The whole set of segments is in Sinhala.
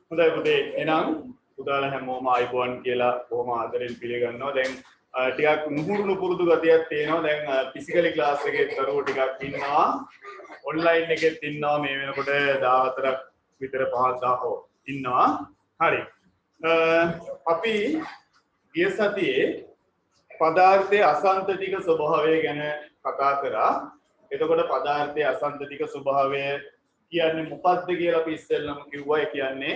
හොඳයි පුතේ එහෙනම් පුතාලා හැමෝම ආයිබෝන් කියලා බොහොම ආදරෙන් පිළිගන්නවා. දැන් ටිකක් නුහුරුණු පුරුදු ගතියක් තියෙනවා. දැන් ෆිසිකලි ක්ලාස් එකේ දරුවෝ ටිකක් ඉන්නවා. ඔන්ලයින් එකෙත් ඉන්නවා. මේ වෙනකොට 14ක් විතර 15 ඉන්නවා. හරි. අපි ගිය සතියේ පදාර්ථයේ අසන්තතික ස්වභාවය ගැන කතා කරා. එතකොට පදාර්ථයේ අසන්තතික ස්වභාවය කියන්නේ මොකක්ද කියලා අපි ඉස්සෙල්ලම කිව්වා. ඒ කියන්නේ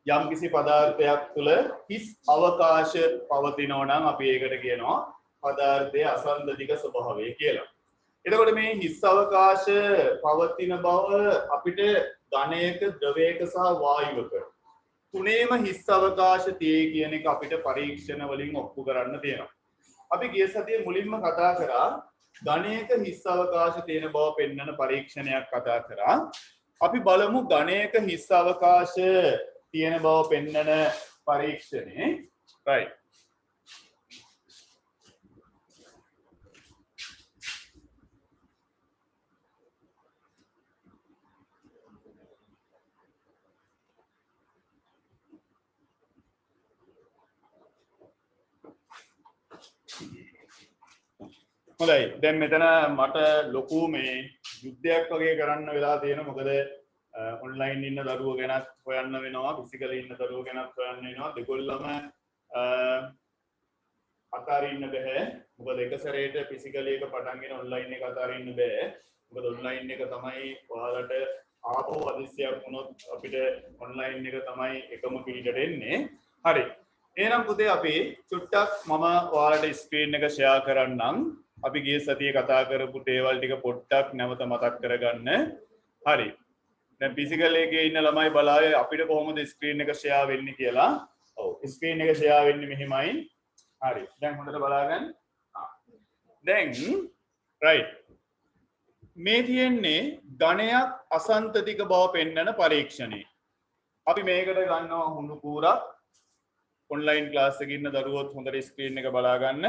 යම්කිසි පදාර්ථයක් තුළ හිස් අවකාශ පවතිනවා නම් අපි ඒකට කියනවා පදාර්ථයේ අසන්තතික ස්වභාවය කියලා. එතකොට මේ හිස් අවකාශ පවතින බව අපිට ඝනයක, ද්‍රවයක සහ වායුවක තුනේම හිස් අවකාශ තියෙයි කියන එක අපිට පරීක්ෂණ වලින් ඔප්පු කරන්න තියෙනවා. අපි ගිය සතියේ මුලින්ම කතා කරා ඝනයක හිස් අවකාශ තියෙන බව පෙන්වන පරීක්ෂණයක් කතා කරා. අපි බලමු ඝනයක හිස් අවකාශ තියෙන බව පෙන්වන පරීක්ෂණේ. right. හොඳයි දැන් මෙතන මට ලොකු මේ යුද්ධයක් වගේ කරන්න වෙලා තියෙනවා. මොකද ඔන්ලයින් ඉන්න දරුවෝ ගැනත් හොයන්න වෙනවා, ෆිසිකලි ඉන්න දරුවෝ ගැනත් හොයන්න වෙනවා. දෙකොල්ලම අතාරින්න බෑ. මොකද එක සැරේට ෆිසිකලි එක පටන්ගෙන ඔන්ලයින් එක අතාරින්න බෑ. මොකද ඔන්ලයින් එක තමයි ඔයාලට ආපහු අදිස්සියක් වුණොත් අපිට ඔන්ලයින් එක තමයි එකම පිළිඩට එන්නේ. හරි. එහෙනම් පුතේ අපි චුට්ටක් මම ඔයාලට ස්ක්‍රීන් එක ෂෙයා කරන්නම්. අපි ගිය සතියේ කතා කරපු දේවල් ටික පොඩ්ඩක් නැවත මතක් කරගන්න. හරි. දැන් ෆිසිකල් එකේ ඉන්න ළමයි බලාවේ අපිට කොහොමද ස්ක්‍රීන් එක ෂෙයා වෙන්නේ කියලා. ඔව් ස්ක්‍රීන් එක ෂෙයා වෙන්නේ මෙහෙමයි. හරි. දැන් හොඳට බලාගන්න. දැන් රයිට්. මේ තියෙන්නේ ඝණයක් අසන්තතික බව පෙන්වන පරීක්ෂණේ. අපි මේකට ගන්නවා හුණු කූරක්. ඔන්ලයින් ක්ලාස් එකේ ඉන්න දරුවෝත් හොඳට ස්ක්‍රීන් එක බලා ගන්න.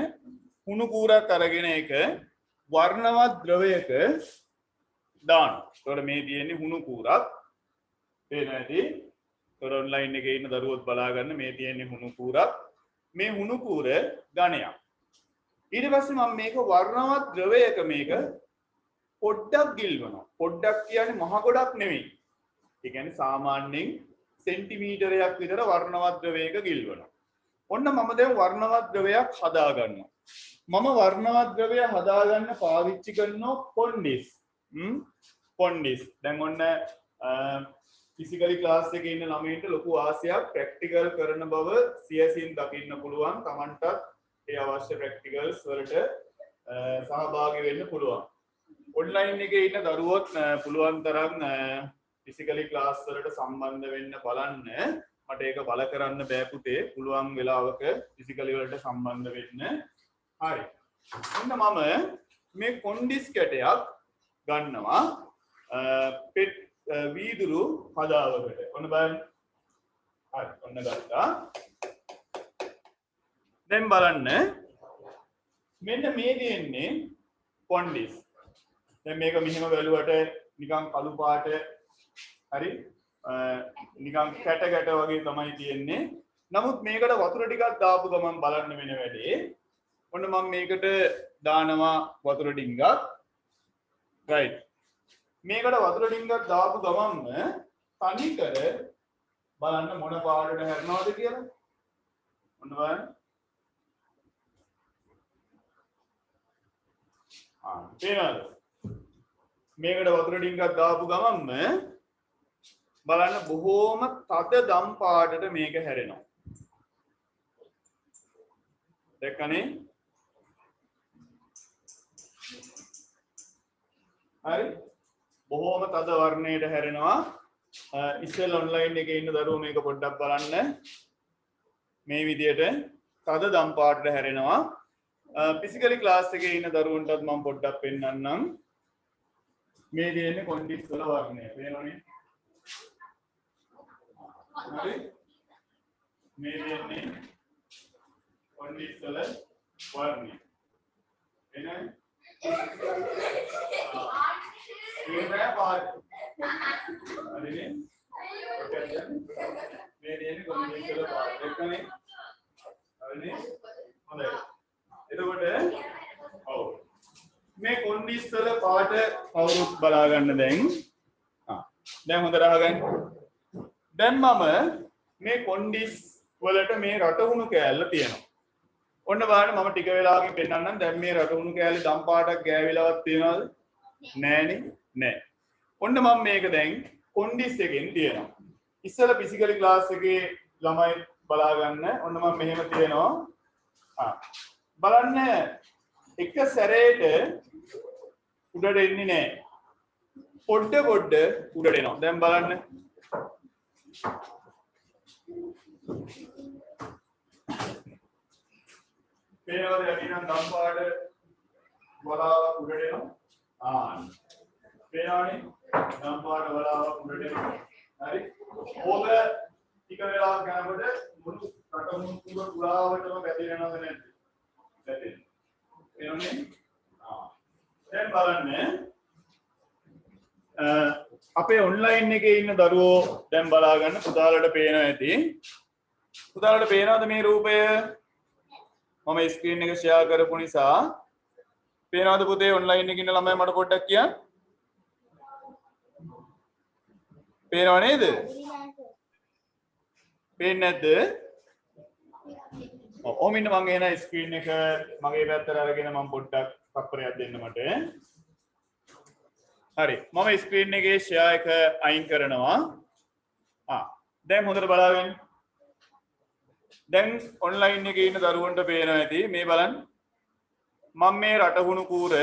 හුණු කූරක් අරගෙන ඒක වර්ණවත් ද්‍රවයක දාන්න. ඒතකොට මේ තියෙන්නේ හුණු කූරක්. පේන ඇති. ඒතකොට ඔන්ලයින් එකේ ඉන්න දරුවෝත් බලා ගන්න මේ තියෙන්නේ හුණු කූරක්. මේ හුණු කූර ඝණයක්. ඊට පස්සේ මම මේක වර්ණවත් ද්‍රවයක මේක පොඩ්ඩක් ගිල්වනවා. පොඩ්ඩක් කියන්නේ මහ ගොඩක් නෙවෙයි. ඒ කියන්නේ සාමාන්‍යයෙන් සෙන්ටිමීටරයක් විතර වර්ණවත් ද්‍රවයක ගිල්වනවා. ඔන්න මම දැන් වර්ණවත් ද්‍රවයක් හදා ගන්නවා. මම වර්ණවත් ද්‍රවය හදාගන්න පාවිච්චි කරනවා පොන්ඩිස්. පොන්ඩිස්. දැන් ඔන්න ෆිසිකලි ක්ලාස් එකේ ඉන්න ළමයින්ට ලොකු ආසයක් ප්‍රැක්ටිකල් කරන බව සියසින් දකින්න පුළුවන්. Tamanටත් ඒ අවශ්‍ය ප්‍රැක්ටිකල්ස් වලට සහභාගී වෙන්න පුළුවන්. ඔන්ලයින් එකේ ඉන්න දරුවොත් පුළුවන් තරම් ෆිසිකලි ක්ලාස් වලට සම්බන්ධ වෙන්න බලන්න. මට ඒක බල කරන්න බෑ පුතේ. පුළුවන් වෙලාවක ෆිසිකලි වලට සම්බන්ධ වෙන්න. හරි. ඔන්න මම මේ කොන්ඩිස් කැටයක් ගන්නවා පෙට් වීදුරු හදාවකට. ඔන්න බලන්න. හරි. ඔන්න ගත්තා. දැන් බලන්න. මෙන්න මේ දෙන්නේ කොන්ඩිස්. දැන් මේක මෙහෙම බැලුවට නිකන් කළු පාට හරි නිකන් කැට කැට වගේ තමයි තියෙන්නේ. නමුත් මේකට වතුර ටිකක් දාපු ගමන් බලන්න වෙන වැඩේ. ඔන්න මම මේකට දානවා වතුර ඩිංගක්. රයිට්. මේකට වතුර ඩිංගක් දාපු ගමන්ම තනිකර බලන්න මොන පාටට හැරෙනවද කියලා. ඔන්න බලන්න. පේනවද? මේකට වතුර ඩිංගක් දාපු ගමන්ම බලන්න බොහෝම තද දම් පාටට මේක හැරෙනවා. දැක්කනේ? හරි. බොහෝම තද වර්ණයට හැරෙනවා. ඉස්සෙල් ඔන්ලයින් එකේ ඉන්න දරුවෝ මේක පොඩ්ඩක් බලන්න. මේ විදියට තද දම් පාටට හැරෙනවා. ෆිසිකලි ක්ලාස් එකේ ඉන්න දරුවන්ටත් මම පොඩ්ඩක් පෙන්නන්නම්. මේ දෙන්නේ කොන්ඩිස් වල වර්ණය. පේනවනේ? හරි. මේ දෙන්නේ කොන්ඩිස් වල වර්ණය. එනයි? මේ නෑ පාට. හරිනේ? මේ තියෙන්නේ කොන්ඩිස් වල පාට එකනේ. හරිනේ? හොඳයි. එතකොට ඔව්. මේ කොන්ඩිස් වල පාට කවුරුත් බලා ගන්න දැන්. දැන් හොඳට අහගන්න. දැන් මම මේ කොන්ඩිස් වලට මේ රටහුණු කෑල්ල තියෙනවා. ඔන්න බලන්න මම ටික වෙලාවකින් පෙන්නන්නම්. දැන් මේ රටහුණු කෑල්ලේ දම් පාටක් ගෑවිලාවක් තියනවද? නෑනේ. නෑ. ඔන්න මම මේක දැන් කොන්ඩිස් එකෙන් තියනවා. ඉස්සෙල්ලා ෆිසිකලි ක්ලාස් එකේ ළමයි බලා ගන්න. ඔන්න මම මෙහෙම තියනවා. බලන්න එක සැරේට උඩට එන්නේ නෑ. පොඩ උඩට එනවා. දැන් බලන්න. පේනවද යටිනම් දම් පාට වලාවක් උඩට එනවා. පේනවනේ දම් පාට වලාවක් උඩට එනවා. හරි. ඕක ටික වෙලාවක් යනකොට මුළු රටමුණු පුරාවටම පැතිරෙනවද නැද්ද? පැතිරෙනවා. පේනවනේ? දැන් බලන්න අපේ ඔන්ලයින් එකේ ඉන්න දරුවෝ දැන් බලා ගන්න. පුතාලට පේනවා ඇති. පුතාලට පේනවද මේ රූපය? මම ස්ක්‍රීන් එක ෂෙයා කරපු නිසා පේනවද පුතේ ඔන්ලයින් එකේ ඉන්න ළමයි මට පොඩ්ඩක් කියන්න. පේනව නේද? පේන්නේ නැද්ද? ඔව් ඉන්න මම එන ස්ක්‍රීන් එක මගේ පැත්තට අරගෙන මම පොඩ්ඩක් තත්පරයක් දෙන්න මට. හරි. මම ස්ක්‍රීන් එකේ ෂෙයා එක අයින් කරනවා. දැන් හොඳට බලාගන්න. දැන් ඔන්ලයින් එකේ ඉන්න දරුවන්ට පේනවා ඇති මේ බලන්න. මම මේ රටහුණු කූර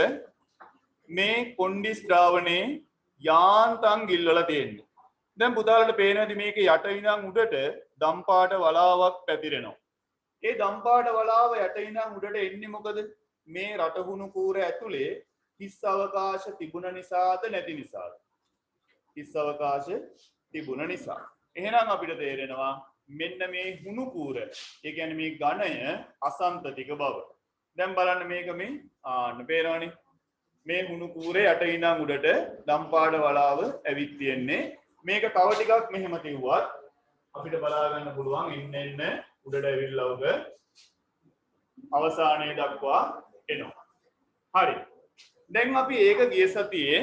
මේ කොන්ඩිස් ද්‍රාවණේ යාන්තම් ගිල්වලා තියෙන්නේ. දැන් පුතාලට පේනවා ඇති මේක යට ඉඳන් උඩට දම් පාට වලාවක් පැතිරෙනවා. ඒ දම් පාට වලාව යට ඉඳන් උඩට එන්නේ මොකද? මේ රටහුණු කූර ඇතුලේ හිස් අවකාශ තිබුණ නිසාද නැති නිසාද? හිස් අවකාශ තිබුණ නිසා. එහෙනම් අපිට තේරෙනවා මෙන්න මේ හුණු කූර, ඒ කියන්නේ මේ ඝණය අසන්තතික බව. දැන් බලන්න මේක මේ පේනවනේ. මේ හුණු කූරේ යට ඉඳන් උඩට දම් පාට වලාව ඇවිත් තියෙන්නේ. මේක තව ටිකක් මෙහෙම තියුවත් අපිට බලා ගන්න පුළුවන් එන්න උඩට ඇවිල්ලා උග අවසානයේ දක්වා එනවා. හරි. දැන් අපි ඒක ගිය සතියේ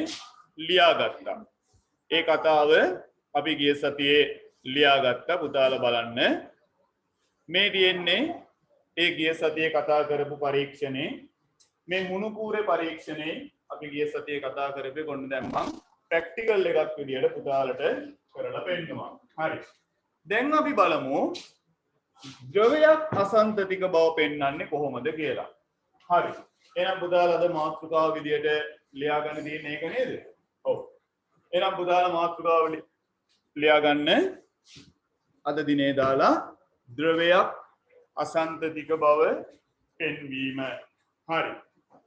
ලියාගත්තා. ඒ කතාව අපි ගිය සතියේ ලියාගත්තා. පුතාලා බලන්න. මේ තියෙන්නේ ඒ ගිය සතියේ කතා කරපු පරීක්ෂණේ. මේ හුණු කූරේ පරීක්ෂණේ අපි ගිය සතියේ කතා කරපේ කොන්න දැන් මම ප්‍රැක්ටිකල් එකක් විදියට පුතාලට කරලා පෙන්නනවා. හරි. දැන් අපි බලමු ද්‍රවයක් අසන්තතික බව පෙන්වන්නේ කොහොමද කියලා. හරි. එහෙනම් පුතාලා අද මාතෘකාව විදියට ලියා ගන්න තියෙන්නේ ඒක නේද? ඔව්. එහෙනම් පුතාලා මාතෘකාව ලියා ගන්න අද දිනේ දාලා ද්‍රවයක් අසන්තතික බව පෙන්වීම. හරි.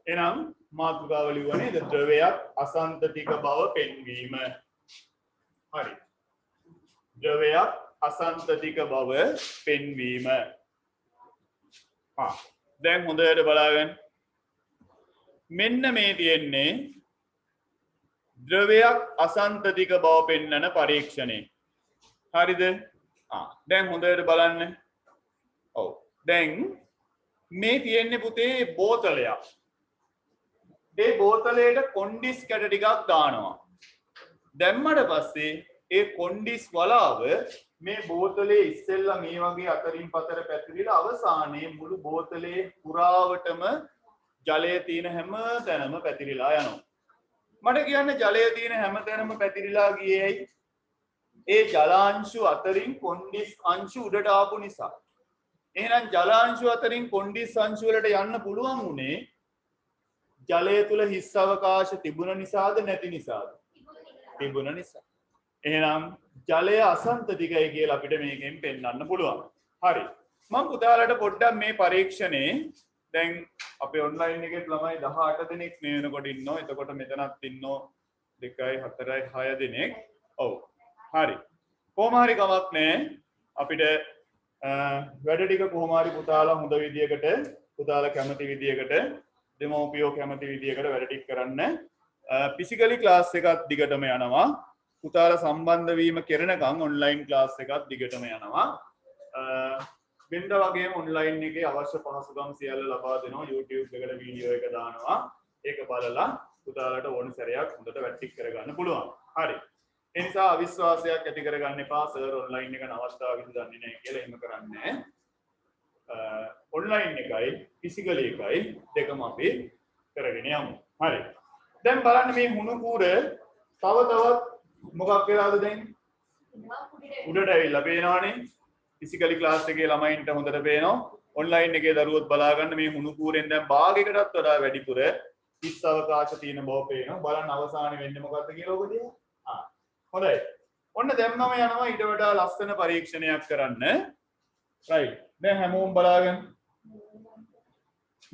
එහෙනම් මාතෘකාව ලියුවා නේද? ද්‍රවයක් අසන්තතික බව පෙන්වීම. හරි. ද්‍රවයක් අසන්තතික බව පෙන්වීම. දැන් හොඳට බලාගන්න. මෙන්න මේ තියෙන්නේ ද්‍රවයක් අසන්තතික බව පෙන්වන පරීක්ෂණය. හරිද? දැන් හොඳට බලන්න. ඔව්. දැන් මේ තියෙන්නේ පුතේ බෝතලයක්. ඒ බෝතලයට කොන්ඩිස් කැට ටිකක් දානවා. දැම්මට පස්සේ ඒ කොන්ඩිස් වලාව මේ බෝතලේ ඉස්සෙල්ලා මේ වගේ අතරින් පතර පැතිරිලා අවසානයේ මුළු බෝතලේ පුරාවටම ජලය තියෙන හැම තැනම පැතිරිලා යනවා. මට කියන්න ජලය තියෙන හැම තැනම පැතිරිලා ගියේ ඇයි? ඒ ජලාංශු අතරින් කොන්ඩිස් අංශු උඩට ආපු නිසා. එහෙනම් ජලාංශු අතරින් කොන්ඩිස් අංශු වලට යන්න පුළුවන් උනේ ජලය තුල හිස් අවකාශ තිබුණ නිසාද නැති නිසාද? තිබුණ නිසා. එහෙනම් ජලය අසන්තතිකයි කියලා අපිට මේකෙන් පෙන්වන්න පුළුවන්. හරි. මම පුතාලට පොඩ්ඩක් මේ පරීක්ෂණේ දැන් අපේ ඔන්ලයින් එකේ ළමයි 18 දෙනෙක් මේ වෙනකොට ඉන්නවා. එතකොට මෙතනත් ඉන්නෝ 2යි 4යි 6 දෙනෙක්. ඔව්. හරි. කොහොම හරි කමක් නැහැ. අපිට වැඩ ටික කොහොම හරි පුතාලා හොඳ විදියකට පුතාලා කැමති විදියකට දෙමෝපියෝ කැමති විදියකට වැඩ ටික කරන්න. ෆිසිකලි ක්ලාස් එකක් දිගටම යනවා. පුතාලා සම්බන්ධ වීම කරනකම් ඔන්ලයින් ක්ලාස් එකක් දිගටම යනවා. වෙනද වගේම ඔන්ලයින් එකේ අවශ්‍ය පහසුකම් සියල්ල ලබා දෙනවා. YouTube එකට වීඩියෝ එක දානවා. ඒක බලලා පුතාලට ඕන සැරයක් හොඳට වැට්ටික් කරගන්න පුළුවන්. හරි. ඒ නිසා අවිශ්වාසයක් ඇති කරගන්න එපා. සර් ඔන්ලයින් එක නවත්තාගෙන දන්නේ නැහැ කියලා එහෙම කරන්නේ නැහැ. ඔන්ලයින් එකයි ෆිසිකල් එකයි දෙකම අපි කරගෙන යමු. හරි. දැන් බලන්න මේ හුණු කූර තව තවත් මොකක් වෙලාද දැන්? උඩට ඇවිල්ලා පේනවනේ. ෆිසිකලි ක්ලාස් එකේ ළමයින්ට හොඳට පේනවා. ඔන්ලයින් එකේ දරුවොත් බලා ගන්න මේ හුණු කූරෙන් දැන් භාගයකටත් වඩා වැඩිපුර හිස් අවකාශ තියෙන බව පේනවා. බලන්න අවසානයේ වෙන්නේ මොකද්ද කියලා ඔබ දිහා. හොඳයි. ඔන්න දැන් මම යනවා ඊට වඩා ලස්සන පරීක්ෂණයක් කරන්න. රයිට්. දැන් හැමෝම බලාගන්න.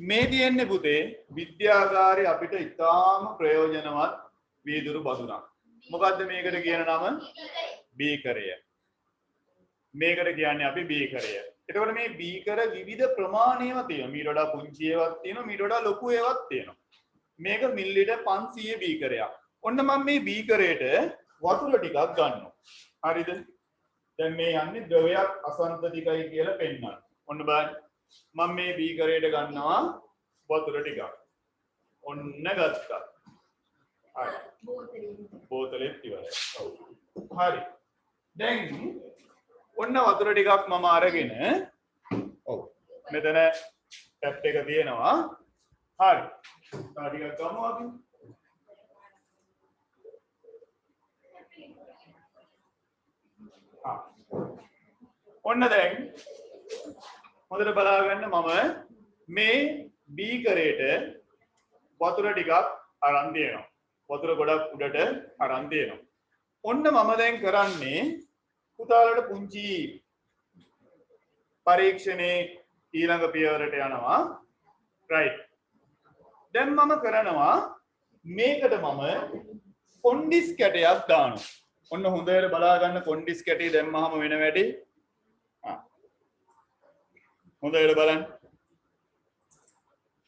මේ තියෙන්නේ පුතේ විද්‍යාගාරේ අපිට ඉතාම ප්‍රයෝජනවත් වීදුරු බඳුනක්. මොකද්ද මේකට කියන නම? බීකරය. මේකට කියන්නේ අපි බීකරය. එතකොට මේ බීකර විවිධ ප්‍රමාණයව තියෙනවා. මීට වඩා පුංචි ඒවාක් තියෙනවා, මීට වඩා ලොකු ඒවාක් තියෙනවා. මේක මිලිලිටර් 500 බීකරයක්. ඔන්න මම මේ බීකරයට වතුර ටිකක් ගන්නවා. හරිද? දැන් මේ යන්නේ ද්‍රවයක් අසන්තතිකයි කියලා පෙන්නන්න. ඔන්න බලන්න. මම මේ බීකරයට ගන්නවා වතුර ටිකක්. ඔන්න ගත්තා. හරි. බෝතලෙත් ඉවරයි. ඔව්. හරි. දැන් ඔන්න වතුර ටිකක් මම අරගෙන ඔව්. මෙතන ටැප් එක තියෙනවා. හරි. තා ටිකක් ගමු අපි. ඔන්න දැන් හොඳට බලාගන්න මම මේ බීකරයට වතුර ටිකක් අරන් දෙනවා. වතුර ගොඩක් උඩට අරන් දෙනවා. ඔන්න මම දැන් කරන්නේ පුතාලට පුංචි පරීක්ෂණේ ඊළඟ පියවරට යනවා. රයිට්. දැන් මම කරනවා මේකට මම කොන්ඩිස් කැටයක් දානවා. ඔන්න හොඳට බලාගන්න කොන්ඩිස් කැටේ දැම්මහම වෙන වැඩේ. හොඳට බලන්න.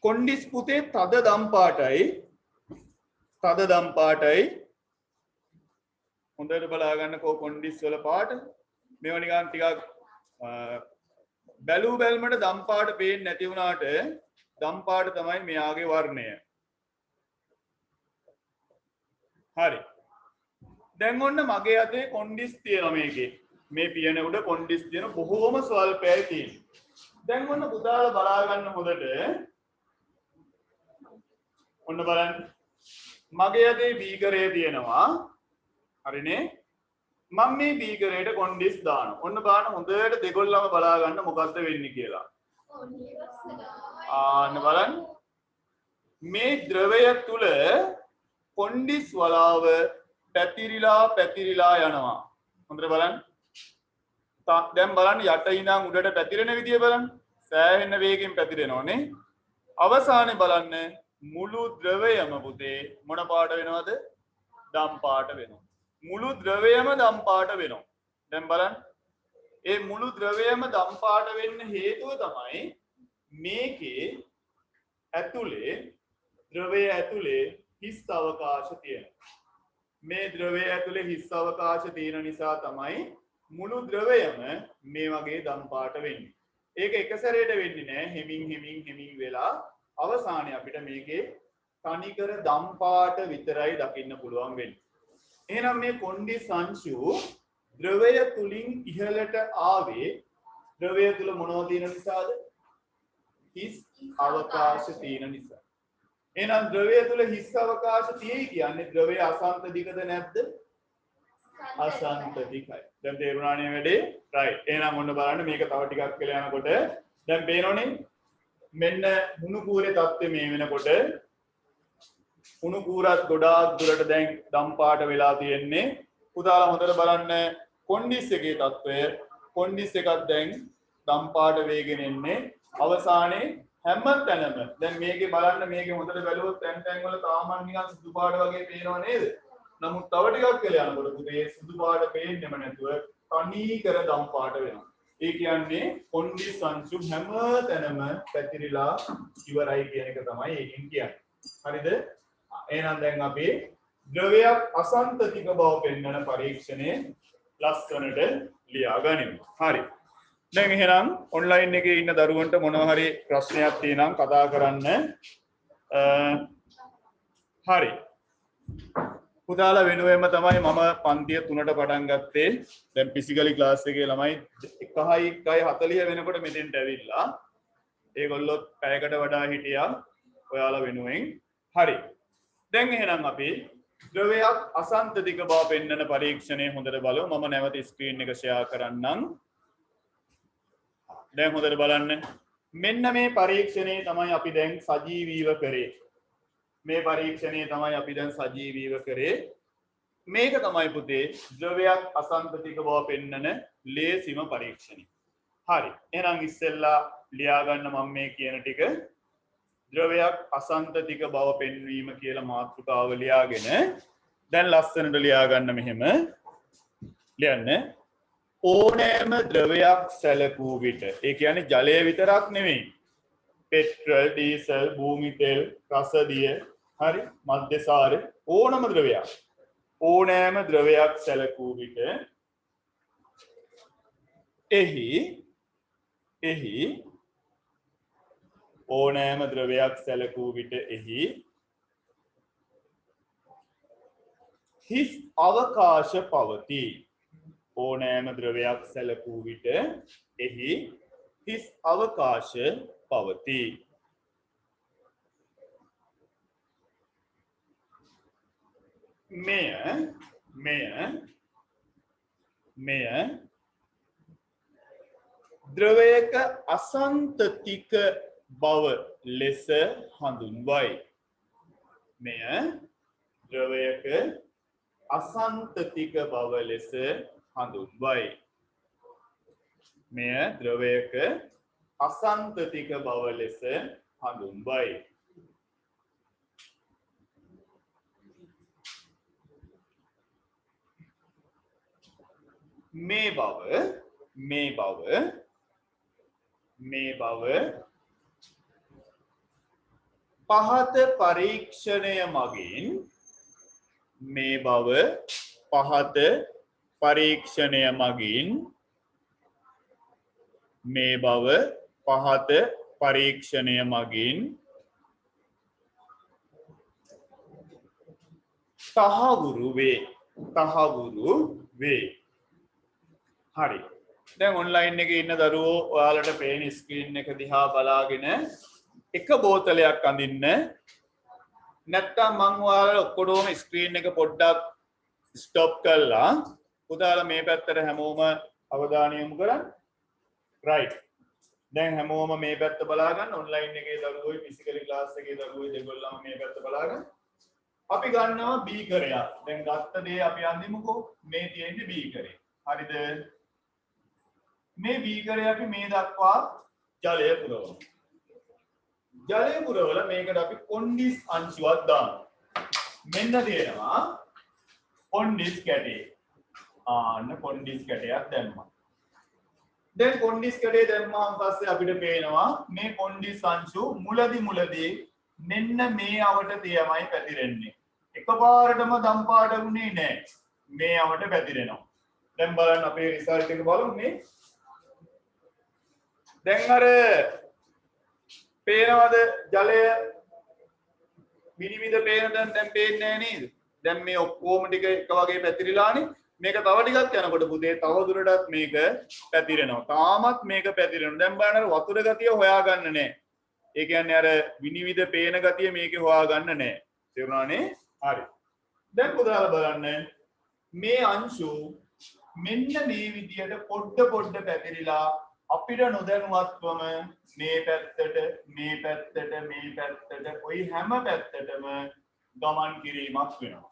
කොන්ඩිස් පුතේ තද දම් පාටයි. තද දම් පාටයි. හොඳට බලාගන්න කොන්ඩිස් වල පාට. මේව නිකන් ටිකක් බැලූ බැල්මට දම් පාට පේන්නේ නැති වුණාට දම් පාට තමයි මෙයාගේ වර්ණය. හරි. දැන් ඔන්න මගේ අතේ කොන්ඩිස් තියෙනවා මේකේ. මේ පියන උඩ කොන්ඩිස් තියෙන බොහෝම ස්වල්පයි තියෙන්නේ. දැන් ඔන්න පුතාලා බලා ගන්න හොඳට. ඔන්න බලන්න. මගේ අතේ බීකරය තියෙනවා. හරිනේ? මම මේ බීකරයට කොන්ඩිස් දානවා. ඔන්න බලන්න හොඳට දෙගොල්ලම බලා ගන්න මොකද්ද වෙන්නේ කියලා. ආන්න බලන්න. මේ ද්‍රවය තුල කොන්ඩිස් වලාව පැතිරිලා යනවා. හොඳට බලන්න. දැන් බලන්න යට ඉඳන් උඩට පැතිරෙන විදිය බලන්න. සෑහෙන වේගෙන් පැතිරෙනවනේ. අවසානයේ බලන්න මුළු ද්‍රවයම පුතේ මොන පාට වෙනවද? දම් පාට වෙනවා. මුළු ද්‍රවයම දම් පාට වෙනවා. දැන් බලන්න. ඒ මුළු ද්‍රවයම දම් පාට වෙන්න හේතුව තමයි මේකේ ඇතුලේ ද්‍රවය ඇතුලේ හිස් අවකාශ තියෙනවා. මේ ද්‍රවය ඇතුලේ හිස් අවකාශ තියෙන නිසා තමයි මුළු ද්‍රවයම මේ වගේ දම් පාට වෙන්නේ. ඒක එක සැරේට වෙන්නේ නැහැ. හෙමින් වෙලා අවසානයේ අපිට මේකේ තනිකර දම් පාට විතරයි දකින්න පුළුවන් වෙන්නේ. එහෙනම් මේ කොන්ඩිස් අංශු ද්‍රවය තුලින් ඉහළට ආවේ ද්‍රවය තුල මොනවද තියෙන නිසාද? හිස් අවකාශ තියෙන නිසා. එහෙනම් ද්‍රවය තුල හිස් අවකාශ තියෙයි කියන්නේ ද්‍රවය අසන්තතිකද නැද්ද? අසන්තතිකයි. දැන් තේරුණානේ වැඩේ? රයිට්. එහෙනම් ඔන්න බලන්න මේක තව ටිකක් කියලා යනකොට දැන් පේනෝනේ මෙන්න හුණු කූරේ තත්ත්වය මේ වෙනකොට හුණු කූරත් ගොඩාක් දුරට දැන් දම් පාට වෙලා තියෙන්නේ. පුතාලා හොඳට බලන්න කොන්ඩිස් එකේ තත්ත්වය. කොන්ඩිස් එකක් දැන් දම් පාට වේගෙන එන්නේ. අවසානයේ හැම තැනම දැන් මේකේ බලන්න මේකේ හොඳට බැලුවොත් තැන් වල තාම නිකන් සුදු පාට වගේ පේනව නේද? නමුත් තව ටිකක් කියලා යනකොට පුතේ සුදු පාට පේන්නෙම නැතුව තනි කර දම් පාට වෙනවා. ඒ කියන්නේ කොන්ඩිස් අංශු හැම තැනම පැතිරිලා ඉවරයි කියන එක තමයි ඒකෙන් කියන්නේ. හරිද? එහෙනම් දැන් අපි ද්‍රවයක් අසන්තතික බව පෙන්වන පරීක්ෂණය ලස්සනට ලියා ගනිමු. හරි. දැන් එහෙනම් ඔන්ලයින් එකේ ඉන්න දරුවන්ට මොනවා හරි ප්‍රශ්නයක් තියෙනම් කතා කරන්න. හරි. පුතාලා වෙනුවෙන්ම තමයි මම පන්තිය 3ට පටන් ගත්තේ. දැන් ෆිසිකලි ක්ලාස් එකේ ළමයි 1:40 වෙනකොට මෙතෙන්ට ඇවිල්ලා ඒගොල්ලෝ පැයකට වඩා හිටියා ඔයාලා වෙනුවෙන්. හරි. දැන් එහෙනම් අපි ද්‍රවයක් අසන්තතික බව පෙන්වන පරීක්ෂණය හොඳට බලමු. මම නැවත ස්ක්‍රීන් එක ෂෙයා කරන්නම්. දැන් හොඳට බලන්න. මෙන්න මේ පරීක්ෂණය තමයි අපි දැන් සජීවීව කරේ. මේ පරීක්ෂණය තමයි අපි දැන් සජීවීව කරේ. මේක තමයි පුතේ ද්‍රවයක් අසන්තතික බව පෙන්වන ලේසිම පරීක්ෂණය. හරි. එහෙනම් ඉස්සෙල්ලා ලියා ගන්න මම මේ කියන ටික. ද්‍රවයක් අසන්තතික බව පෙන්වීම කියලා මාතෘකාව ලියාගෙන දැන් ලස්සනට ලියා ගන්න මෙහෙම. ලියන්න. ඕනෑම ද්‍රවයක් සැලකූ විට ඒ කියන්නේ ජලය විතරක් නෙමෙයි. පෙට්‍රල්, ඩීසල්, භූමි තෙල්, රසදිය, හරි, මද්‍යසාර ඕනම ද්‍රවයක්. ඕනෑම ද්‍රවයක් සැලකූ විට එහි ඕනෑම ද්‍රවයක් සැලකූ විට එහි හිස් අවකාශ පවතී. ඕනෑම ද්‍රවයක් සැලකූ විට එහි හිස් අවකාශ පවතී. මෙය ද්‍රවයක අසන්තතික බව ලෙස හඳුන්වයි. මෙය ද්‍රවයක අසන්තතික බව ලෙස හඳුන්වයි. මෙය ද්‍රවයක අසන්තතික බව ලෙස හඳුන්වයි. මේ බව පහත පරීක්ෂණය මගින් තහවුරු වේ. හරි. දැන් ඔන්ලයින් එකේ ඉන්න දරුවෝ ඔයාලට පේන ස්ක්‍රීන් එක දිහා බලාගෙන එක බෝතලයක් අඳින්න. නැත්තම් මම ඔයාලට ඔක්කොම ස්ක්‍රීන් එක පොඩ්ඩක් ස්ටොප් කරලා පුතාලා මේ පැත්තට හැමෝම අවධානය යොමු කරන්න. රයිට්. දැන් හැමෝම මේ පැත්ත බලාගන්න. ඔන්ලයින් එකේ දරුවෝයි ෆිසිකලි ක්ලාස් එකේ දරුවෝයි දෙගොල්ලම මේ පැත්ත බලාගන්න. අපි ගන්නවා බීකරයක්. දැන් ගත්ත දේ අපි අඳිමුකෝ. මේ තියෙන්නේ බීකරේ. හරිද? මේ බීකරේ අපි මේ දක්වා ජලය පුරවනවා. ජලය පුරවලා මේකට අපි කොන්ඩිස් අංශුවක් දානවා. මෙන්න තියෙනවා කොන්ඩිස් කැටේ. ආන්න කොන්ඩිස් කැටයක් දැම්මා. දැන් කොන්ඩිස් කැටේ දැම්මාම පස්සේ අපිට පේනවා මේ කොන්ඩිස් අංශු මුලදී මෙන්න මේ අවට තියමයි පැතිරෙන්නේ. එකපාරටම දම්පාට වුණේ නැහැ. මේ අවට පැතිරෙනවා. දැන් බලන්න අපේ රිසල්ට් එක බලමු මේ. දැන් අර පේනවද ජලය විනිවිද පේන දැන් පේන්නේ නැහැ නේද? දැන් මේ ඔක්කොම ටික එක වගේ පැතිරිලානේ. මේක තව ටිකක් යනකොට පුතේ තව දුරටත් මේක පැතිරෙනවා. තාමත් මේක පැතිරෙනවා. දැන් බලන්න අර වතුර ගතිය හොයාගන්න නැහැ. ඒ කියන්නේ අර විනිවිද පේන ගතිය මේකේ හොයාගන්න නැහැ. තේරුණානේ? හරි. දැන් පුතාලා බලන්න මේ අංශු මෙන්න මේ විදියට පොඩ පැතිරිලා අපිට නොදැනුවත්වම මේ පැත්තට ওই හැම පැත්තටම ගමන් කිරීමක් වෙනවා.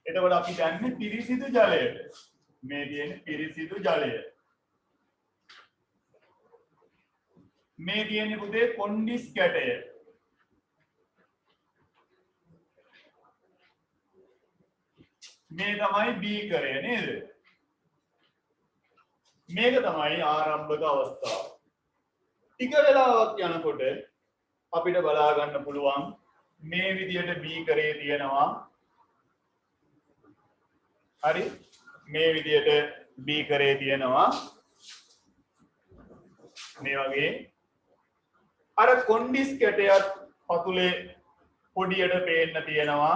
එතකොට අපි යන්නේ පිරිසිදු ජලයට. මේ තියෙන පිරිසිදු ජලය. මේ තියෙන්නේ පුතේ කොන්ඩිස් කැටය. මේ තමයි බීකරය නේද? මේක තමයි ආරම්භක අවස්ථාව. ටික වෙලාවක් යනකොට අපිට බලා ගන්න පුළුවන් මේ විදියට බීකරේ තියෙනවා හරි මේ විදියට බීකරේ තියෙනවා මේ වගේ අර කොන්ඩිස් කැටයත් පතුලේ පොඩියට පේන්න තියෙනවා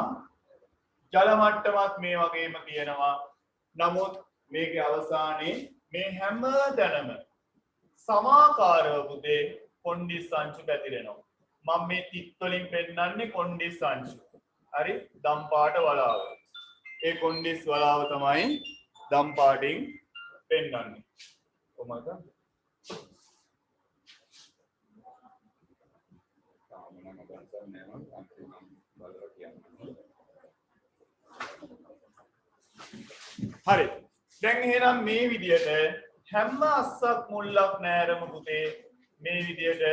ජල මට්ටමත් මේ වගේම තියෙනවා නමුත් මේකේ අවසානයේ මේ හැම තැනම සමාකාරව පුතේ කොන්ඩිස් අංශු පැතිරෙනවා මම මේ තිත් වලින් පෙන්නන්නේ කොන්ඩිස් අංශු හරි දම් පාට වලාව ඒ කොන්ඩිස් වලාව තමයි දම් පාටින් පෙන්නන්නේ කොහමද හරි දැන් එහෙනම් මේ විදියට හැම අස්සක් මුල්ලක් නෑරම පුතේ මේ විදියට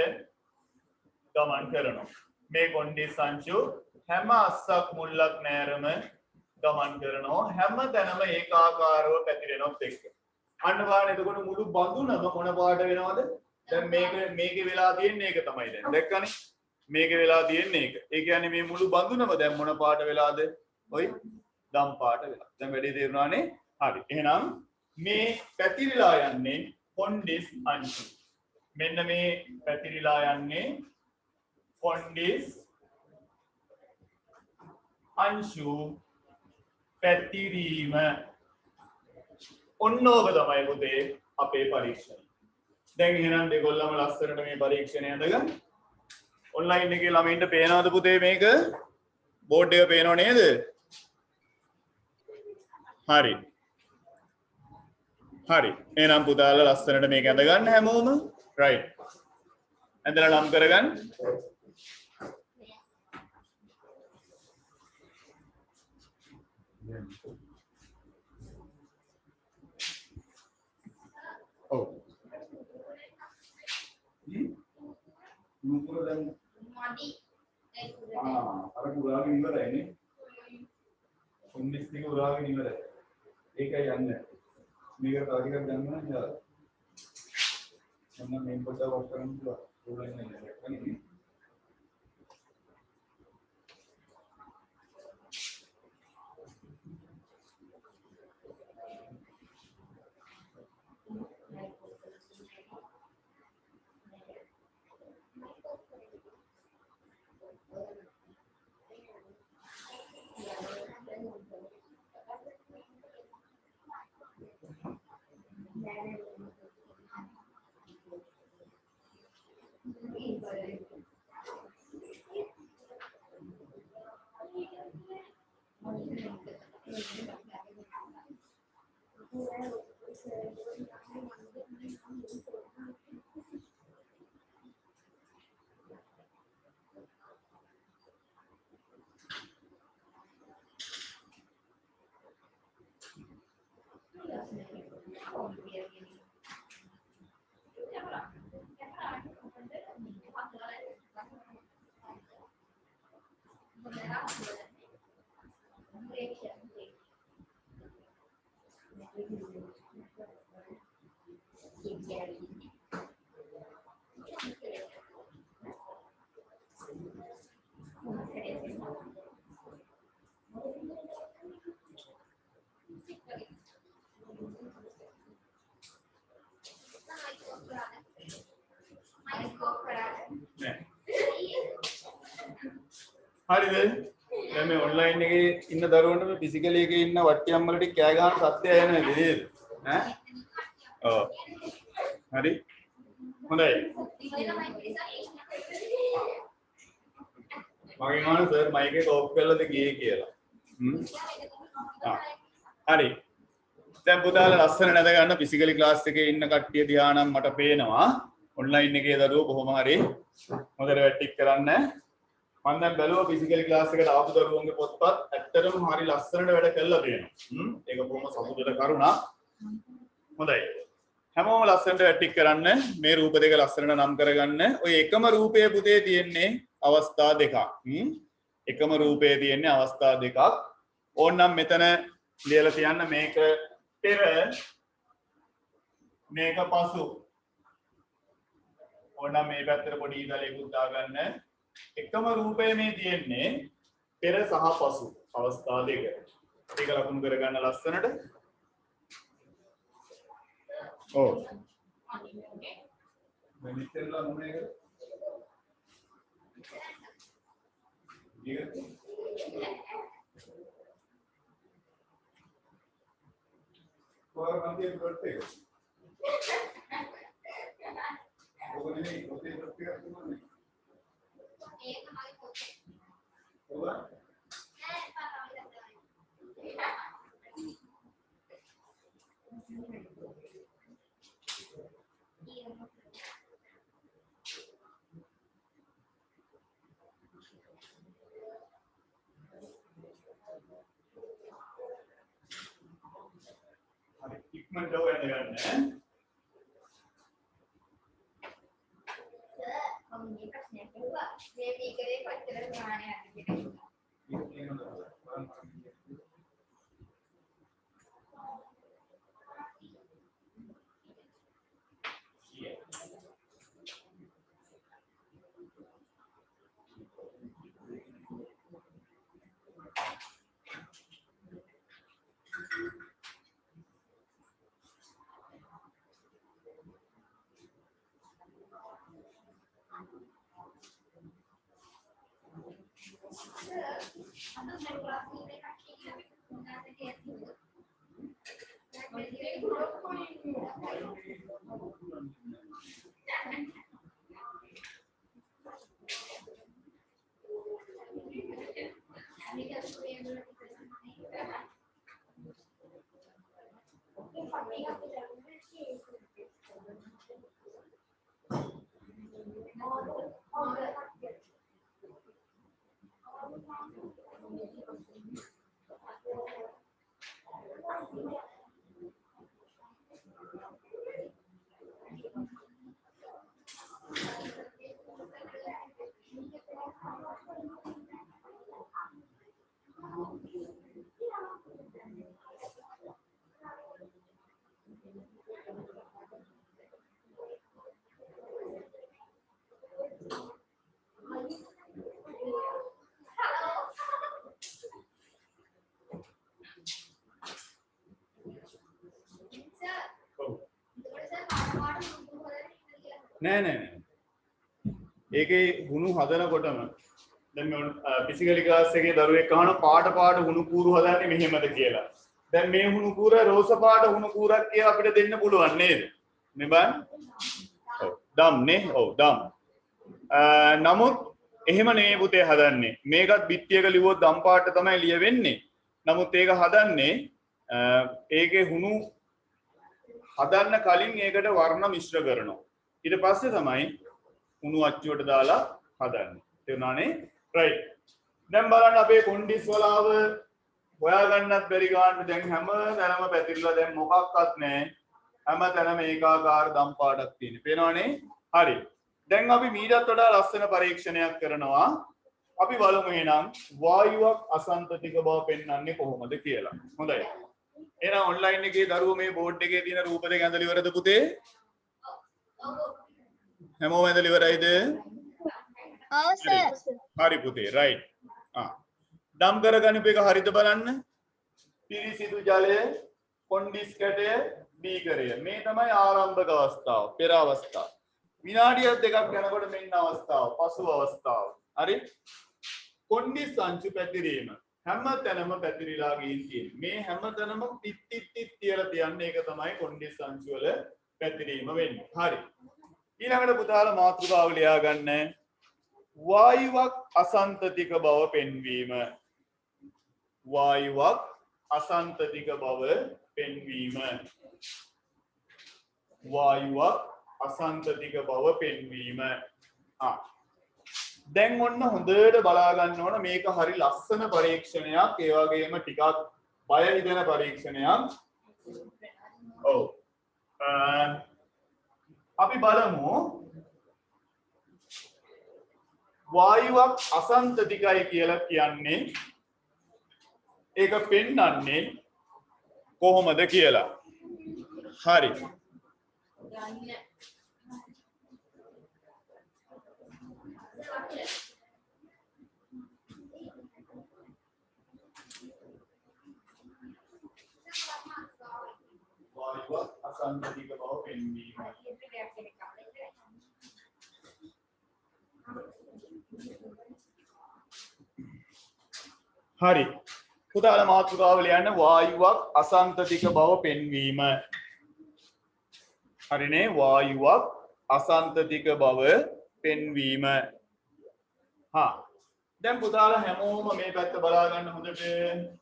ගමන් කරනවා මේ කොන්ඩිස් අංශු හැම අස්සක් මුල්ලක් නෑරම ගමන් කරනවා හැම තැනම ඒකාකාරව පැතිරෙනොත් එක්ක අන්න බලන්න එතකොට මුළු බඳුනම මොන පාට වෙනවද දැන් මේකේ වෙලා තියෙන්නේ ඒක තමයි දැන් දැක්කනේ මේකේ වෙලා තියෙන්නේ ඒක ඒ කියන්නේ මේ මුළු බඳුනම දැන් මොන පාට වෙලාද ඔයි දම් පාට වෙලා දැන් වැඩේ තේරුණානේ හරි එහෙනම් මේ පැතිරිලා යන්නේ කොන්ඩිස් අංශු මෙන්න මේ පැතිරිලා යන්නේ කොන්ඩිස් අංශු පැතිරීම ඔන්න ඕක තමයි පුතේ අපේ පරීක්ෂණය දැන් එහෙනම් දෙගොල්ලම ලස්සනට මේ පරීක්ෂණය අඳගන්න ඔන්ලයින් එකේ ළමයින්ට පේනවද පුතේ මේක බෝඩ් එක පේනව නේද හරි හරි එහෙනම් පුතාලා ලස්සනට මේක අඳගන්න හැමෝම රයිට් ඇඳලා නම් කරගන්න ඔව් මුකුර දැන් මොඩි අර පුරාගෙන ඉවරයි නේ කොන්ඩිස් ටික පුරාගෙන ඉවරයි ඒකයි යන්නේ මේක තව ටිකක් ගන්න නම් යාර මම මේ පොඩ්ඩක් වොක් කරන්න පුළුවන් ඕලයින් එකනේ හරිද දැන් මේ ඔන්ලයින් එකේ ඉන්න දරුවන්ට මේ ෆිසිකල් එකේ ඉන්න වට්ටියම් වලට කෑ ගන්න සත්‍යය එන්නේ නේද ඈ ඔව් හරි හොඳයි මගේ මාන සර් මයික් එක ඔෆ් කරලාද ගියේ කියලා හරි දැන් පුතාලා ලස්සන නැද ගන්න ෆිසිකලි ක්ලාස් එකේ ඉන්න කට්ටිය දිහා නම් මට පේනවා ඔන්ලයින් එකේ දරුවෝ කොහොම හරි හොඳට වැටික් කරන්න මම දැන් බැලුවා ෆිසිකලි ක්ලාස් එකට ආපු දරුවන්ගේ පොත්පත් ඇත්තටම හරි ලස්සනට වැඩ කළා තියෙනවා. ඒක බොහොම සතුටට කරුණා. හොඳයි. හැමෝම ලස්සනට වැටික් කරන්න මේ රූප දෙක ලස්සනට නම් කරගන්න. ඔය එකම රූපයේ පුතේ තියෙන්නේ අවස්ථා දෙකක්. එකම රූපයේ තියෙන්නේ අවස්ථා දෙකක්. ඕනනම් මෙතන ලියලා තියන්න මේක පෙර මේක පසු. ඕනනම් මේ පැත්තට පොඩි ඉදලෙකුත් දාගන්න. එකම රූපය මේ තියෙන්නේ පෙර සහ පසු අවස්ථා දෙක. ඒක ලකුණු කරගන්න ලස්සනට. ඔව්. දැන් ඉතින්ලා මොනේ ඒක? කොහොමද මන්තිය කරත්තේ? ඔබනේ ඔතේ කරත්තේ අතුමනේ. ඒක තමයි පොතේ. ඔබ ඉක්මනට හොයන්න ගන්න. මම මේ ප්‍රශ්නයක් අහුවා. මේ වීකරේ කොච්චර ප්‍රමාණයක් කියලා. නෑ නෑ නෑ. ඒකේ හුණු හදනකොටම දැන් මේ ෆිසිකල් ක්ලාස් එකේ දරුවෙක් අහන පාට හුණු කූරු හදන්නේ මෙහෙමද කියලා. දැන් මේ හුණු කූර රෝස පාට හුණු කූරක් කියලා අපිට දෙන්න පුළුවන් නේද? මේ බලන්න. ඔව් ඩම් නේ. ඔව් ඩම්. නමුත් එහෙම නෙමෙයි පුතේ හදන්නේ. මේකත් බිත්තියක ලිව්වොත් දම් පාට තමයි ලියවෙන්නේ. නමුත් ඒක හදන්නේ ඒකේ හුණු හදන්න කලින් ඒකට වර්ණ මිශ්‍ර කරනවා. ඊට පස්සේ තමයි හුණු අච්චුවට දාලා හදන්නේ. තේරුණානේ? රයිට්. දැන් බලන්න අපේ කොන්ඩිස් වලාව හොයාගන්නත් බැරි ගන්න දැන් හැම තැනම පැතිරලා දැන් මොකක්වත් නැහැ. හැම තැනම ඒකාකාර දම් පාටක් තියෙන. පේනවනේ? හරි. දැන් අපි මීටත් වඩා ලස්සන පරීක්ෂණයක් කරනවා. අපි බලමු එහෙනම් වායුවක් අසන්තතික බව පෙන්වන්නේ කොහොමද කියලා. හොඳයි. එහෙනම් ඔන්ලයින් එකේ දරුවෝ මේ බෝඩ් එකේ තියෙන රූප දෙක ඇඳලා ඉවරද පුතේ? හැමෝම ඇඳලා ඉවරයිද? ඔව් සර්. හරි පුතේ රයිට්. ඩම් කරගනිපු එක හරිද බලන්න. පිරිසිදු ජලය, කොන්ඩිස් කැටය, බීකරය. මේ තමයි ආරම්භක අවස්ථාව, පෙර අවස්ථාව. විනාඩියක් දෙකක් යනකොට මෙන්න අවස්ථාව, පසු අවස්ථාව. හරි? කොන්ඩිස් අංශු පැතිරීම හැම තැනම පැතිරිලා ගින් තියෙන්නේ. මේ හැම තැනම ටික් ටික් ටික් කියලා තියන්නේ ඒක තමයි කොන්ඩිස් අංශු වල පැතිරීම වෙන්නේ. හරි. ඊළඟට පුතාලා මාතෘකාව ලියා ගන්න. වායුවක් අසන්තතික බව පෙන්වීම. වායුවක් අසන්තතික බව පෙන්වීම. වායුවක් අසන්තතික බව පෙන්වීම. දැන් ඔන්න හොඳට බලා ගන්න ඕන මේක හරි ලස්සන පරීක්ෂණයක් ඒ වගේම ටිකක් බය හිතෙන පරීක්ෂණයක්. ඔව්. අපි බලමු වායුවක් අසන්තතිකයි කියලා කියන්නේ ඒක පෙන්වන්නේ කොහොමද කියලා. හරි. වායුවක් අසංගතික බව පෙන්වීම. හරි. පුතාලා මාතෘකාව ලියන්න වායුවක් අසංගතික බව පෙන්වීම. හරිනේ වායුවක් අසංගතික බව පෙන්වීම. හා දැන් පුතාලා හැමෝම මේ පැත්ත බලා ගන්න හොඳට.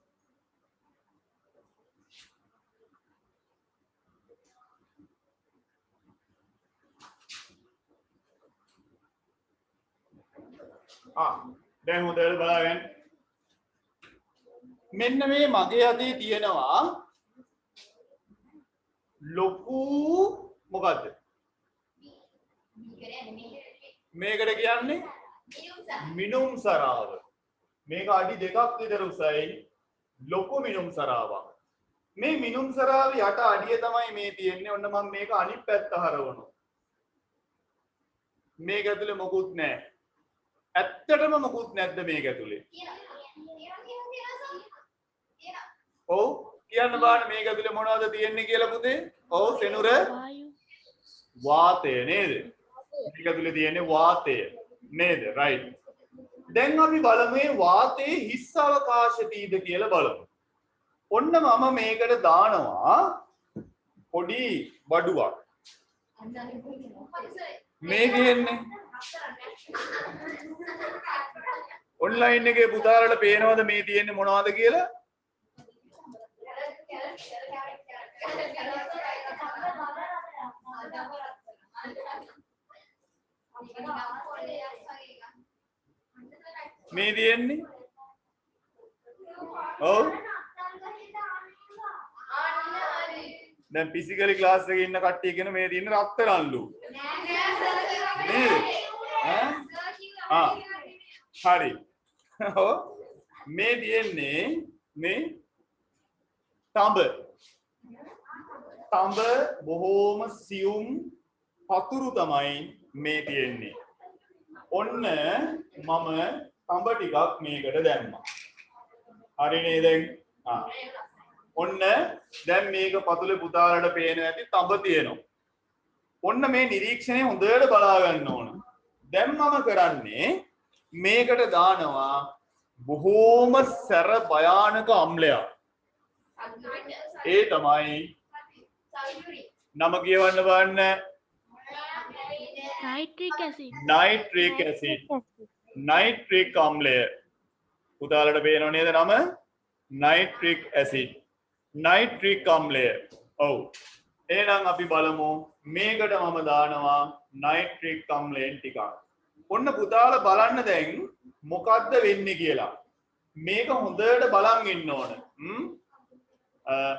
දැන් හොඳට බලාගන්න. මෙන්න මේ මගේ අතේ තියෙනවා ලොකු මොකද්ද? මේකට කියන්නේ මිනුම් සරාව. මේක අඩි 2ක් විතර උසයි ලොකු මිනුම් සරාවක්. මේ මිනුම් සරාවේ යට අඩිය තමයි මේ තියෙන්නේ. ඔන්න මම මේක අනිත් පැත්ත හරවනවා. මේක ඇතුලේ මොකුත් නැහැ. ඇත්තටම මොකුත් නැද්ද මේක ඇතුලේ? ඔව් කියන්න බාන මේක ඇතුලේ මොනවද තියෙන්නේ කියලා පුතේ? ඔව් සෙනුර වාතය නේද? මේක ඇතුලේ තියෙන්නේ වාතය නේද? රයිට්. දැන් අපි බලමු මේ වාතයේ හිස් අවකාශ තීද කියලා බලමු. ඔන්න මම මේකට දානවා පොඩි බඩුවක්. මේ කියන්නේ ඔන්ලයින් එකේ පුතාලට පේනවද මේ තියෙන්නේ මොනවද කියලා? මේ තියෙන්නේ ඔව් දැන් ෆිසිකලි ක්ලාස් එකේ ඉන්න කට්ටිය කියන මේ තියෙන්නේ රත්තරන්ලු නේද? හරි. ඔව් මේ තියෙන්නේ මේ තඹ බොහෝම සියුම් පතුරු තමයි මේ තියෙන්නේ. ඔන්න මම තඹ ටිකක් මේකට දැම්මා. හරිනේ දැන්? ඔන්න දැන් මේක පතුලේ පුතාලට පේන ඇති තඹ තියෙනවා. ඔන්න මේ නිරීක්ෂණය හොඳට බලා ගන්න ඕන. දැන් මම කරන්නේ මේකට දානවා බොහෝම සැර භයානක අම්ලයක්. ඒ තමයි නම කියවන්න බලන්න. නයිට්‍රික් අම්ලය. පුතාලට පේනව නේද නම? Nitric acid. නයිට්‍රික් අම්ලය. ඔව්. එහෙනම් අපි බලමු මේකට මම දානවා නයිට්‍රික් අම්ලයෙන් ටිකක්. ඔන්න පුතාලා බලන්න දැන් මොකද්ද වෙන්නේ කියලා. මේක හොඳට බලන් ඉන්න ඕන.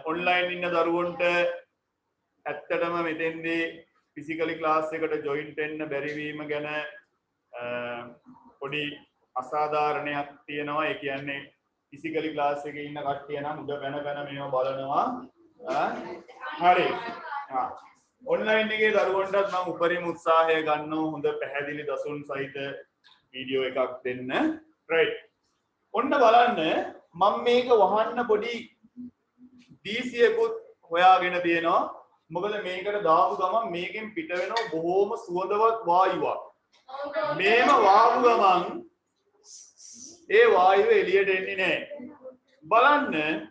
ඔන්ලයින් ඉන්න දරුවන්ට ඇත්තටම මෙතෙන්දී ෆිසිකලි ක්ලාස් එකට ජොයින් වෙන්න බැරි වීම ගැන පොඩි අසාධාරණයක් තියෙනවා. ඒ කියන්නේ ෆිසිකලි ක්ලාස් එකේ ඉන්න කට්ටිය නම් උඩ පැන මේව බලනවා. හරි. ඔන්ලයින් එකේ දරුවන්ටත් මම උපරිම උත්සාහය ගන්නවා හොඳ පැහැදිලි දසුන් සහිත වීඩියෝ එකක් දෙන්න. රයිට්. ඔන්න බලන්න මම මේක වහන්න පොඩි දීසියකුත් හොයාගෙන තියෙනවා. මොකද මේකට දාපු ගමන් මේකෙන් පිට වෙනවා බොහොම සුවඳවත් වායුවක්. මේම වාපු ගමන් ඒ වායුව එළියට එන්නේ නැහැ. බලන්න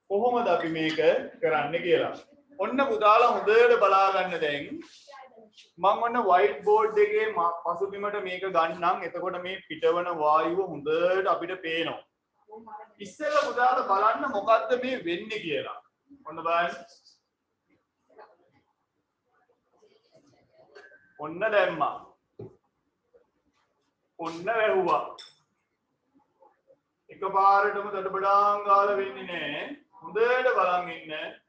කොහොමද අපි මේක කරන්න කියලා. ඔන්න පුතාලා හොඳට බලා ගන්න දැන් මම ඔන්න වයිට් බෝඩ් එකේ පසුබිමට මේක ගන්නම්. එතකොට මේ පිටවන වායුව හොඳට අපිට පේනවා. ඉස්සෙල්ලා පුතාලා බලන්න මොකද්ද මේ වෙන්නේ කියලා. ඔන්න බලන්න. ඔන්න දැම්මා. ඔන්න වැහුවා. එකපාරටම දඩබඩාන් ගාලා වෙන්නේ නැහැ. හොඳට බලන් ඉන්න.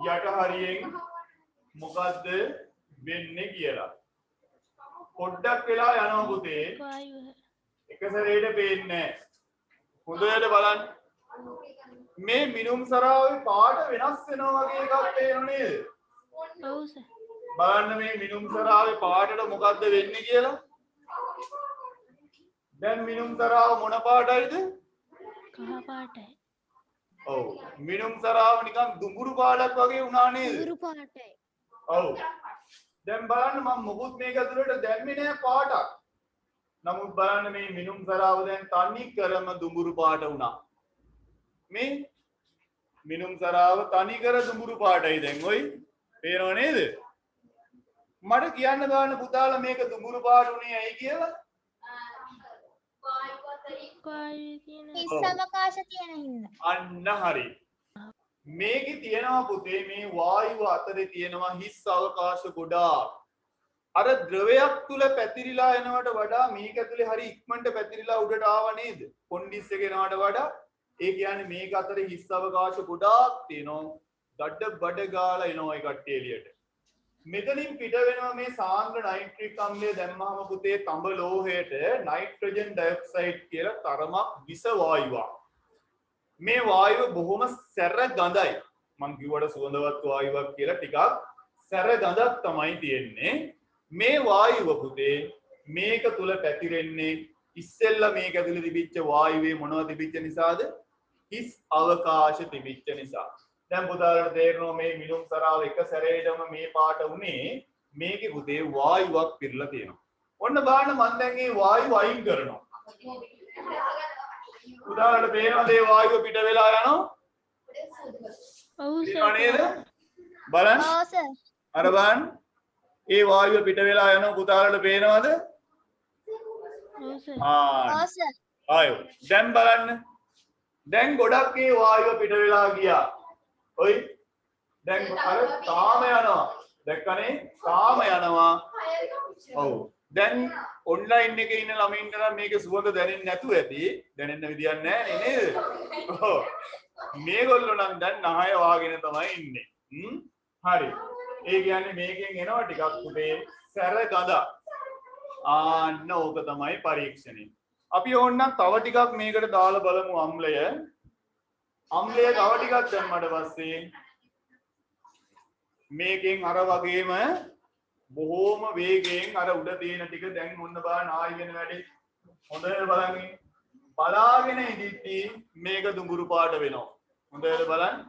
යට හරියෙන් මොකද්ද වෙන්නේ කියලා. පොඩ්ඩක් වෙලා යනවා පුතේ. එක සැරේට පේන්නේ නැහැ. හොඳට බලන්න. මේ මිනුම් සරාවේ පාට වෙනස් වෙනවා වගේ එකක් පේනව නේද? ඔව් සර්. බලන්න මේ මිනුම් සරාවේ පාටට මොකද්ද වෙන්නේ කියලා. දැන් මිනුම් සරාව මොන පාටයිද? කහ පාටයි. ඔව් මිනුම් සරාව නිකන් දුඹුරු පාටක් වගේ වුණා නේද? දුරු පාටයි. ඔව් දැන් බලන්න මම මොකුත් මේක ඇතුළට දැම්මේ නෑ පාටක්. නමුත් බලන්න මේ මිනුම් සරාව දැන් තනි කරම දුඹුරු පාට වුණා. මේ මිනුම් සරාව තනි කර දුඹුරු පාටයි දැන් ඔයි පේනව නේද? මට කියන්න ගන්න පුතාලා මේක දුඹුරු පාට උනේ ඇයි කියලා? හිස් අවකාශ තියෙන හින්දා. අන්න හරි. මේකේ තියෙනවා පුතේ මේ වායුව අතරේ තියෙනවා හිස් අවකාශ ගොඩාක්. අර ද්‍රවයක් තුල පැතිරිලා එනවට වඩා මේක ඇතුලේ හරි ඉක්මනට පැතිරිලා උඩට ආව නේද? කොන්ඩිස් එක එනවට වඩා ඒ කියන්නේ මේක අතරේ හිස් අවකාශ ගොඩාක් තියෙනවා. දඩ බඩ ගාලා එනවා ඒ කට්ටිය එළියට. මෙතනින් පිට වෙනවා මේ සාන්ද්‍ර නයිට්‍රික් අම්ලය දැම්මහම පුතේ තඹ ලෝහයට නයිට්‍රජන් ඩයොක්සයිඩ් කියලා තරමක් විස වායුවක්. මේ වායුව බොහොම සැර ගඳයි. මං කිව්වට සුවඳවත් වායුවක් කියලා ටිකක් සැර ගඳක් තමයි තියෙන්නේ. මේ වායුව පුතේ මේක තුල පැතිරෙන්නේ ඉස්සෙල්ලා මේක ඇතුලේ තිබිච්ච වායුවේ මොනවද තිබිච්ච නිසාද? හිස් අවකාශ තිබිච්ච නිසා. දැන් පුතාලට තේරෙනවා මේ මිනුම් සරාව එක සැරේටම මේ පාට උනේ මේකේ පුතේ වායුවක් පිරලා තියෙනවා. ඔන්න බලන්න මම දැන් මේ වායුව අයින් කරනවා. පුතාලට පේනවද මේ වායුව පිට වෙලා යනවා? ඔව් නේද? බලන්න. ඔව් සර්. අර බලන්න. ඒ වායුව පිට වෙලා යනවා පුතාලට පේනවද? ඔව් සර්. ඔව් සර්. ආයෝ. දැන් බලන්න. දැන් ගොඩක් මේ වායුව පිට වෙලා ගියා. ඔයි දැන් අර තාම යනවා දැක්කනේ තාම යනවා ඔව් දැන් ඔන්ලයින් එකේ ඉන්න ළමයින්ට නම් මේකේ සුවඳ දැනෙන්නේ නැතුව ඇති දැනෙන්න විදියක් නැහැ නේද ඔව් මේගොල්ලෝ නම් දැන් නහය වාගෙන තමයි ඉන්නේ හරි ඒ කියන්නේ මේකෙන් එනවා ටිකක් උඩේ සැර ගඳ ආන්න ඕක තමයි පරීක්ෂණය අපි ඕන්නම් තව ටිකක් මේකට දාලා බලමු අම්ලය අම්ලය තව ටිකක් දැම්මට පස්සේ මේකෙන් අර වගේම බොහෝම වේගයෙන් අර උඩ තියෙන ටික දැන් මොන්න බලන්න ආයි වෙන වැඩි හොඳට බලන්න බලාගෙන ඉඳිද්දි මේක දුඹුරු පාට වෙනවා හොඳට බලන්න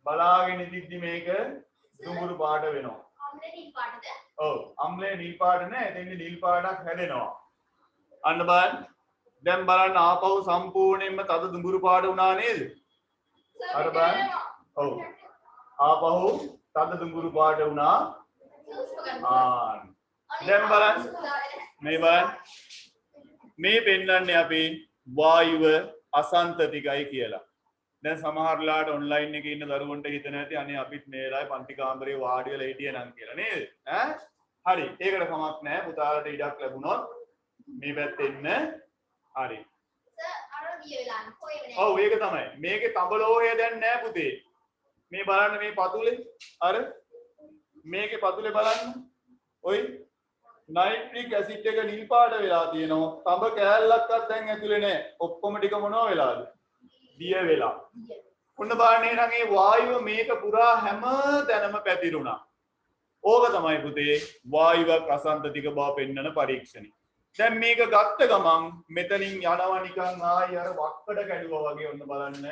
බලාගෙන ඉඳිද්දි මේක දුඹුරු පාට වෙනවා අම්ලේ නිල් පාටද? ඔව් අම්ලේ නිල් පාට නෑ එතෙන්දී නිල් පාටක් හැදෙනවා අන්න බලන්න දැන් බලන්න ආපහු සම්පූර්ණයෙන්ම තද දුඹුරු පාට වුණා නේද? අර බලන්න. ඔව්. ආපහු තද දුඹුරු පාට වුණා. දැන් බලන්න. මේ බලන්න. මේ පෙන්වන්නේ අපි වායුව අසන්තතිකයි කියලා. දැන් සමහරලාට ඔන්ලයින් එකේ ඉන්න දරුවන්ට හිතෙන ඇති අනේ අපිත් මේ වෙලාවේ පන්ති කාමරේ වාඩි වෙලා හිටියේ නම් කියලා නේද? ඈ? හරි. ඒකට කමක් නැහැ. පුතාලට ඉඩක් ලැබුණොත් මේ පැත්තේ ඉන්න හරි. සර් අර ගිය වෙලාව කොයි වෙලේ? ඔව් ඒක තමයි. මේකේ තඹලෝහය දැන් නෑ පුතේ. මේ බලන්න මේ පතුලේ අර මේකේ පතුලේ බලන්න. ඔයි නයිට්‍රික් ඇසිඩ් එක නිල් පාට වෙලා තියෙනවා. තඹ කෑල්ලක්වත් දැන් ඇතුලේ නෑ. ඔක්කොම ටික මොනවා වෙලාද? දිය වෙලා. ඔන්න බලන්න එහෙනම් මේ වායුව මේක පුරා හැම තැනම පැතිරුණා. ඕක තමයි පුතේ වායුවක් අසන්තතික බව පෙන්වන පරීක්ෂණය. දැන් මේක ගත්ත ගමන් මෙතනින් යනවා නිකන් ආයි අර වක්කඩ කැඩුවා වගේ ඔන්න බලන්න.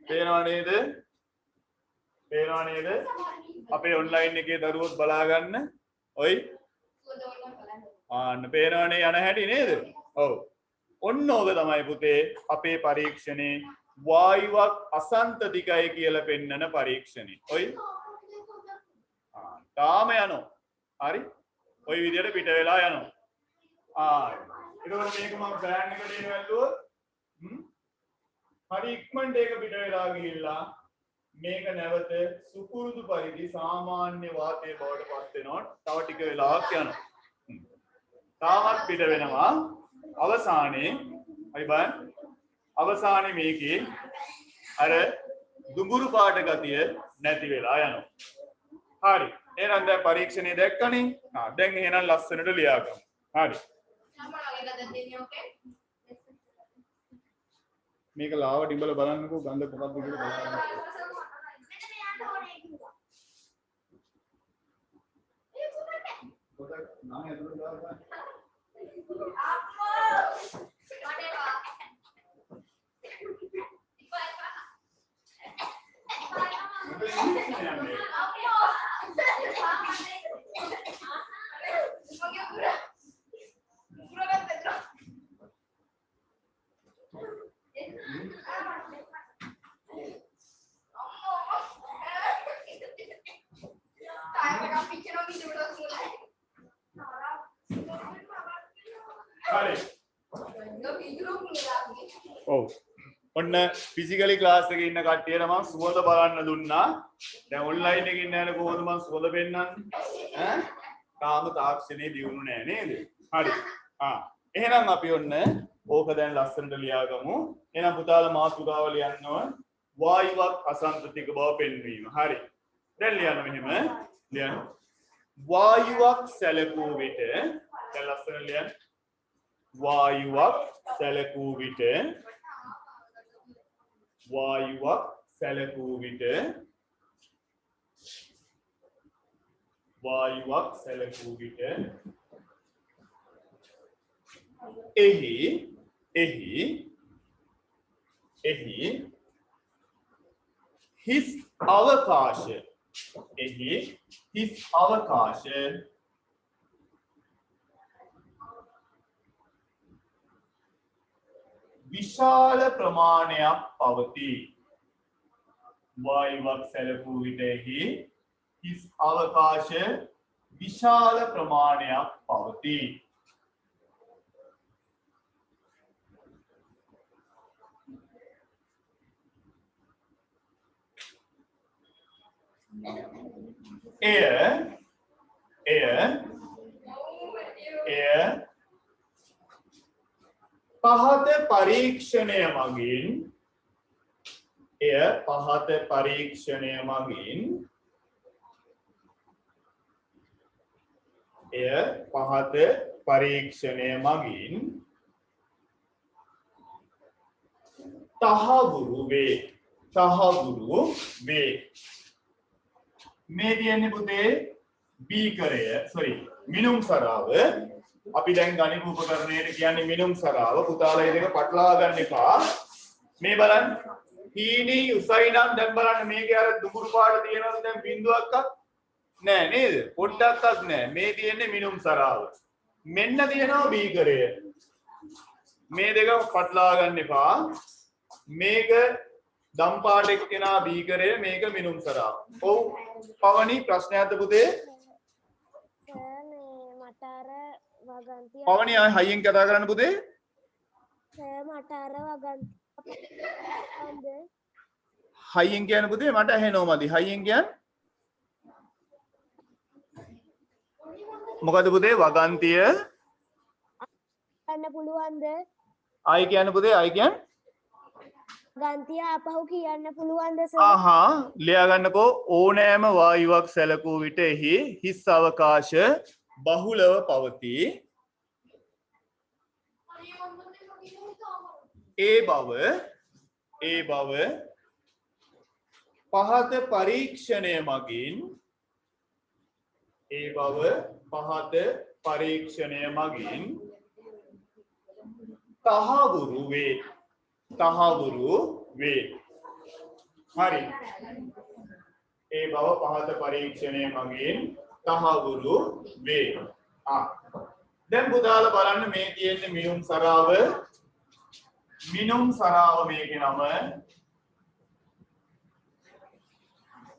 පේනව නේද? පේනව නේද? අපේ ඔන්ලයින් එකේ දරුවොත් බලා ගන්න. ඔයි. ආන්න පේනවනේ යන හැටි නේද? ඔව්. ඔන්න ඕක තමයි පුතේ අපේ පරීක්ෂණේ වායුවක් අසන්තතිකයි කියලා පෙන්වන පරීක්ෂණේ. ඔයි. තාම යනවා. හරි? ওই විදිහට පිට වෙලා යනවා. එතකොට මේක මම බෑන් එකට එන වැල්ලුවොත් හරි ඉක්මනට ඒක පිට වෙලා ගිහිල්ලා මේක නැවත සුපුරුදු පරිදි සාමාන්‍ය වාතයේ බවට පත් වෙනවා. තව ටික වෙලාවක් යනවා. තාමත් පිට වෙනවා. අවසානයේ අයි බලන්න. අවසානයේ මේකේ අර දුඹුරු පාට ගතිය නැති වෙලා යනවා. හරි. එහෙනම් දැන් පරීක්ෂණේ දැක්කනේ. දැන් එහෙනම් ලස්සනට ලියාගමු. හරි. මේක ලාව ඩිඹල බලන්නකෝ ගඳ කොහොමද කියලා බලන්න. ඔව් ඔන්න ෆිසිකලි ක්ලාස් එකේ ඉන්න කට්ටියට මම සුවඳ බලන්න දුන්නා. දැන් ඔන්ලයින් එකේ ඉන්න අය කොහොමද මම සුවඳ පෙන්නන්නේ? ඈ? තාම තාක්ෂණේ දියුණු නෑ නේද? හරි. එහෙනම් අපි ඔන්න ඕක දැන් ලස්සනට ලියාගමු. එහෙනම් පුතාලා මාතෘකාව ලියන්නව වායුවක් අසන්තතික බව පෙන්වීම. හරි. දැන් ලියන්න මෙහෙම. ලියන්න. වායුවක් සැලකූ විට දැන් ලස්සන ලියන්න. වායුවක් සැලකූ විට වායුවක් සැලකූ විට වායුවක් සැලකූ විට එහි හිස් අවකාශ විශාල ප්‍රමාණයක් පවතී. වායුවක් සැලකූ විටෙහි හිස් අවකාශ විශාල ප්‍රමාණයක් පවතී. එය පහත පරීක්ෂණය මගින් තහවුරු වේ. මේ තියෙන්නේ පුතේ බීකරය මිනුම් සරාව. අපි දැන් ගණිත උපකරණයට කියන්නේ මිනුම් සරාව. පුතාලා මේ දෙක පටලවා ගන්න එපා. මේ බලන්න. හීනි උසයි නම් දැන් බලන්න මේකේ අර දුඹුරු පාට තියෙනවද දැන් බිඳුවක්වත් නෑ නේද? පොඩ්ඩක්වත් නෑ. මේ තියෙන්නේ මිනුම් සරාව. මෙන්න තියෙනවා බීකරය. මේ දෙක පටලවා ගන්න එපා. මේක දම් පාට එක්කෙනා බීකරය මේක මිනුම් සරාව. ඔව් පවනි ප්‍රශ්නයක්ද පුතේ? පවනි ආයි හයියෙන් කතා කරන්න පුතේ. මට අර වගන්තිය හයියෙන් කියන්න පුතේ මට ඇහෙනවා මදි. හයියෙන් කියන්න. මොකද පුතේ වගන්තිය ගන්න පුළුවන්ද? ආයි කියන්න පුතේ ආයි කියන්න. ගන්තිය ආපහු කියන්න පුළුවන්ද සර්? ලියා ගන්නකෝ. ඕනෑම වායුවක් සැලකූ විට එහි හිස් අවකාශ බහුලව පවතී. ඒ බව පහත පරීක්ෂණය මගින් තහවුරු වේ. හරි. ඒ බව පහත පරීක්ෂණය මගින් තහවුරු වේ. දැන් පුතාලා බලන්න මේ තියෙන්නේ මිනුම් සරාව මේකේ නම.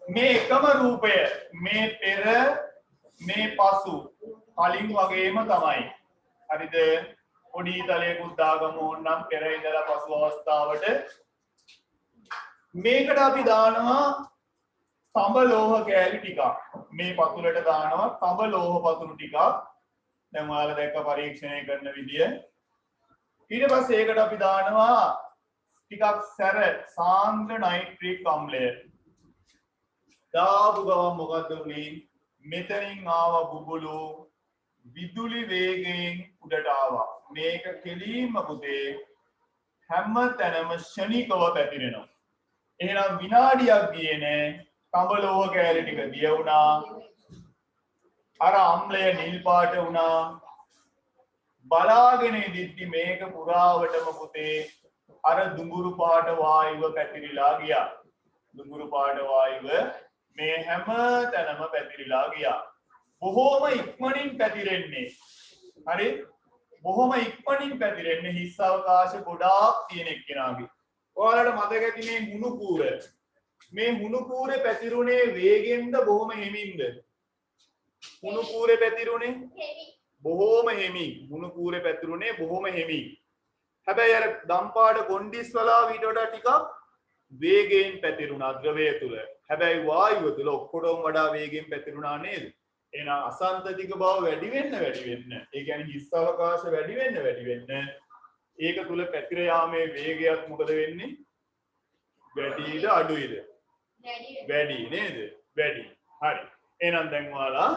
මේ එකම රූපය මේ පෙර මේ පසු කලින් වගේම තමයි. හරිද? පොඩි තලයකුත් දාගමු ඕනනම් පෙර ඉඳලා පසු අවස්ථාවට. මේකට අපි දානවා තඹ ලෝහ කෑලි ටිකක්. මේ පතුලට දානවා තඹ ලෝහ පතුළු ටිකක්. දැන් ඔයාලා දැක්ක පරීක්ෂණය කරන විදිය. ඊට පස්සේ ඒකට අපි දානවා ටිකක් සැර සාන්ද්‍ර නයිට්‍රික් අම්ලය. දාපු ගමන් මොකද උනේ? මෙතනින් ආව බුබුලු විදුලි වේගයෙන් උඩට ආවා. මේක කෙලින්ම පුතේ හැම තැනම ශනිකව පැතිරෙනවා. එහෙනම් විනාඩියක් ගියේ නෑ. තඹ ලෝහ කෑලි ටික දිය වුණා. අර අම්ලය නිල් පාට වුණා. බලාගෙන ඉඳිද්දි මේක පුරාවටම පුතේ අර දුඹුරු පාට වායුව පැතිරිලා ගියා. දුඹුරු පාට වායුව මේ හැම තැනම පැතිරිලා ගියා. බොහෝම ඉක්මනින් පැතිරෙන්නේ. හරි? බොහොම ඉක්මනින් පැතිරෙන්නේ හිස් අවකාශ ගොඩාක් තියෙන එක්කෙනාගේ. ඔයාලට මතක ඇති මේ හුණු කූර. මේ හුණු කූරේ පැතිරුණේ වේගෙන්ද බොහොම හිමින්ද? හුණු කූරේ පැතිරුණේ බොහොම හිමි. හුණු කූරේ පැතිරුණේ බොහොම හිමි. හැබැයි අර දම්පාඩ කොණ්ඩිස් වලා ඊට වඩා ටිකක් වේගයෙන් පැතිරුණා ද්‍රවය තුල. හැබැයි වායුව තුල ඔක්කොටම වඩා වේගයෙන් පැතිරුණා නේද? එහෙනම් අසන්තතික බව වැඩි වෙන්න ඒ කියන්නේ හිස් අවකාශ වැඩි වෙන්න ඒක තුල පැතිර යාමේ වේගයක් මොකද වෙන්නේ? වැඩිද අඩුයිද? වැඩි නේද? වැඩි. හරි. එහෙනම් දැන් ඔයාලා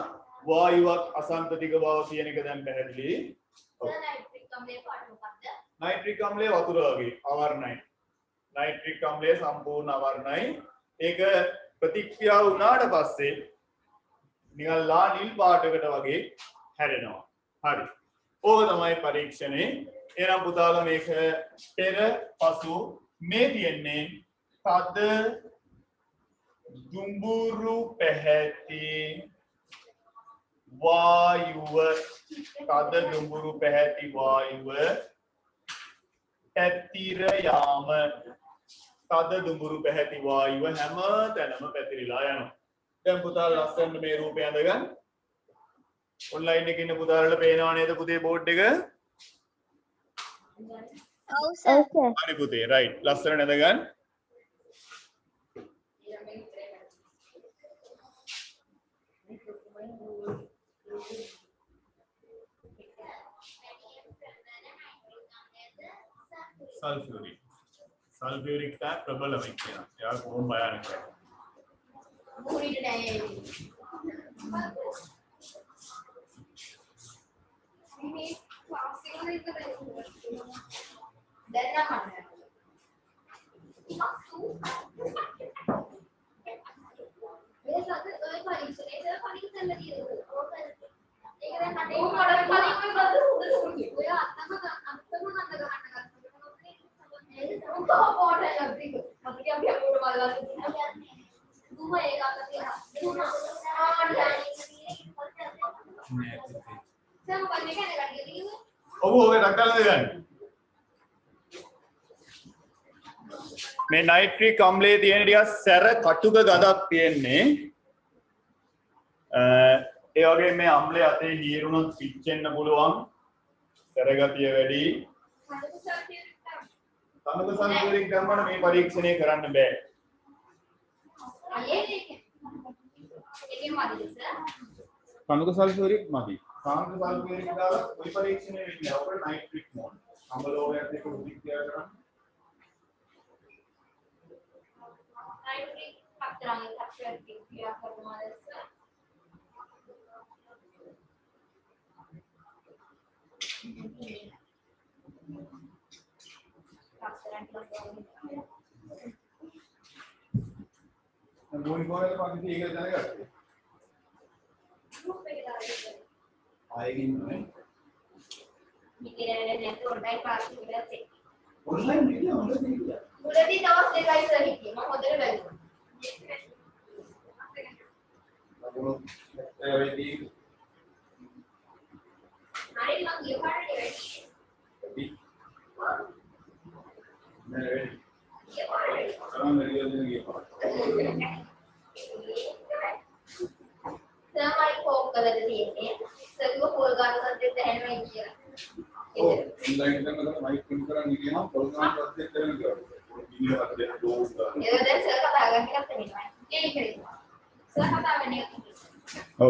වායුවක් අසන්තතික බව කියන එක දැන් පැහැදිලි. නයිට්‍රික් අම්ලය වතුර වගේ අවර්ණයි. නයිට්‍රික් අම්ලය සම්පූර්ණ අවර්ණයි. ඒක ප්‍රතික්‍රියා වුණාට පස්සේ නිකන් ලා නිල් පාටකට වගේ හැරෙනවා. හරි. ඕක තමයි පරීක්ෂණේ. එහෙනම් පුතාලා මේක පෙර පසු මේ තියෙන්නේ තද දුඹුරු පැහැති වායුව තද දුඹුරු පැහැති වායුව පැතිර යාම තද දුඹුරු පැහැති වායුව හැම තැනම පැතිරිලා යනවා. දැන් පුතාලා ලස්සනට මේ රූපය අඳගන්න. ඔන්ලයින් එකේ ඉන්න පුතාලට පේනව නේද පුතේ බෝඩ් එක? ඔව් සර්. හරි පුතේ රයිට්. ලස්සනට අඳගන්න. සල්ෆියුරික් තමයි ප්‍රබලම කියන. යා කොහොම බයන්නද? මුරිට නෑ. මේ ක්ලාස් එකේ දැන් නම් මේ නයිට්‍රික් අම්ලයේ තියෙන ටිකක් සැර කටුක ගඳක් තියෙන්නේ. ඒ වගේ මේ අම්ලය අතේ හීරුණොත් පිච්චෙන්න පුළුවන්. සැර ගතිය වැඩි. තනක සල්ෆියුරික් දැම්මම මේ පරීක්ෂණය කරන්න බෑ. තනක සල්ෆියුරික් මදි. සාන්ද්‍ර සල්ෆියුරික් දාලා ওই පරීක්ෂණය වෙන්නේ අපේ නයිට්‍රික් මොන. අම්ලෝහයත් එක්ක ප්‍රතික්‍රියා කරන්න. नाइट्रिक अक्रांग अक्षर की क्रिया करने गोली गोले तो बाकी ठीक है जानेगा आएगी नहीं निकले ने तो ऑनलाइन क्लास की वजह से ऑनलाइन मीडिया मुझे दवा से गाइस रही थी मैं उधर गई अरे मैं ये पार्ट है मैं रेडी ये पार्ट चलो मेरी वजह ये पार्ट हमारी फोक कलर दिए थे सभी को फूल गार्ड करते थे में किया ओ ऑनलाइन का मतलब माइक प्रिंट करा नहीं ना प्रोग्राम करते करेंगे वीडियो आते हैं दो ये उधर सर का धागा करते नहीं मैं ये करेगा सर का धागा नहीं ओ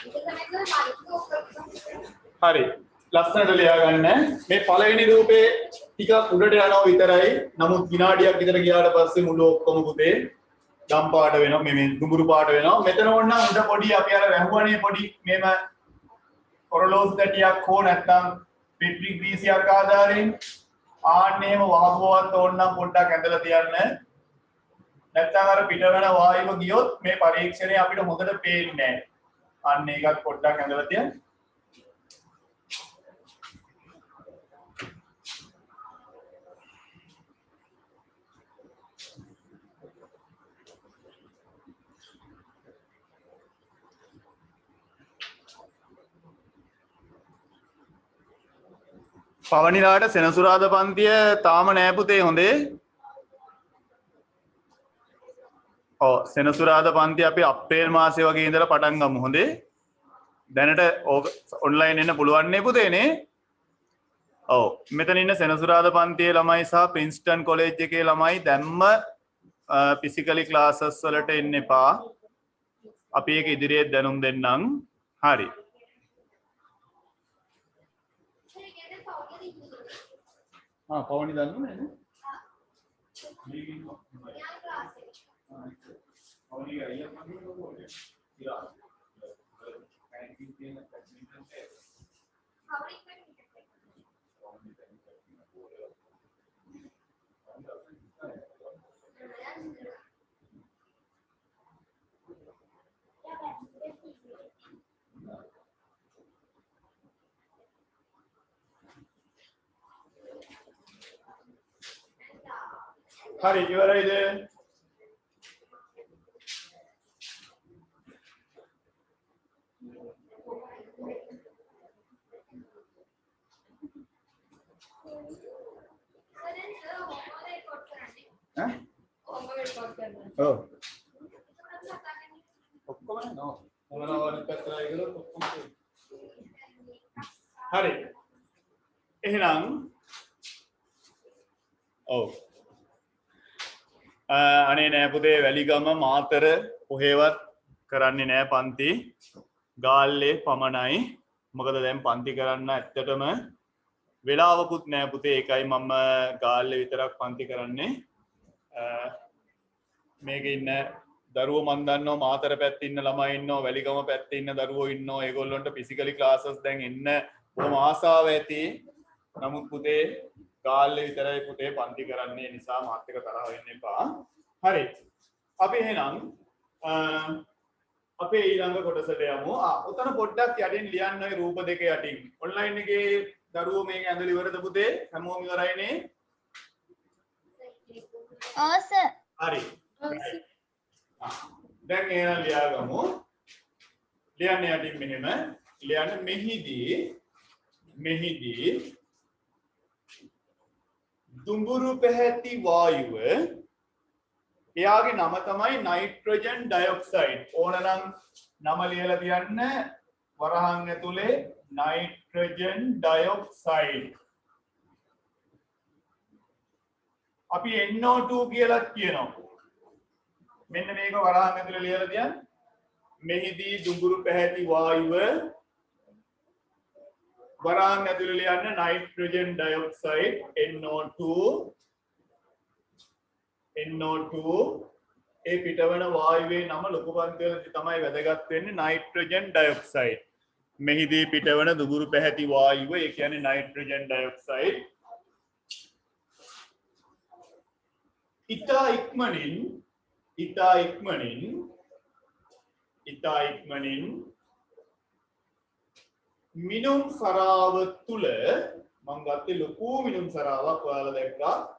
इसे समय से मालिक को හරි ලස්සනට ලියා ගන්න මේ පළවෙනි රූපේ ටිකක් උඩට යනවා විතරයි නමුත් විනාඩියක් විතර ගියාට පස්සේ මුළු ඔක්කොම පුතේ දම් පාට වෙනවා මේ දුඹුරු පාට වෙනවා මෙතන ඕනනම් උඩ පොඩි අපි අර වැහුවනේ පොඩි මේම ඔරලෝස් ගැටියක් හෝ නැත්නම් පෙට්‍රි ග්‍රීසියක් ආධාරයෙන් ආන්නේම වහබුවත් ඕනනම් පොඩ්ඩක් ඇඳලා තියන්න නැත්නම් අර පිට වෙන වායුව ගියොත් මේ පරීක්ෂණය අපිට හොඳට පේන්නේ නැහැ අන්න ඒකත් පොඩ්ඩක් ඇඳලා තියන්න පවනිලාට සෙනසුරාදා පන්තිය තාම නෑ පුතේ හොඳේ. ඔව් සෙනසුරාදා පන්තිය අපි අප්‍රේල් මාසේ වගේ ඉඳලා පටන් ගමු හොඳේ. දැනට ඕක ඔන්ලයින් එන්න පුළුවන් නේ පුතේනේ. ඔව් මෙතන ඉන්න සෙනසුරාදා පන්තියේ ළමයි සහ ප්‍රින්ස්ටන් කොලෙජ් එකේ ළමයි දැම්ම ෆිසිකලි ක්ලාසස් වලට එන්න එපා. අපි ඒක ඉදිරියේ දැනුම් දෙන්නම්. හරි. පවනි දන්නවද නේද? හරි ඉවරයිද? ඔව් ඔක්කොම නෝ මොනවාද පැත්තලා ඉගලොත් ඔක්කොම හරි එහෙනම් ඔව් අනේ නෑ පුතේ වැලිගම මාතර කොහෙවත් කරන්නේ නෑ පන්ති ගාල්ලේ පමණයි මොකද දැන් පන්ති කරන්න ඇත්තටම වෙලාවකුත් නෑ පුතේ ඒකයි මම ගාල්ලේ විතරක් පන්ති කරන්නේ මේකේ ඉන්න දරුවෝ මන් දන්නවා මාතර පැත්තේ ඉන්න ළමයි ඉන්නවා වැලිගම පැත්තේ ඉන්න දරුවෝ ඉන්නවා ඒගොල්ලන්ට ෆිසිකලි ක්ලාසස් දැන් එන්න බොහොම ආසාව ඇති නමුත් පුතේ ගාල්ලේ විතරයි පුතේ පන්ති කරන්නේ නිසා මාත් එක්ක තරහ වෙන්න එපා හරි අපි එහෙනම් අපේ ඊළඟ කොටසට යමු උතන පොඩ්ඩක් යටින් ලියන්න ඔය රූප දෙක යටින් ඔන්ලයින් එකේ දරුවෝ මේක ඇඳලා ඉවරද පුතේ හැමෝම ඉවරයිනේ ඔව් සර් හරි දැන් එහෙනම් ලියාගමු ලියන්න යටින් මෙහෙම ලියන්න මෙහිදී දුඹුරු පැහැති වායුව එයාගේ නම තමයි නයිට්‍රජන් ඩයොක්සයිඩ් ඕනනම් නම ලියලා තියන්න වරහන් ඇතුලේ නයිට්‍රජන් ඩයොක්සයිඩ් අපි NO2 කියලා කියනවා මෙන්න මේක වරහන් ඇතුලේ ලියලා තියන්න මෙහිදී දුඹුරු පැහැති වායුව වරහන් ඇතුලේ ලියන්න නයිට්‍රජන් ඩයොක්සයිඩ් NO2 ඒ පිටවන වායුවේ නම ලොකු පන්තිවලදී තමයි වැදගත් වෙන්නේ නයිට්‍රජන් ඩයොක්සයිඩ් මෙහිදී පිටවන දුඹුරු පැහැති වායුව ඒ කියන්නේ නයිට්‍රජන් ඩයොක්සයිඩ් ඉතා ඉක්මනින් මිනුම් සරාව තුල මම ගත්තේ ලොකු මිනුම් සරාවක් ඔයාලා දැක්කා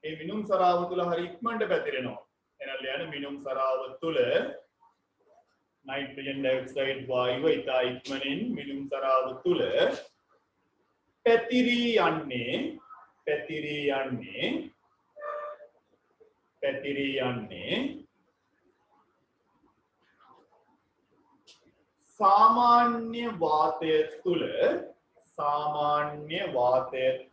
ඒ මිනුම් සරාව තුල හරි ඉක්මනට පැතිරෙනවා එහෙනම් ලියන්න මිනුම් සරාව තුල නයිට්‍රජන් ඩයොක්සයිඩ් වායුව ඉතා ඉක්මනින් මිනුම් සරාව තුල පැතිරී යන්නේ सामान्य वातය තුල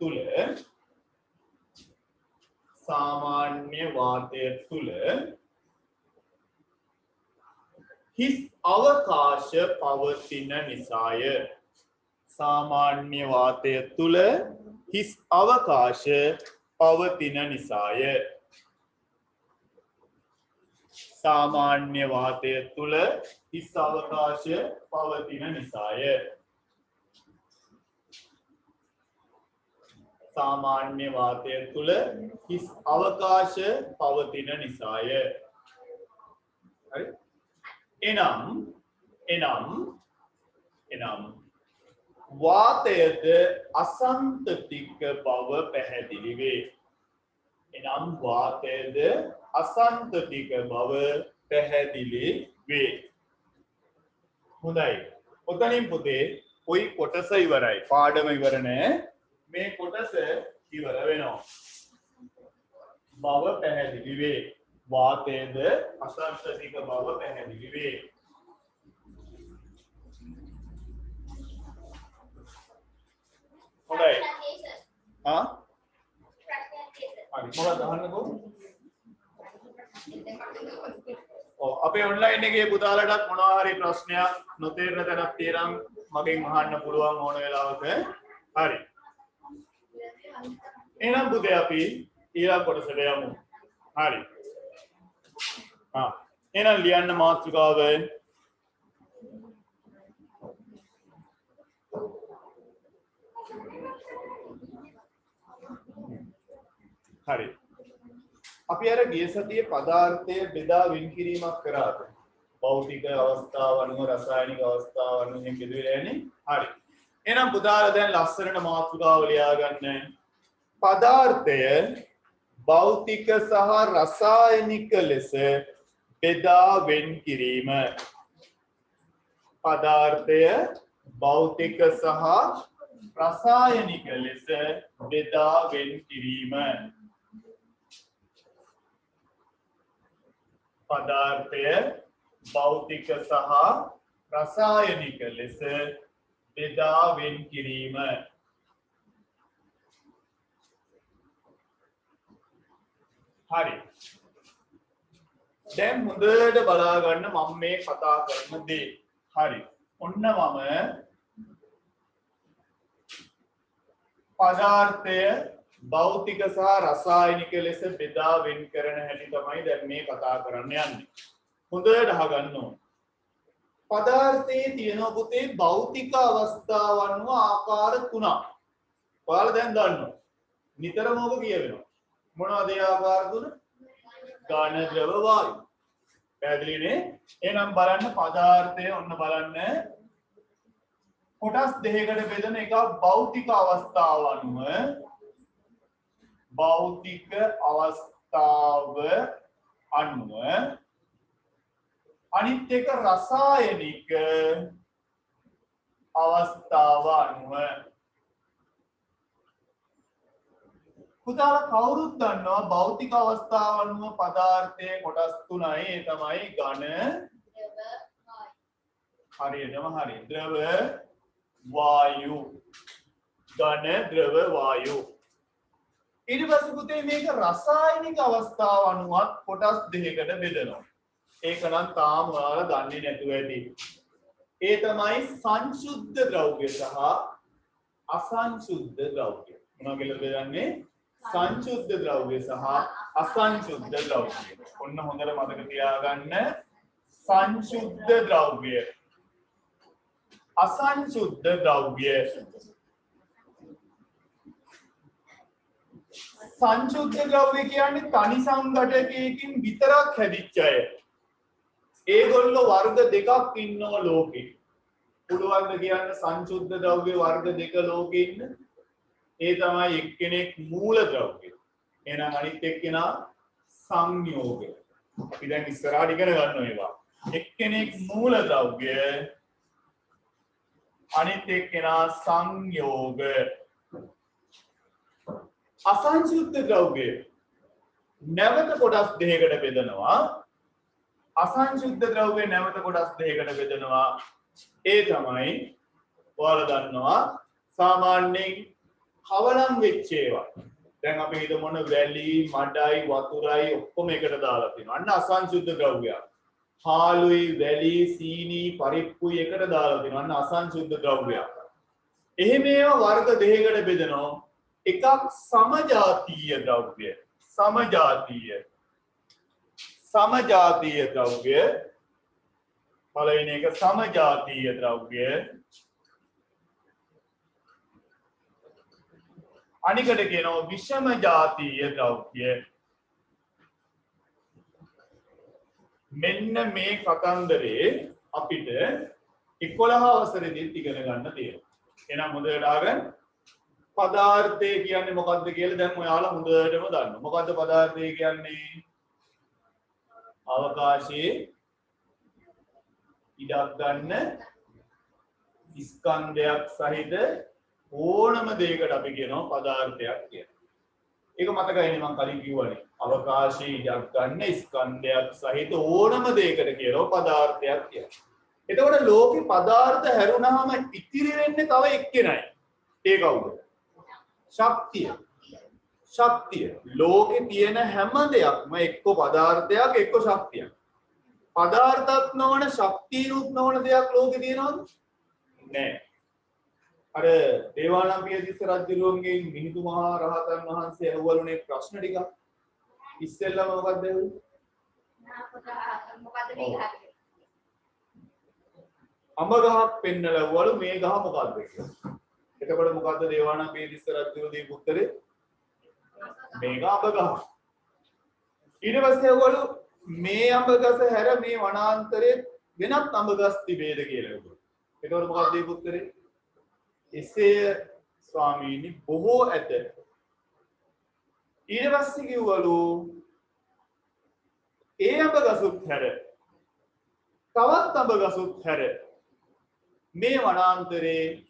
හිස් අවකාශ පවතින නිසාය සාමාන්‍ය වාතය තුල හිස් අවකාශ පවතින නිසාය सामान्य वातය තුල හිස් අවකාශ පවතින නිසාය सामान्य वातය තුල හිස් අවකාශ පවතින නිසාය හරි එනම් වාතයද අසන්තතික බව පැහැදිලි වේ එනම් වාතයද අසන්තතික බව පැහැදිලි වේ හොඳයි ඔතනින් පුතේ කොයි කොටස ඉවරයි පාඩම ඉවර නෑ මේ කොටස ඉවර වෙනවා. බව පැහැදිලි වේ. වාතයේද අසංශතික බව පැහැදිලි වේ. හොඳයි. හා? හරි මොකක්ද අහන්නකෝ? අපේ ඔන්ලයින් එකේ පුතාලටත් මොනවා හරි ප්‍රශ්නයක් නොතේරෙන තැනක් තියෙනම් මගෙන් අහන්න පුළුවන් ඕන වෙලාවක. හරි. එහෙනම් පුතේ අපි ඊළඟ කොටසට යමු. හරි. එහෙනම් ලියන්න මාතෘකාව. හරි. අපි අර ගිය සතියේ පදාර්ථය බෙදා වෙන් කිරීමක් කරාද? භෞතික අවස්ථාව අනුව රසායනික අවස්ථාව අනුව එහෙම බෙදුවේ නෑනේ. හරි. එහෙනම් පුතාලා දැන් ලස්සනට මාතෘකාව ලියා ගන්න. පදාර්ථය භෞතික සහ රසායනික ලෙස බෙදා වෙන් කිරීම. පදාර්ථය භෞතික සහ රසායනික ලෙස බෙදා වෙන් කිරීම. පදාර්ථය භෞතික සහ රසායනික ලෙස බෙදා වෙන් කිරීම. හරි. දැන් හොඳට බලා ගන්න මම මේ කතා කරන දේ. හරි. ඔන්න මම පදාර්ථය භෞතික සහ රසායනික ලෙස බෙදා වෙන් කරන හැටි තමයි දැන් මේ කතා කරන්න යන්නේ. හොඳට අහගන්න ඕන. පදාර්ථයේ තියෙන පුතේ භෞතික අවස්ථාවන් වූ ආකාර තුනක්. ඔයාලා දැන් දන්නවා. නිතරම ඔබ කියවෙනවා. මොනවද ඒ ආකාර තුන? ඝන ද්‍රව වායු. පැහැදිලිනේ? එහෙනම් බලන්න පදාර්ථය ඔන්න බලන්න. කොටස් දෙකකට බෙදෙන එක භෞතික අවස්ථාව අනුව භෞතික අවස්ථාව අනුව අනිත් එක රසායනික අවස්ථාව අනුව. පුතාලා කවුරුත් දන්නවා භෞතික අවස්ථාව අනුව පදාර්ථයේ කොටස් තුනයි. ඒ තමයි ඝන හරියටම හරි ද්‍රව වායු. ඝන ද්‍රව වායු. ඊට පස්සේ පුතේ මේක රසායනික අවස්ථාව අනුවත් කොටස් දෙකකට බෙදෙනවා. ඒක නම් තාම ඔයාලා දන්නේ නැතුව ඇති. ඒ තමයි සංශුද්ධ ද්‍රව්‍ය සහ අසංශුද්ධ ද්‍රව්‍ය. මොනවා කියලාද බෙදන්නේ? සංශුද්ධ ද්‍රව්‍ය සහ අසංශුද්ධ ද්‍රව්‍ය. ඔන්න හොඳට මතක තියාගන්න. සංශුද්ධ ද්‍රව්‍ය අසංශුද්ධ ද්‍රව්‍ය. සංශුද්ධ ද්‍රව්‍ය කියන්නේ තනි සංඝටකයකින් විතරක් හැදිච්ච අය. ඒගොල්ලෝ වර්ග දෙකක් ඉන්නව ලෝකේ. පුළුවන්ද කියන්න සංශුද්ධ ද්‍රව්‍ය වර්ග දෙක ලෝකේ ඉන්න? ඒ තමයි එක්කෙනෙක් මූල ද්‍රව්‍ය. එහෙනම් අනිත් එක්කෙනා සංයෝග. අපි දැන් ඉස්සරහට ඉගෙන ගන්නවා ඒවා. එක්කෙනෙක් මූල ද්‍රව්‍ය අනිත් එක්කෙනා සංයෝග. අසංශුද්ධ ද්‍රව්‍ය නැවත කොටස් දෙකකට බෙදනවා. අසංශුද්ධ ද්‍රව්‍ය නැවත කොටස් දෙකකට බෙදනවා. ඒ තමයි ඔයාලා දන්නවා සාමාන්‍යයෙන් කවලම් වෙච්ච ඒවා. දැන් අපි හිතමු වැලි, මඩයි, වතුරයි ඔක්කොම එකට දාලා තියෙනවා. අන්න අසංශුද්ධ ද්‍රව්‍යයක්. හාලුයි, වැලි, සීනි, පරිප්පුයි එකට දාලා තියෙනවා. අන්න අසංශුද්ධ ද්‍රව්‍යයක්. එහෙම ඒවා වර්ග දෙකකට බෙදනවා. එකක් සමජාතීය ද්‍රව්‍ය. සමජාතීය ද්‍රව්‍ය. පළවෙනි එක සමජාතීය ද්‍රව්‍ය. අනිකට කියනවා විෂම ජාතීය ද්‍රව්‍ය. මෙන්න මේ කතන්දරේ අපිට 11 අවසරේදී ඉගෙන ගන්න තියෙනවා. එහෙනම් හොඳට අහගන්න. පදාර්ථය කියන්නේ මොකක්ද කියලා දැන් ඔයාලා හොඳටම දන්නවා. මොකද්ද පදාර්ථය කියන්නේ? අවකාශයේ ඉඩක් ගන්න ස්කන්ධයක් සහිත ඕනම දෙයකට අපි කියනවා පදාර්ථයක් කියලා. ඒක මතකයිනේ මම කලින් කිව්වනේ. අවකාශී ඉඩක් ගන්න ස්කන්ධයක් සහිත ඕනම දෙයකට කියනවා පදාර්ථයක් කියලා. එතකොට ලෝකේ පදාර්ථ හැරුණාම ඉතිරි වෙන්නේ තව එක්කෙනයි. ඒ කවුද? ශක්තිය. ශක්තිය. ලෝකේ තියෙන හැම දෙයක්ම එක්ක පදාර්ථයක් එක්ක ශක්තියක්. පදාර්ථත් නොවන ශක්තියනුත් නොවන දෙයක් ලෝකේ තියෙනවද? නැහැ. අර දේවානම්පියතිස්ස රජුරුවන්ගේ මිහිඳු මහ රහතන් වහන්සේ අහුවලුනේ ප්‍රශ්න ටික. ඉස්සෙල්ලම මොකක්ද ඇහුවේ? මොකද්ද මේ ගහන්නේ? අඹ ගහක් පෙන්නලා වළු මේ ගහ මොකද්ද කියලා. එතකොට මොකද්ද දේවානම්පියතිස්ස රජුරුව දීපු උත්තරේ? මේක අඹ ගහ. ඊට පස්සේ වළු මේ අඹ ගස හැර මේ වනාන්තරයේ වෙනත් අඹ ගස් තිබේද කියලා ඇහුවා. එතකොට මොකක්ද දීපු උත්තරේ? එසේ ස්වාමීනි බොහෝ ඇත. ඊට පස්සේ කිව්වලු ඒ අඹ ගසුත් හැර තවත් අඹ ගසුත් හැර මේ වනාන්තරේ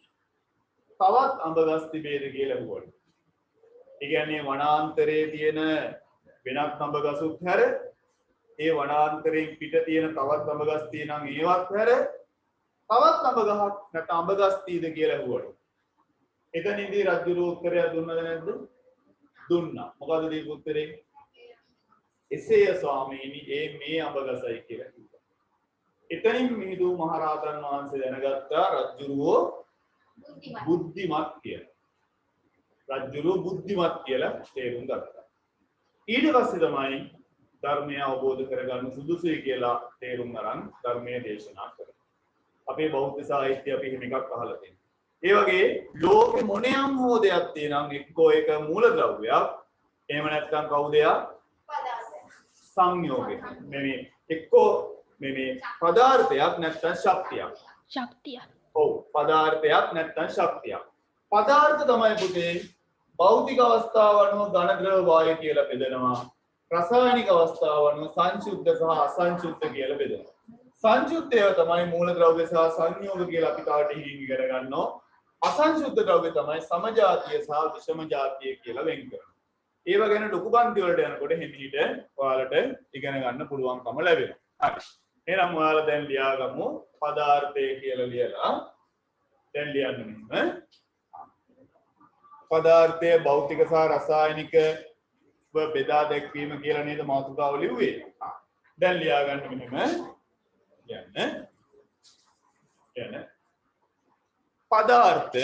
තවත් අඹ ගස් තිබේද කියලා ඇහුවලු. ඒ කියන්නේ වනාන්තරයේ තියෙන වෙනත් අඹ ගසුත් හැර ඒ වනාන්තරයෙන් පිට තියෙන තවත් අඹ ගස් තියෙනම් ඒවත් හැර තවත් අඹ ගහක් නැත්නම් අඹ ගස් තීද කියලා ඇහුවලු. එතනින්දී රජුරෝ උත්තරයක් දුන්නද නැද්ද? දුන්නා. මොකද දීපු උත්තරේ? එසේය ස්වාමීනි මේ අඹ ගසයි කියලා කිව්වා. එතනින් මිහිඳු මහරහතන් වහන්සේ දැනගත්තා රජුරෝ බුද්ධිමත් කියලා. රජුරෝ බුද්ධිමත් කියලා තේරුම් ගත්තා. ඊට පස්සේ තමයි ධර්මය අවබෝධ කරගන්න සුදුසුයි කියලා තේරුම් අරන් ධර්මයේ දේශනා කරා. අපේ බෞද්ධ සාහිත්‍ය අපි හිම එකක් අහලා තියෙනවා. ඒ වගේ ලෝකෙ මොනියම් හෝ දෙයක් තියෙනම් එක්කෝ ඒක මූලද්‍රව්‍යයක් එහෙම නැත්නම් කවුද යා සංයෝගය මේ එක්කෝ මේ පදාර්ථයක් නැත්නම් ශක්තියක් ඔව් පදාර්ථයක් නැත්නම් ශක්තියක් පදාර්ථ තමයි පුතේ භෞතික අවස්ථාව අනුව ඝන ද්‍රව වායු කියලා බෙදනවා රසායනික අවස්ථාව අනුව සංසුද්ධ සහ අසංසුද්ධ කියලා බෙදනවා සංසුද්ධය තමයි මූලද්‍රව්‍ය සහ සංයෝග කියලා අපි තාට ඉගෙන ගන්නවා අසංසුද්ධ ද්‍රව්‍ය තමයි සමජාතිය සහ විෂම ජාතිය කියලා වෙන් කරනවා. ඒව ගැන ලොකු පන්ති වලට යනකොට හිමීට ඔයාලට ඉගෙන ගන්න පුළුවන්කම ලැබෙනවා. හරි. එහෙනම් ඔයාලා දැන් ලියාගමු පදාර්ථය කියලා ලියලා දැන් ලියන්න මෙහෙම. පදාර්ථය භෞතික සහ රසායනික බෙදා දැක්වීම කියලා නේද මාතෘකාව ලිව්වේ. දැන් ලියාගන්න මෙහෙම. යන්න පදාර්ථ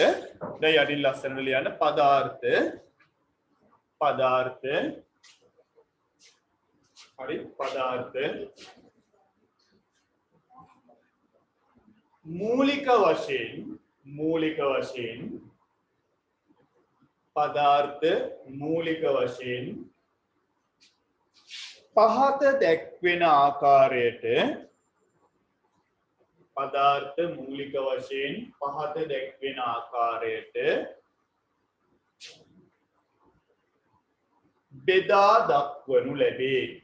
දැන් යටින් ලස්සනට ලියන්න පදාර්ථ හරි පදාර්ථ මූලික වශයෙන් පදාර්ථ මූලික වශයෙන් පහත දැක්වෙන ආකාරයට පදාර්ථ මූලික වශයෙන් පහත දැක්වෙන ආකාරයට බෙදා දක්වනු ලැබේ.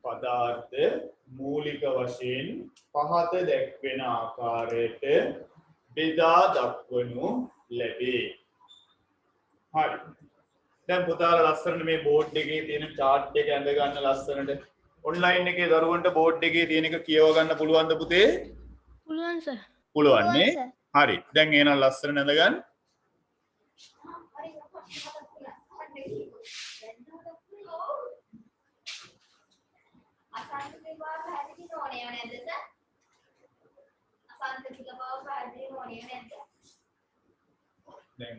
පදාර්ථ මූලික වශයෙන් පහත දැක්වෙන ආකාරයට බෙදා දක්වනු ලැබේ. හරි. දැන් පුතාලා ලස්සනට මේ බෝඩ් එකේ තියෙන chart එක ඇඳ ගන්න ලස්සනට. ඔන්ලයින් එකේ දරුවන්ට බෝඩ් එකේ තියෙන එක කියව ගන්න පුළුවන්ද පුතේ? පුළුවන් සර්. පුළුවන් නේ? හරි. දැන් එහෙනම් ලස්සන නැඳ ගන්න. අසංකේත බව පැහැදිලි නොවනේ නේද සර්? අසංකේත බව පැහැදිලි නොවනේ නේද? දැන්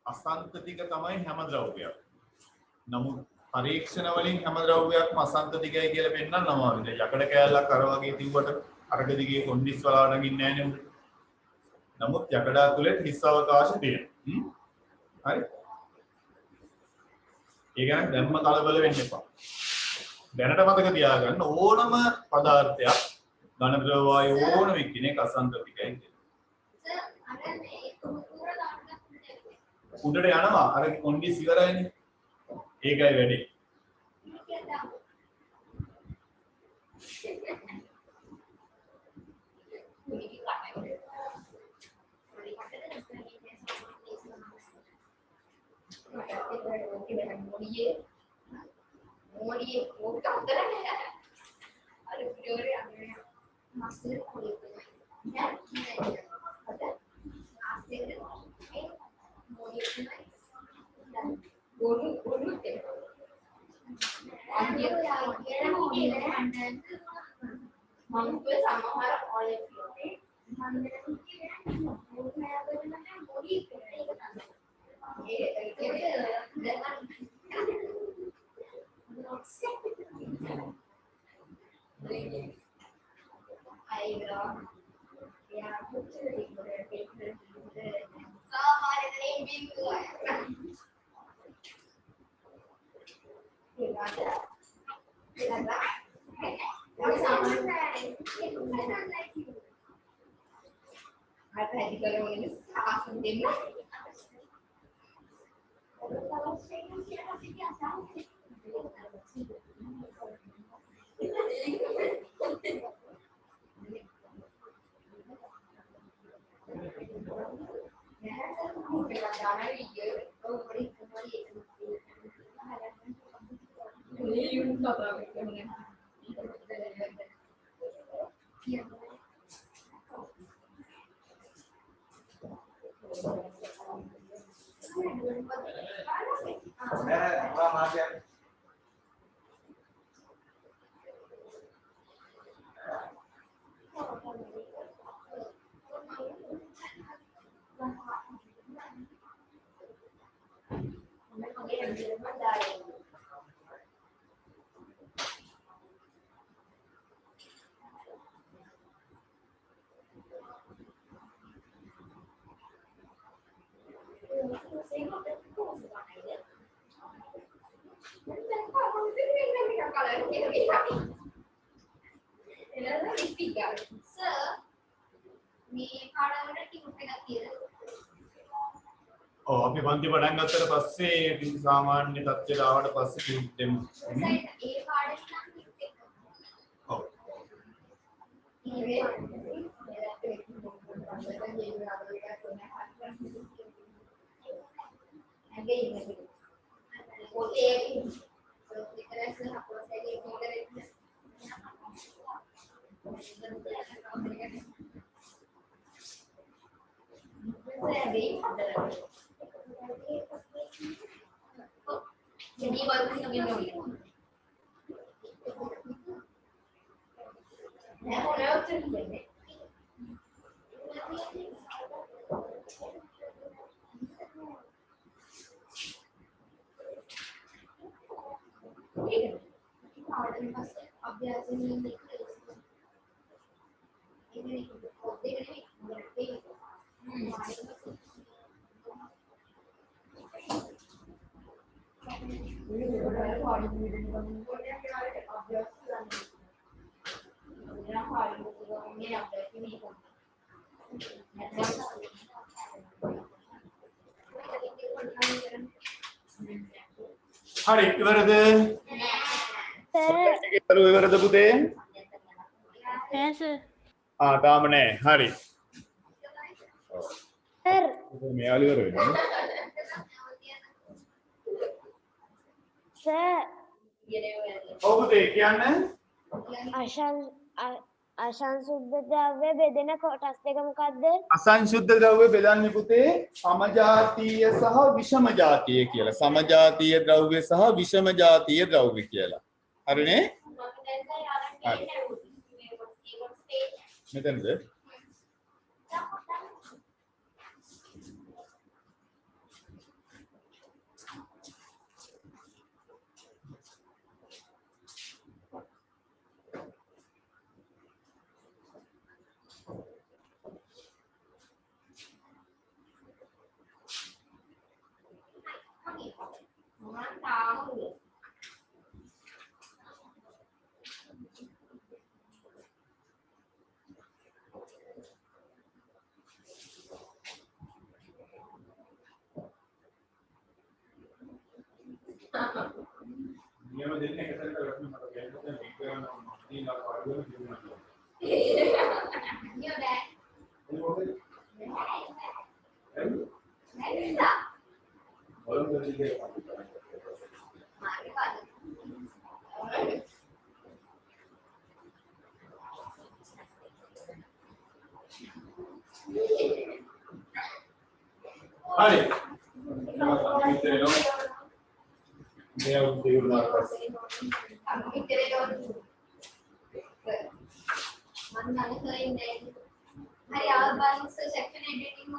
අසංතතික තමයි හැම ද්‍රව්‍යයක්. නමුත් පරීක්ෂණ වලින් හැම ද්‍රව්‍යයක්ම අසංතතිකයි කියලා පෙන්නන්න අමාරුයි. දැන් යකඩ කෑල්ලක් අර වගේ තිබ්බට අරක දිගේ කොන්ඩිස් වලා නගින්නේ නැහැ නේ. නමුත් යකඩ ඇතුලේ හිස් අවකාශ තියෙනවා. හරි. ඒ කියන්නේ දැම්ම කලබල වෙන්න එපා. දැනට මතක තියාගන්න ඕනම පදාර්ථයක් ඝන ද්‍රව වායු ඕනම එක්කෙනෙක් අසංතතිකයි කියලා. සර් අර මේ කුරුර දාන්න උඩට යනවා අර කොන්ඩිස් ඉවරයිනේ. ඒකයි වැඩි. ये मोड़ी वो का उधर है अरे प्योर है मास्टर खोले है पता आस्ते मोड़ी गोलू गोलू के ये हम तो समाहार और हम मोड़ी අපි පන්ති පටන් ගත්තට පස්සේ ඉතින් සාමාන්‍ය තත්ත්වයට ආවට පස්සේ දෙමු. ඒ පාඩේ නම් ඔව්. jadi baru minum mau lewat sini හරි ඉවරද? සර් ඉවරද පුතේ? නෑ සර් තාම නෑ. හරි. සර් මෙයාලු ඉවර වෙනවා. සර් ඔව් පුතේ කියන්න. අසංසුද්ධ ද්‍රව්‍ය බෙදෙන කොටස් දෙක මොකද්ද? අසංශුද්ධ ද්‍රව්‍ය බෙදන්නේ පුතේ සමජාතීය සහ විෂම ජාතීය කියලා. සමජාතීය ද්‍රව්‍ය සහ විෂම ජාතීය ද්‍රව්‍ය කියලා. හරිනේ? හරි. මෙතනද? නියම දෙන්නේ එකතරට වැටුන මට කියන්න දැන් මේක කරන්න ඕන. පාඩුවල කියනවා. Iya, Dad. බලමු දෙන්නේ. හරි මේ උත්තේ උනාට පස්සේ ඉතරේ ලෝන් මම නැහැ ඉන්නේ හරි ආවන්ස් සෙක්ෂන් එඩිටින්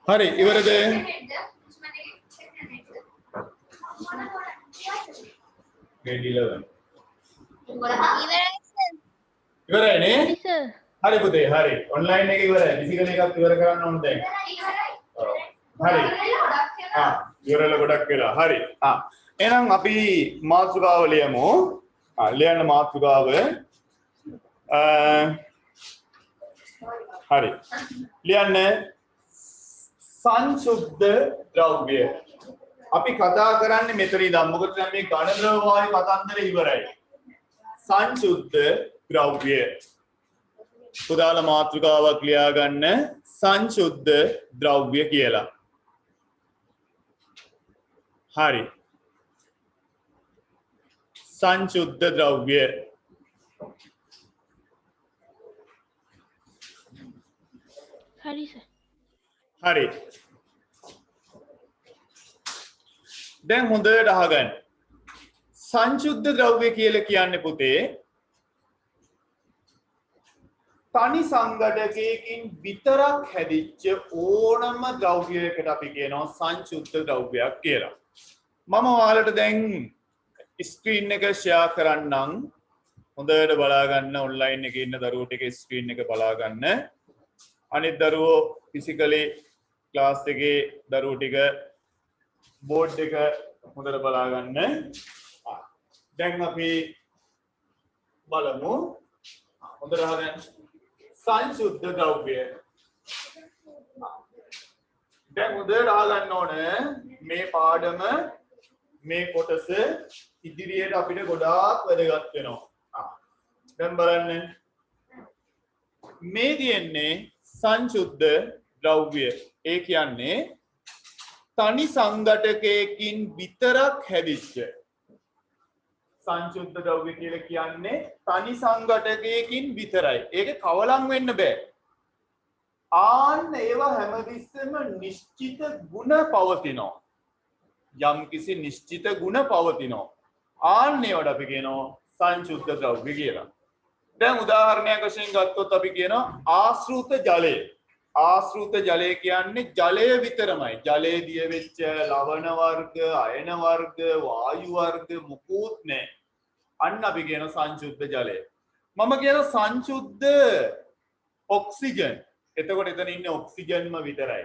හරි ඉවරද grade 11 ඉවරයිනේ හරි පුතේ හරි ඔන්ලයින් එක ඉවරයි ෆිසිකල් එකත් ඉවර කරන්න ඕන දැන් හරි ඉවරලා ගොඩක් වෙලා හරි එහෙනම් අපි මාතෘකාව ලියමු ලියන්න මාතෘකාව හරි ලියන්න සංශුද්ධ ද්‍රව්‍ය අපි කතා කරන්නේ මෙතන ඉඳන් මොකද මේ ඝන ද්‍රව වායු කතන්දරේ ඉවරයි සංශුද්ධ ද්‍රව්‍ය පුදාල මාතෘකාවක් ලියා ගන්න සංශුද්ධ ද්‍රව්‍ය කියලා හරි සංශුද්ධ ද්‍රව්‍ය හරි සර් හරි දැන් හොඳට අහගන්න සංශුද්ධ ද්‍රව්‍ය කියලා කියන්නේ පුතේ තනි සංඝටකයකින් විතරක් හැදිච්ච ඕනම ද්‍රව්‍යයකට අපි කියනවා සංශුද්ධ ද්‍රව්‍යයක් කියලා. මම ඔයාලට දැන් ස්ක්‍රීන් එක ෂෙයා කරන්නම්. හොඳට බලා ගන්න ඔන්ලයින් එකේ ඉන්න දරුවෝ ටික ස්ක්‍රීන් එක බලා ගන්න. අනිත් දරුවෝ ෆිසිකලි ක්ලාස් එකේ දරුවෝ ටික බෝඩ් එක හොඳට බලා ගන්න. දැන් අපි බලමු. හොඳට අහගන්න. සංශුද්ධ ද්‍රව්‍ය දැන් හොඳට අහගන්න ඕන මේ පාඩම මේ කොටස ඉදිරියට අපිට ගොඩාක් වැදගත් වෙනවා. දැන් බලන්න මේ තියෙන්නේ සංශුද්ධ ද්‍රව්‍ය ඒ කියන්නේ තනි සංඝටකයකින් විතරක් හැදිච්ච සංශුද්ධ ද්‍රව්‍ය කියලා කියන්නේ තනි සංඝටකයකින් විතරයි. ඒක කවලම් වෙන්න බෑ. ආන්න ඒවා හැමතිස්සෙම නිශ්චිත ගුණ පවතිනවා. යම්කිසි නිශ්චිත ගුණ පවතිනවා. ආන්න ඒවට අපි කියනවා සංශුද්ධ ද්‍රව්‍ය කියලා. දැන් උදාහරණයක් වශයෙන් ගත්තොත් අපි කියනවා ආශ්‍රිත ජලය. ආශ්‍රිත ජලය කියන්නේ ජලය විතරමයි. ජලයේ දිය වෙච්ච ලවණ වර්ග, අයන වර්ග, වායු වර්ග මුකුත් නැහැ. අන්න අපි කියන සංශුද්ධ ජලය. මම කියන සංශුද්ධ ඔක්සිජන්. එතකොට එතන ඉන්නේ ඔක්සිජන්ම විතරයි.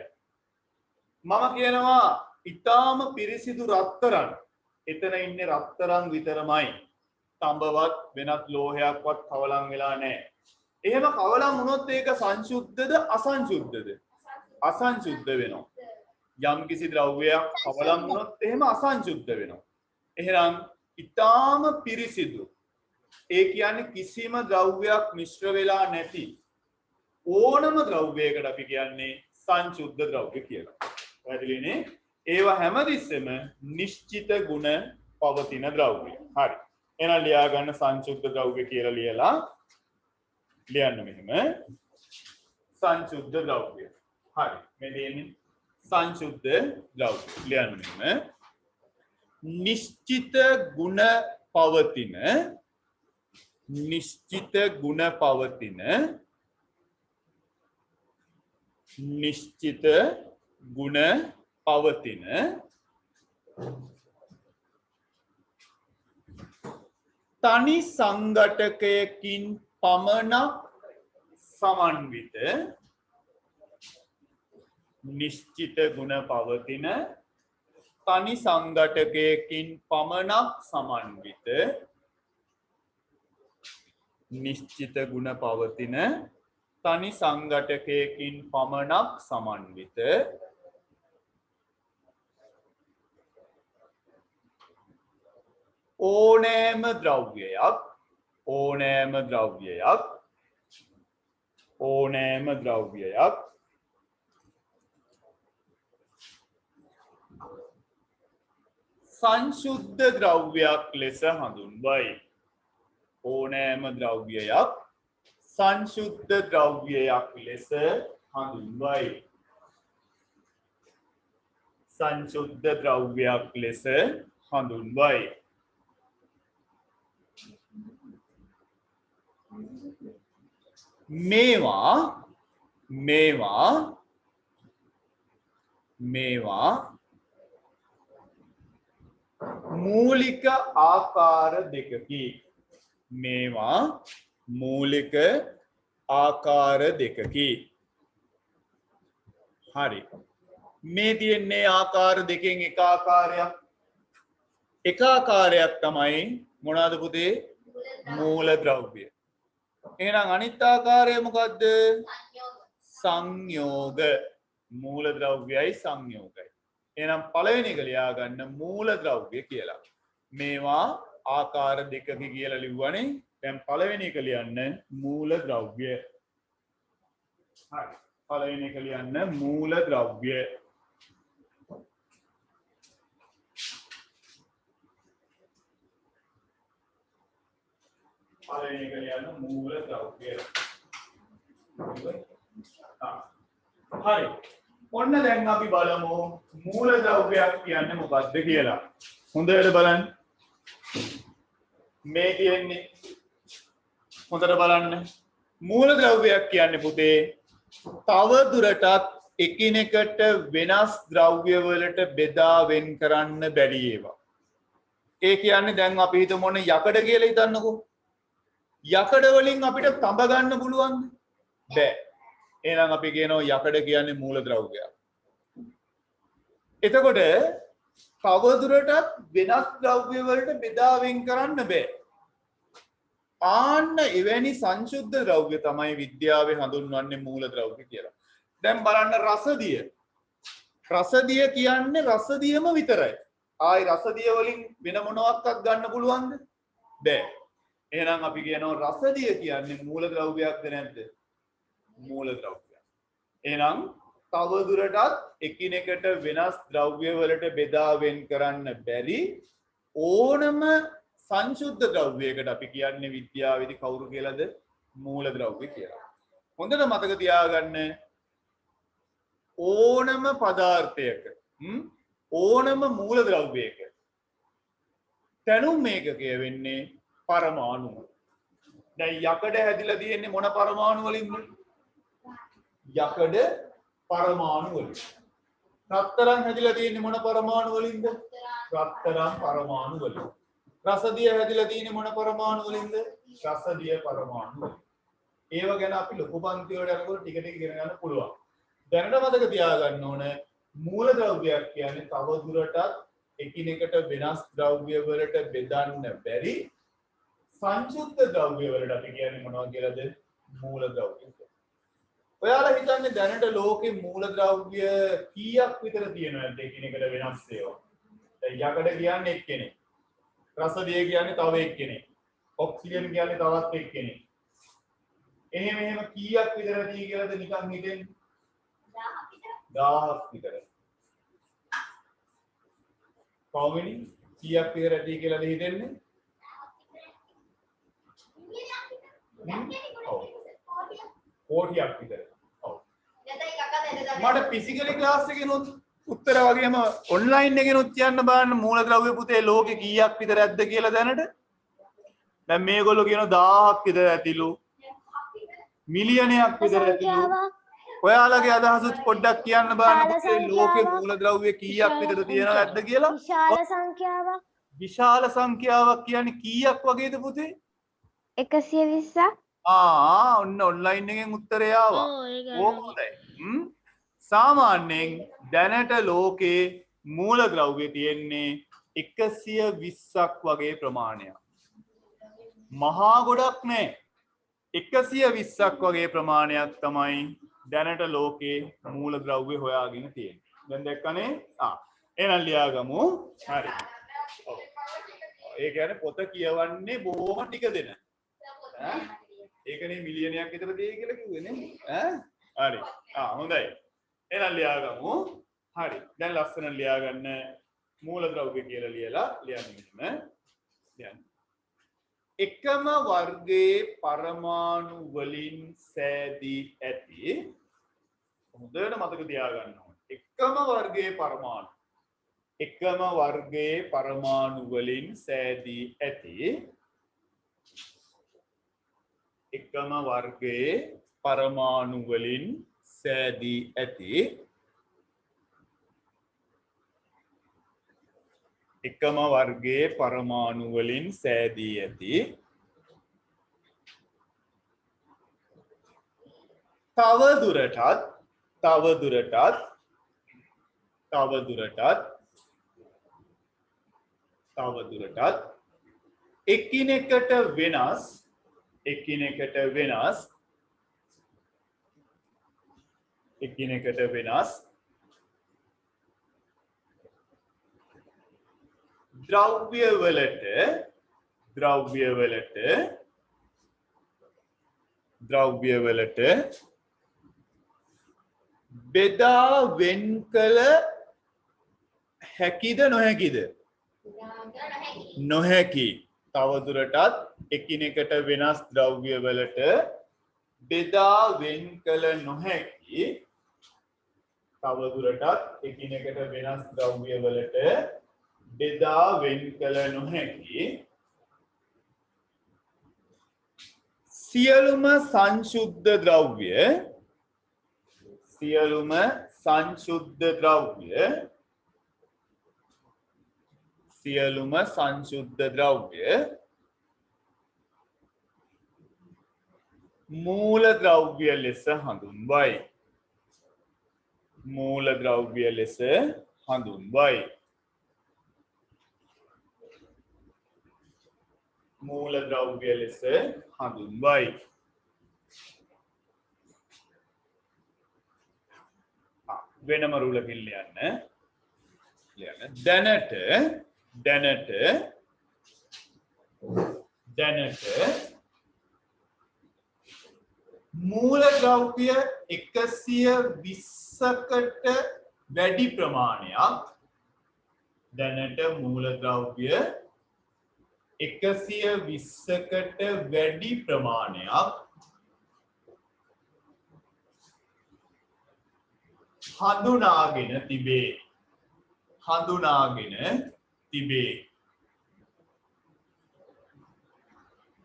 මම කියනවා ඊටාම පිරිසිදු රත්තරන්. එතන ඉන්නේ රත්තරන් විතරමයි. තඹවත් වෙනත් ලෝහයක්වත් කවලම් වෙලා නැහැ. එහෙම කවලම් වුණොත් ඒක සංශුද්ධද අසංශුද්ධද? අසංශුද්ධ වෙනවා. යම්කිසි ද්‍රව්‍යයක් කවලම් වුණොත් එහෙම අසංශුද්ධ වෙනවා. එහෙනම් ඊටාම පිරිසිදු. ඒ කියන්නේ කිසිම ද්‍රව්‍යයක් මිශ්‍ර වෙලා නැති ඕනම ද්‍රව්‍යයකට අපි කියන්නේ සංශුද්ධ ද්‍රව්‍ය කියලා. පැහැදිලිනේ? ඒවා හැමතිස්සෙම නිශ්චිත ගුණ පවතින ද්‍රව්‍ය. හරි. එහෙනම් ලියා ගන්න සංශුද්ධ ද්‍රව්‍ය කියලා ලියලා ලියන්න මෙහෙම සංශුද්ධ ද්‍රව්‍ය. හරි. මේ දෙන්නේ සංශුද්ධ ද්‍රව්‍ය. ලියන්න මෙහෙම නිශ්චිත ගුණ පවතින නිශ්චිත ගුණ පවතින නිශ්චිත ගුණ පවතින තනි සංඝටකයකින් පමණක් සමන්විත නිශ්චිත ගුණ පවතින තනි සංඝටකයකින් පමණක් සමන්විත නිශ්චිත ගුණ පවතින තනි සංඝටකයකින් පමණක් සමන්විත ඕනෑම ද්‍රව්‍යයක් සංශුද්ධ ද්‍රව්‍යයක් ලෙස හඳුන්වයි. ඕනෑම ද්‍රව්‍යයක් සංශුද්ධ ද්‍රව්‍යයක් ලෙස හඳුන්වයි. සංශුද්ධ ද්‍රව්‍යයක් ලෙස හඳුන්වයි. මේවා මූලික ආකාර දෙකකි. මේවා මූලික ආකාර දෙකකි. හරි. මේ තියෙන්නේ ආකාර දෙකෙන් එක ආකාරයක්. එක ආකාරයක් තමයි මොනවාද පුතේ? මූල ද්‍රව්‍ය. එහෙනම් අනිත් ආකාරය මොකද්ද? සංයෝග. මූල ද්‍රව්‍යයි සංයෝගයි. එහෙනම් පළවෙනි එක ලියා ගන්න මූල ද්‍රව්‍ය කියලා. මේවා ආකාර දෙකක කියලා ලිව්වනේ. දැන් පළවෙනි එක ලියන්න මූල ද්‍රව්‍ය. හරි. පළවෙනි එක ලියන්න මූල ද්‍රව්‍ය. පළවෙනි එක ලියන්න මූල ද්‍රව්‍ය. හරි. ඔන්න දැන් අපි බලමු මූල ද්‍රව්‍යයක් කියන්නේ මොකක්ද කියලා. හොඳට බලන්න. මේ කියන්නේ හොඳට බලන්න. මූල ද්‍රව්‍යයක් කියන්නේ පුතේ තව දුරටත් එකිනෙකට වෙනස් ද්‍රව්‍ය වලට බෙදා වෙන් කරන්න බැරි ඒවා. ඒ කියන්නේ දැන් අපි හිතමු මොන යකඩ කියලා හිතන්නකෝ. යකඩ වලින් අපිට තඹ ගන්න පුළුවන්ද? බැහැ. එහෙනම් අපි කියනවා යකඩ කියන්නේ මූල ද්‍රව්‍යයක්. එතකොට තවදුරටත් වෙනස් ද්‍රව්‍ය වලට බෙදා වෙන් කරන්න බෑ. ආන්න එවැනි සංශුද්ධ ද්‍රව්‍ය තමයි විද්‍යාවේ හඳුන්වන්නේ මූල ද්‍රව්‍ය කියලා. දැන් බලන්න රසදිය. රසදිය කියන්නේ රසදියම විතරයි. ආයි රසදිය වලින් වෙන මොනවාක්වත් ගන්න පුළුවන්ද? බෑ. එහෙනම් අපි කියනවා රසදිය කියන්නේ මූල ද්‍රව්‍යයක්ද නැද්ද? මූල ද්‍රව්‍යයක්. එහෙනම් තවදුරටත් එකිනෙකට වෙනස් ද්‍රව්‍ය වලට බෙදා වෙන් කරන්න බැරි ඕනම සංශුද්ධ ද්‍රව්‍යයකට අපි කියන්නේ විද්‍යාවේදී කවුරු කියලාද? මූල ද්‍රව්‍ය කියලා. හොඳට මතක තියාගන්න ඕනම පදාර්ථයක ඕනම මූල ද්‍රව්‍යයක තැනුම් මේකකය වෙන්නේ පරමාණුව. දැන් යකඩ හැදිලා තියෙන්නේ මොන පරමාණු වලින්ද? යකඩ පරමාණු වලින්. රත්තරන් හැදිලා තියෙන්නේ මොන පරමාණු වලින්ද? රත්තරන් පරමාණු වලින්. රසදිය හැදිලා තියෙන්නේ මොන පරමාණු වලින්ද? රසදිය පරමාණු වලින්. ඒව ගැන අපි ලොකු පන්ති වලට යනකොට ටික ටික ඉගෙන ගන්න පුළුවන්. දැනට මතක තියාගන්න ඕන මූල ද්‍රව්‍යයක් කියන්නේ තව දුරටත් එකිනෙකට වෙනස් ද්‍රව්‍ය වලට බෙදන්න බැරි සංශුද්ධ ද්‍රව්‍ය වලට අපි කියන්නේ මොනවද කියලාද? මූල ද්‍රව්‍ය. ඔයාලා හිතන්නේ දැනට ලෝකේ මූල ද්‍රව්‍ය කීයක් විතර තියෙනවද එකිනෙකට වෙනස් ඒවා? දැන් යකඩ කියන්නේ එක්කෙනෙක්. රසදිය කියන්නේ තව එක්කෙනෙක්. ඔක්සිජන් කියන්නේ තවත් එක්කෙනෙක්. එහෙම කීයක් විතර තියෙයි කියලාද නිකන් හිතෙන්නේ? 1000ක් විතර. කොහොමද? කීයක් විතර තියෙයි කියලාද හිතෙන්නේ? කෝටියක් විතර. ඔව්. මට ෆිසිකලි ක්ලාස් එකේනොත් උත්තර වගේම ඔන්ලයින් එකේනොත් කියන්න බලන්න මූලද්‍රව්‍ය පුතේ ලෝකේ කීයක් විතර ඇද්ද කියලා දැනට. දැන් මේගොල්ලෝ කියනවා 1000ක් විතර ඇතිලු. මිලියනයක් විතර ඇතිලු. ඔයාලගේ අදහසත් පොඩ්ඩක් කියන්න බලන්න පුතේ ලෝකේ මූලද්‍රව්‍ය කීයක් විතර තියෙනවද ඇද්ද කියලා. විශාල සංඛ්‍යාවක්. විශාල සංඛ්‍යාවක් කියන්නේ කීයක් වගේද පුතේ? 120ක්. ඔන්න ඔන්ලයින් එකෙන් උත්තරය ආවා. ඕක හොඳයි. සාමාන්‍යයෙන් දැනට ලෝකේ මූලද්‍රව්‍ය තියෙන්නේ 120ක් වගේ ප්‍රමාණයක්. මහා ගොඩක් නෑ. 120ක් වගේ ප්‍රමාණයක් තමයි දැනට ලෝකේ මූලද්‍රව්‍ය හොයාගෙන තියෙන්නේ. දැන් දැක්කනේ? එහෙනම් ලියාගමු. හරි. ඔව්. ඒ කියන්නේ පොත කියවන්නේ බොහොම ටික දෙන. ඒකනේ මිලියනයක් විතර දෙයි කියලා කිව්වේ නේ. හරි. හොඳයි. එහෙනම් ලියාගමු. හරි. දැන් ලස්සන ලියාගන්න මූලද්‍රව්‍ය කියලා ලියලා ලියන්න මෙන්න ලියන්න එකම වර්ගයේ පරමාණු වලින් සෑදී ඇති හොඳට මතක තියාගන්න ඕනේ එකම වර්ගයේ පරමාණු වලින් සෑදී ඇති එකම වර්ගයේ පරමාණු වලින් සෑදී ඇති එකම වර්ගයේ පරමාණු වලින් සෑදී ඇති තවදුරටත් එකිනෙකට වෙනස් ද්‍රව්‍යවලට බෙදා වෙන් කළ හැකිද නොහැකි තවදුරටත් එකිනෙකට වෙනස් ද්‍රව්‍යවලට බෙදා වෙන් කළ නොහැකි තවදුරටත් එකිනෙකට වෙනස් ද්‍රව්‍යවලට බෙදා වෙන් කළ නොහැකි සියලුම සංශුද්ධ ද්‍රව්‍ය මූලද්‍රව්‍ය ලෙස හඳුන්වයි වෙනම රුලකින් ලියන්න දැනට මූලද්‍රව්‍ය 120කට වැඩි ප්‍රමාණයක්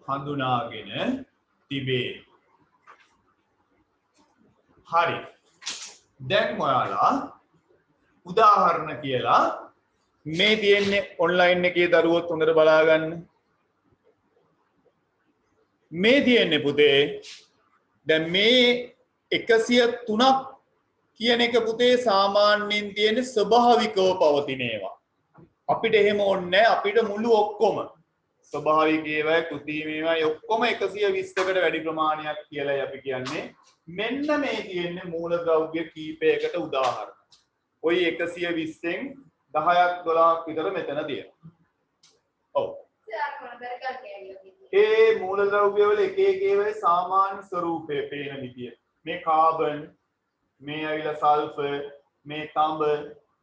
හඳුනාගෙන තිබේ හරි දැන් ඔයාලා උදාහරණ කියලා මේ තියෙන්නේ ඔන්ලයින් එකේ දරුවොත් හොඳට බලා ගන්න මේ තියෙන්නේ පුතේ දැන් මේ 103ක් කියන එක පුතේ සාමාන්‍යයෙන් තියෙන ස්වභාවිකව පවතින ඒවා අපිට එහෙම ඕනේ අපිට මුළු ඔක්කොම ස්වභාවික ඒවායි කෘත්‍රිම ඒවායි ඔක්කොම 120කට වැඩි ප්‍රමාණයක් කියලායි අපි කියන්නේ මෙන්න මේ තියෙන්නේ මූලද්‍රව්‍ය කීපයකට උදාහරණ ඔය 120න් 10ක් 12ක් විතර මෙතන තියෙනවා ඔව් ඒ මූලද්‍රව්‍ය වල එක එක ඒවායි සාමාන්‍ය ස්වරූපය පේන විදිය මේ කාබන් මේ ඇවිල්ලා සල්ෆර් මේ තඹ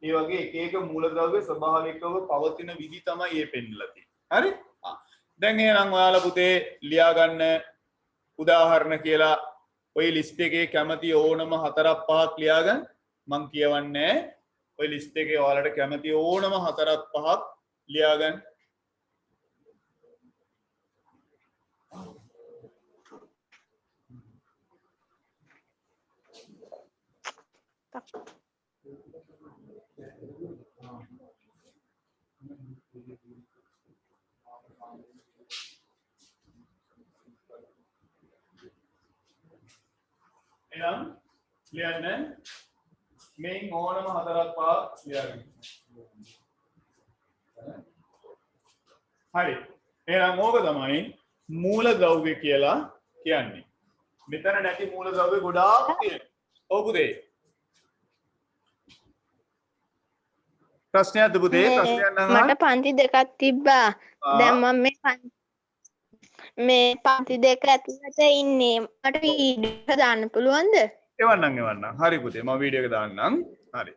ඒ වගේ එක එක මූලද්‍රව්‍ය ස්වභාවිකව පවතින විදි තමයි මේ පෙන්නලා තියෙන්නේ හරි දැන් එහෙනම් ඔයාලා පුතේ ලියා ගන්න උදාහරණ කියලා ඔය ලිස්ට් එකේ කැමති ඕනම 4ක් 5ක් ලියා ගන්න මම කියවන්නේ ඔය ලිස්ට් එකේ ඔයාලට කැමති ඕනම 4ක් 5ක් ලියා ගන්න එනම් ලියන්න මේන් ඕනම 4ක් 5ක් ලියන්න හරි එහෙනම් ඕක තමයි මූලද්‍රව්‍ය කියලා කියන්නේ මෙතන නැති මූලද්‍රව්‍ය ගොඩාක් තියෙනවා ඔව් පුතේ ප්‍රශ්නයක්ද පුතේ ප්‍රශ්නයක් නම් මට පන්ති දෙකක් තිබ්බා දැන් මම මේ පන්ති දෙක ඇතුළත ඉන්නේ මට වීඩියෝ දාන්න පුළුවන්ද එවන්නම් හරි පුතේ මම වීඩියෝ එක දාන්නම් හරි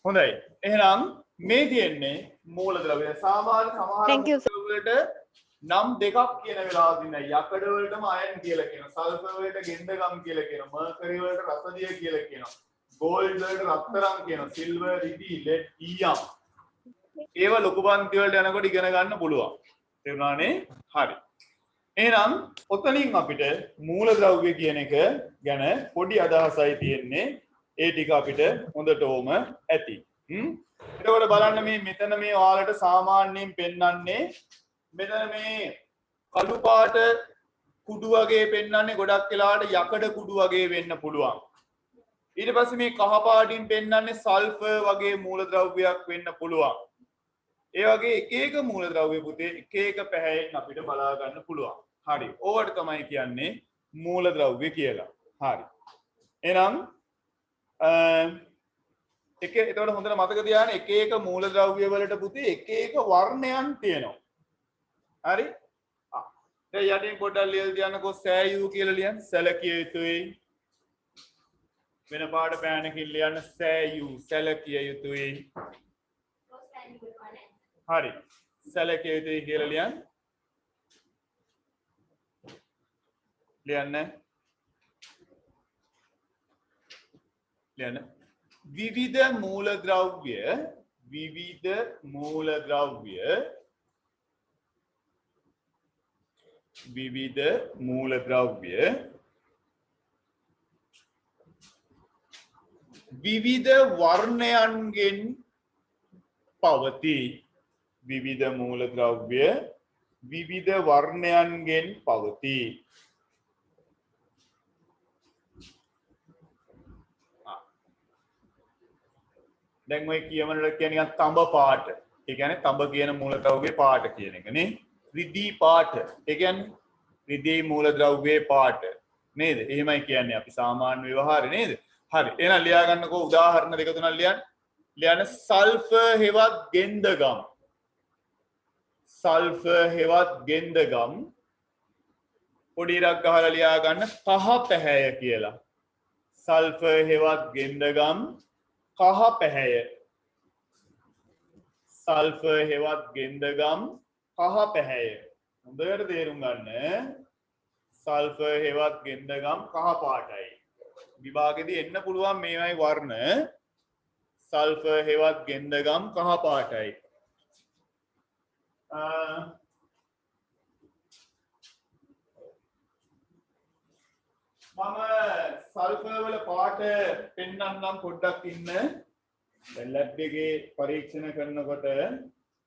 හොඳයි. එහෙනම් මේ තියෙන්නේ මූලද්‍රව්‍ය. සාමාන්‍ය Thank you, සමහර වලට නම් දෙකක් කියන වෙලාවදී නෑ. යකඩ වලටම අයන් කියලා කියනවා. සල්ෆර් වලට ගෙන්දගම් කියලා කියනවා. මර්කරි වලට රසදිය කියලා කියනවා. ගෝල්ඩ් වලට රත්තරන් කියනවා. සිල්වර්, රිදී, ලෙඩ්, ඊයම්. ඒවා ලොකු පන්ති වලට යනකොට ඉගෙන ගන්න පුළුවන්. තේරුණානේ? හරි. එහෙනම් ඔතනින් අපිට මූලද්‍රව්‍ය කියන එක ගැන පොඩි අදහසයි තියෙන්නේ. ඒ ටික අපිට හොඳටම ඇති. එතකොට බලන්න මේ මෙතන මේ ඔයාලට සාමාන්‍යයෙන් පෙන්වන්නේ මෙතන මේ කළු පාට කුඩු වගේ පෙන්වන්නේ ගොඩක් වෙලාවට යකඩ කුඩු වගේ වෙන්න පුළුවන්. ඊට පස්සේ මේ කහ පාටින් පෙන්වන්නේ සල්ෆර් වගේ මූලද්‍රව්‍යයක් වෙන්න පුළුවන්. ඒ වගේ එක එක මූලද්‍රව්‍ය පුතේ එක එක පැහැයෙන් අපිට බලා ගන්න පුළුවන්. හරි. ඕවට තමයි කියන්නේ මූලද්‍රව්‍ය කියලා. හරි. එහෙනම් එතකොට හොඳට මතක තියාගන්න එක එක මූලද්‍රව්‍ය වලට පුතේ එක එක වර්ණයන් තියෙනවා. හරි? දැන් යටින් පොඩ්ඩක් ලියලා තියන්නකෝ සෑයු කියලා ලියන්න. සැලකිය යුතුයි. වෙන පාඩ පෑනකින් ලියන්න සෑයු සැලකිය යුතුයි. හරි. සැලකිය යුතුයි කියලා ලියන්න. ලියන්න. ලියන්න. විවිධ මූලද්‍රව්‍ය විවිධ වර්ණයන්ගෙන් පවතී. විවිධ මූලද්‍රව්‍ය විවිධ වර්ණයන්ගෙන් පවතී. දැන් ඔය කියවනට කියන්නේ නිකන් තඹ පාට. ඒ කියන්නේ තඹ කියන මූලද්‍රව්‍යයේ පාට කියන එක නේ. රිදී පාට. ඒ කියන්නේ රිදී මූලද්‍රව්‍යයේ පාට. නේද? එහෙමයි කියන්නේ අපි සාමාන්‍ය ව්‍යවහාරේ නේද? හරි. එහෙනම් ලියා ගන්නකෝ උදාහරණ දෙක තුනක් ලියන්න. ලියන්න සල්ෆර් හෙවත් ගෙන්දගම්. සල්ෆර් හෙවත් ගෙන්දගම්. පොඩි ඉරක් ගහලා ලියා ගන්න කහ පැහැය කියලා. සල්ෆර් හෙවත් ගෙන්දගම් කහ පැහැය. සල්ෆර් හෙවත් ගෙන්දගම් කහ පැහැය. හොඳට තේරුම් ගන්න. සල්ෆර් හෙවත් ගෙන්දගම් කහ පාටයි. විභාගෙදී එන්න පුළුවන් මේවයි වර්ණ. සල්ෆර් හෙවත් ගෙන්දගම් කහ පාටයි. මම සල්ෆර් වල පාට පෙන්වන්නම් පොඩ්ඩක් ඉන්න. දැන් ලැබ් එකේ පරීක්ෂණ කරනකොට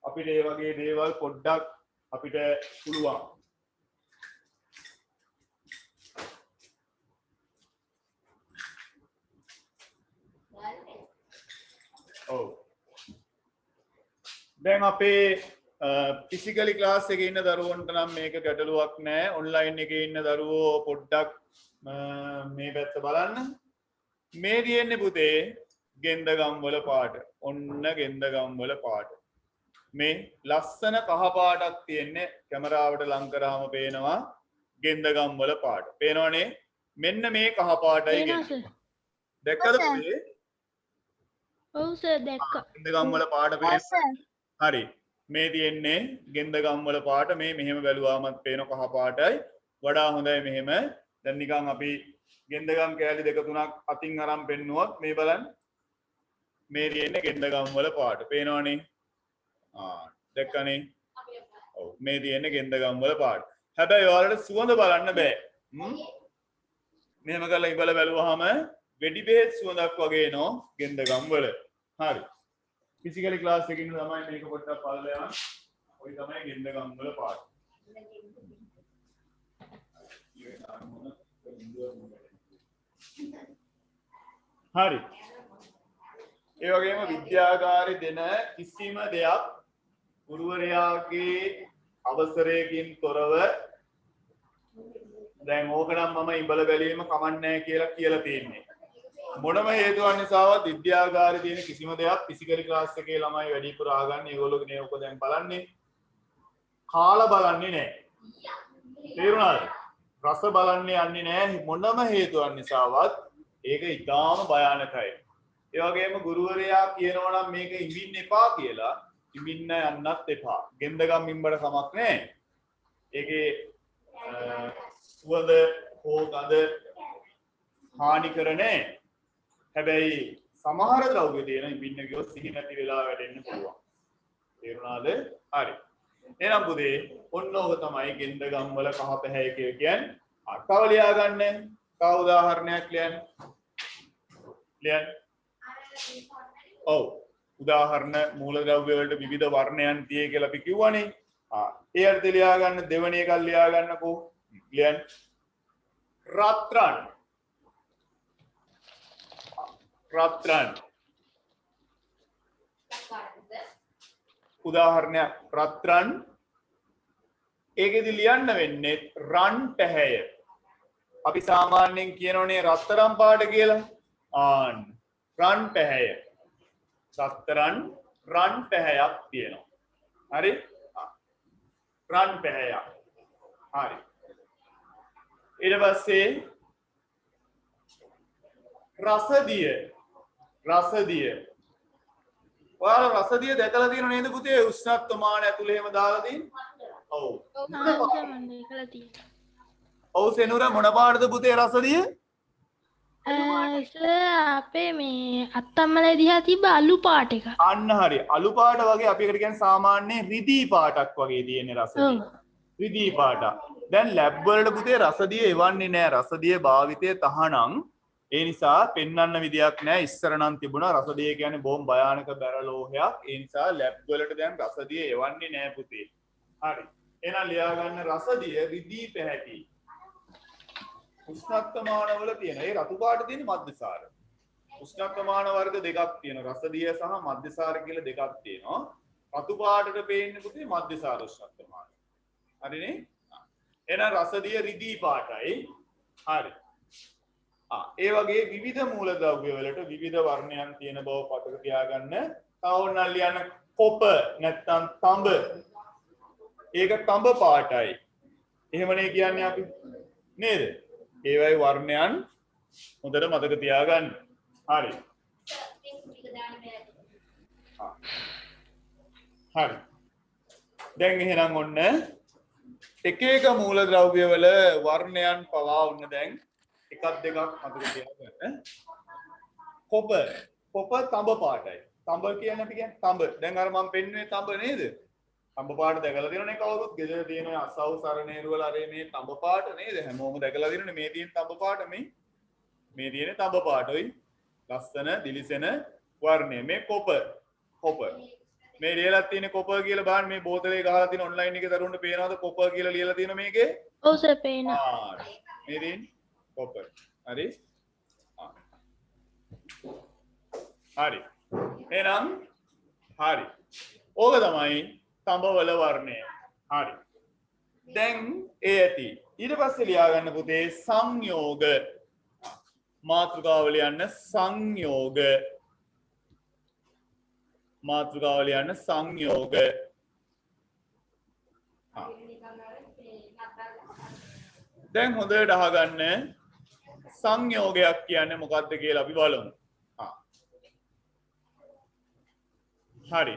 අපිට මේ වගේ දේවල් පොඩ්ඩක් අපිට පුළුවන්. ඔව්. දැන් අපේ ෆිසිකලි ක්ලාස් එකේ ඉන්න දරුවන්ට නම් මේක ගැටලුවක් නෑ. ඔන්ලයින් එකේ ඉන්න දරුවෝ පොඩ්ඩක් මේ පැත්ත බලන්න. මේ තියෙන්නේ පුතේ ගෙන්දගම් වල පාට. ඔන්න ගෙන්දගම් වල පාට. මේ ලස්සන කහ පාටක් තියෙන්නේ කැමරාවට ලං කරාම පේනවා ගෙන්දගම් වල පාට. පේනවනේ? මෙන්න මේ කහ පාටයි ගෙන්දගම්. දැක්කද පුතේ? ඔව් සර් දැක්කා. ගෙන්දගම් වල පාට පේනවා. හරි. මේ තියෙන්නේ ගෙන්දගම් වල පාට. මේ මෙහෙම බැලුවාමත් පේන කහ පාටයි. වඩා හොඳයි මෙහෙම. දැන් නිකන් අපි ගෙන්දගම් කෑලි දෙක තුනක් අතින් අරන් පෙන්නුවොත් මේ බලන්න. මේ තියෙන්නේ ගෙන්දගම් වල පාට. පේනවනේ? දැක්කනේ? ඔව් මේ තියෙන්නේ ගෙන්දගම් වල පාට. හැබැයි ඔයාලට සුවඳ බලන්න බෑ. මෙහෙම කරලා ඉබල බැලුවාම වෙඩි බෙහෙත් සුවඳක් වගේ එනවා ගෙන්දගම් වල. හරි. ෆිසිකලි ක්ලාස් එකේ ඉන්න තමයි මේක පොඩ්ඩක් බලලා යන්න. ඔය තමයි ගෙන්දගම් වල පාට. හරි. ඒ වගේම විද්‍යාගාරේ දෙන කිසිම දෙයක් ගුරුවරයාගේ අවසරයකින් තොරව දැන් ඕකනම් මම ඉඹල බැලීම කමන්නේ කියලා කියලා තියෙන්නේ. මොනම හේතුවක් නිසාවත් විද්‍යාගාරේ තියෙන කිසිම දෙයක් ෆිසිකල් ක්ලාස් එකේ ළමයි වැඩිපුර ආගන්නේ. ඒගොල්ලෝ නේ ඔක දැන් බලන්නේ. කාලා බලන්නේ නැහැ. තේරුණාද? රස බලන්නේ යන්නේ නැහැ මොනම හේතුවක් නිසාවත්. ඒක ඉතාම භයානකයි. ඒ වගේම ගුරුවරයා කියනවා නම් මේක ඉඹින්න එපා කියලා ඉඹින්න යන්නත් එපා. ගෙන්දගම් ඉඹට කමක් නැහැ. ඒකේ සුවඳ හෝ ගඳ හානි කර නැහැ. හැබැයි සමහර ද්‍රව්‍ය තියෙන ඉඹින්න ගියොත් සිහි නැති වෙලා වැටෙන්න පුළුවන්. තේරුණාද? හරි. එහෙනම් පුතේ ඔන්න ඔබ තමයි ගෙන්දගම් වල කහ පැහැය කියන්නේ. තව ලියා ගන්න. තව උදාහරණයක් ලියන්න. ලියන්න. ඔව්. උදාහරණ මූලද්‍රව්‍ය වලට විවිධ වර්ණයන් tie කියලා අපි කිව්වනේ. ඒ අර්ථ ලියා ගන්න දෙවෙනි එකක් ලියා ගන්නකෝ. ලියන්න. රත්රන්. රත්රන්. උදාහරණයක් රත්රන්. ඒකෙදි ලියන්න වෙන්නේ රන් පැහැය. අපි සාමාන්‍යයෙන් කියනෝනේ රත්තරන් පාට කියලා. රන් පැහැය. රත්තරන් රන් පැහැයක් තියෙනවා. හරි? රන් පැහැයක්. හරි. ඊට පස්සේ රසදිය. රසදිය. ඔයාලා රසදිය දැකලා තියෙනව නේද පුතේ? උෂ්ණත්වමාන ඇතුලේ එහෙම දාලා තියෙන්නේ. ඔව්. ඔව් සෙනුර මොන පාටද පුතේ රසදිය? අපේ මේ අත්තම්මලේ දිහා තිබ්බ අලු පාට එක. අන්න හරි. අලු පාට වගේ අපි එකට කියන්නේ සාමාන්‍ය රිදී පාටක් වගේ තියෙන රසදිය. රිදී පාටක්. දැන් ලැබ් වලට පුතේ රසදිය එවන්නේ නැහැ. රසදිය භාවිතය තහනම්. ඒ නිසා පෙන්වන්න විදියක් නැහැ. ඉස්සර නම් තිබුණා රසදිය කියන්නේ බොහොම භයානක බැරලෝහයක්. ඒ නිසා ලැබ් වලට දැන් රසදිය එවන්නේ නැහැ පුතේ. හරි. එහෙනම් ලියා ගන්න රසදිය රිදී පැහැති. උෂ්ණත්වමාන වල තියෙන ඒ රතු පාට තියෙන මධ්‍යසාර. උෂ්ණත්වමාන වර්ග දෙකක් තියෙනවා. රසදිය සහ මධ්‍යසාර කියලා දෙකක් තියෙනවා. රතු පාටට පේන්නේ පුතේ මධ්‍යසාර උෂ්ණත්වමාන. හරිනේ? එහෙනම් රසදිය රිදී පාටයි. හරි. ඒ වගේ විවිධ මූලද්‍රව්‍ය වලට විවිධ වර්ණයන් තියෙන බව පතක තියාගන්න. තව ඕනනම් ලියන්න කොප නැත්නම් තඹ. ඒක තඹ පාටයි. එහෙමනේ කියන්නේ අපි. නේද? ඒවයි වර්ණයන් හොඳට මතක තියාගන්න. හරි. හරි. දැන් එහෙනම් ඔන්න එක එක මූලද්‍රව්‍ය වල වර්ණයන් පවා ඔන්න දැන් එකක් දෙකක් මතක තියාගන්න. කොප තඹ පාටයි. තඹ කියන්නේ අපි කියන්නේ තඹ. දැන් අර මම පෙන්වන්නේ තඹ නේද? තඹ පාට දැකලා තියෙනවනේ කවුරුත්. ගෙදර තියෙන අසව් සරණේරු වල අර මේ තඹ පාට නේද? හැමෝම දැකලා තියෙනනේ මේ තියෙන තඹ පාට මේ තියෙන තඹ පාටයි. ලස්සන දිලිසෙන වර්ණය. මේ කොප. මේ ලියලා තියෙන කොප කියලා බලන්න මේ බෝතලේ ගහලා තියෙන ඔන්ලයින් එකේ දරුවන්ට පේනවද කොප කියලා ලියලා තියෙන මේකේ? ඔව් සර් පේනවා. මේ තියෙන කොප. හරි? හරි. එහෙනම් හරි. ඕක තමයි තඹවල වර්ණය. හරි. දැන් ඒ ඇති. ඊට පස්සේ ලියා ගන්න පුතේ සංයෝග. මාතෘකාව ලියන්න සංයෝග. මාතෘකාව ලියන්න සංයෝග. දැන් හොඳට අහගන්න සංයෝගයක් කියන්නේ මොකක්ද කියලා අපි බලමු. හරි.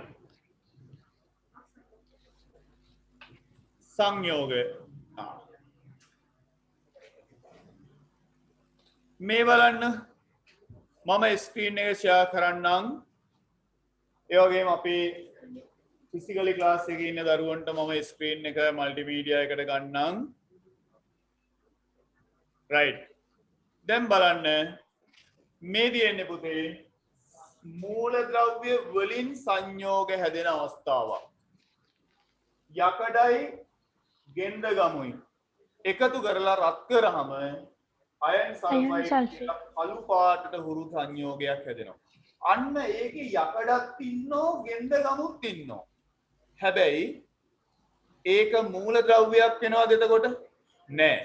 සංයෝග. මේ බලන්න මම ස්ක්‍රීන් එක ෂෙයා කරන්නම්. ඒ වගේම අපි ෆිසිකලි ක්ලාස් එකේ ඉන්න දරුවන්ට මම ස්ක්‍රීන් එක මල්ටිමීඩියා එකට ගන්නම්. රයිට්. දැන් බලන්න මේ තියෙන්නේ පුතේ මූලද්‍රව්‍ය වලින් සංයෝග හැදෙන අවස්ථාවක්. යකඩයි ගෙන්දගමුයි එකතු කරලා රත් කරාම අයන් සල්ෆයිඩ් අලු පාටට හුරු සංයෝගයක් හැදෙනවා. අන්න ඒකේ යකඩක් ඉන්නෝ ගෙන්දගමුත් ඉන්නෝ. හැබැයි ඒක මූලද්‍රව්‍යයක් වෙනවද එතකොට? නෑ.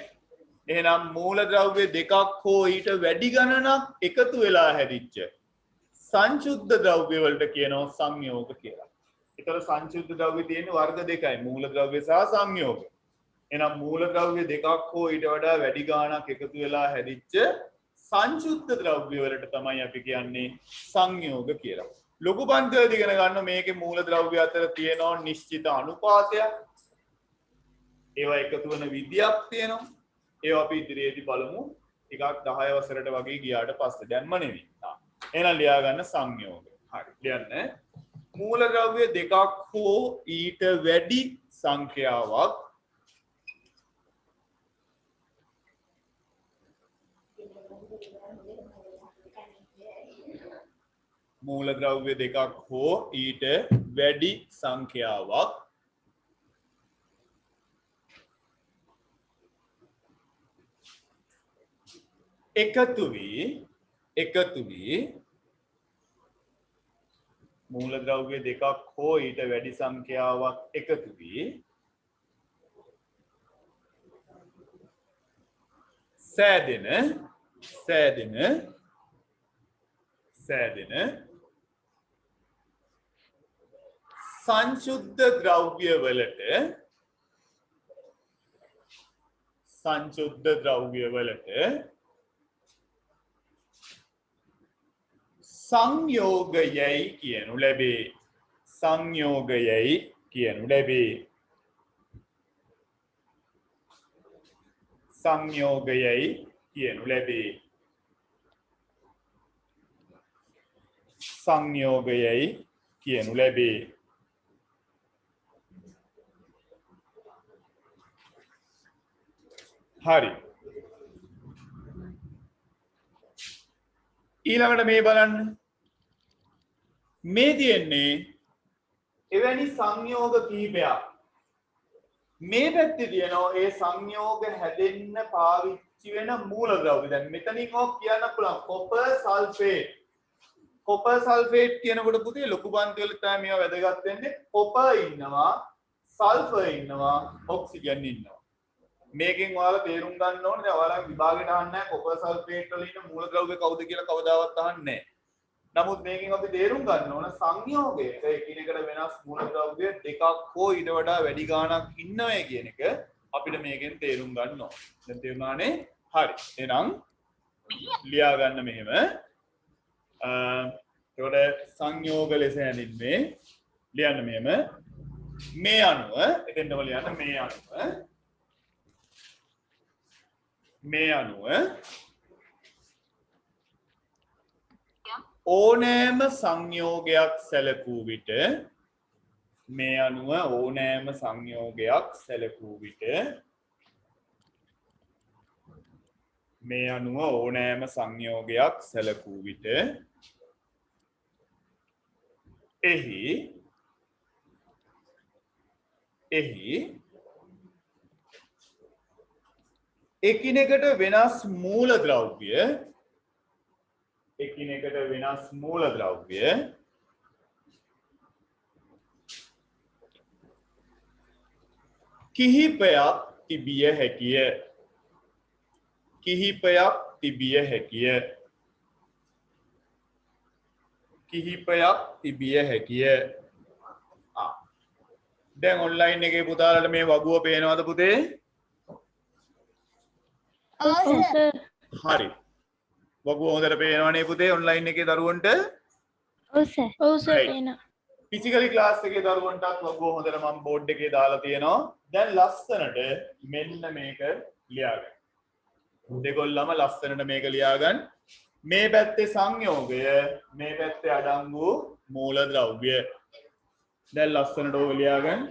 එහෙනම් මූලද්‍රව්‍ය දෙකක් හෝ ඊට වැඩි ගණනක් එකතු වෙලා හැදිච්ච සංශුද්ධ ද්‍රව්‍ය වලට කියනවා සංයෝග කියලා. ඒතර සංශුද්ධ ද්‍රව්‍ය තියෙන වර්ග දෙකයි මූලද්‍රව්‍ය සහ සංයෝග. එහෙනම් මූලද්‍රව්‍ය දෙකක් හෝ ඊට වඩා වැඩි ගාණක් එකතු වෙලා හැදිච්ච සංයුක්ත ද්‍රව්‍ය වලට තමයි අපි කියන්නේ සංයෝග කියලා. ලොකු පන්තිවලදී ඉගෙන ගන්න මේකේ මූල ද්‍රව්‍ය අතර තියෙනවා නිශ්චිත අනුපාතයක්. ඒවා එකතු වෙන විදියක් තියෙනවා. ඒවා අපි ඉදිරියේදී බලමු. ටිකක් 10 වසරට වගේ ගියාට පස්සේ දැන්ම නෙවෙයි. එහෙනම් ලියා ගන්න සංයෝග. හරි. ලියන්න. මූල ද්‍රව්‍ය දෙකක් හෝ ඊට වැඩි සංඛ්‍යාවක් මූල ද්‍රව්‍ය දෙකක් හෝ ඊට වැඩි සංඛ්‍යාවක් එකතු වී මූල ද්‍රව්‍ය දෙකක් හෝ ඊට වැඩි සංඛ්‍යාවක් එකතු වී සෑදෙන සංශුද්ධ ද්‍රව්‍ය වලට සංයෝගයයි කියනු ලැබේ. හරි. ඊළඟට මේ බලන්න. මේ තියෙන්නේ එවැනි සංයෝග කිහිපයක්. මේ පැත්තේ තියෙනවා ඒ සංයෝග හැදෙන්න පාවිච්චි වෙන මූලද්‍රව්‍ය. දැන් මෙතනින් ඔක් කියන්න පුළුවන් කොපර් සල්ෆේට්. කොපර් සල්ෆේට් කියනකොට පුතේ ලොකු පන්ති වල තමයි මේවා වැදගත් වෙන්නේ. කොපර් ඉන්නවා, සල්ෆර් ඉන්නවා, ඔක්සිජන් ඉන්නවා. මේකෙන් ඔයාලා තේරුම් ගන්න ඕනේ දැන් ඔයාලා විභාගෙට අහන්නේ නැහැ කොපර් සල්ෆේට් වල ඉන්න මූලද්‍රව්‍ය කවුද කියලා කවදාවත් අහන්නේ නැහැ. නමුත් මේකෙන් අපි තේරුම් ගන්න ඕන සංයෝගයක එකිනෙකට වෙනස් මූලද්‍රව්‍ය දෙකක් හෝ ඊට වඩා වැඩි ගාණක් ඉන්නවයි කියන එක අපිට මේකෙන් තේරුම් ගන්න ඕන. දැන් තේරුණානේ? හරි. එහෙනම් ලියා ගන්න මෙහෙම. එතකොට සංයෝග ලෙස හැඳින්වේ. ලියන්න මෙහෙම. මේ අණුව එතෙන්ටම ලියන්න මේ අණුව ඕනෑම සංයෝගයක් සැලකූ විට එහි එකිනෙකට වෙනස් මූලද්‍රව්‍ය කිහිපයක් තිබිය හැකිය. දැන් ඔන්ලයින් එකේ පුතාලට මේ වගුව පේනවද පුතේ? හරි. වගුව හොඳට පේනවනේ පුතේ ඔන්ලයින් එකේ දරුවන්ට? ඔව් සර් පේනවා. ෆිසිකලි ක්ලාස් එකේ දරුවන්ටත් වගුව හොඳට මම බෝඩ් එකේ දාලා තියෙනවා. දැන් ලස්සනට මෙන්න මේක ලියාගන්න. දෙගොල්ලම ලස්සනට මේක ලියාගන්න. මේ පැත්තේ සංයෝගය, මේ පැත්තේ අඩංගු මූලද්‍රව්‍ය. දැන් ලස්සනට ඕක ලියාගන්න.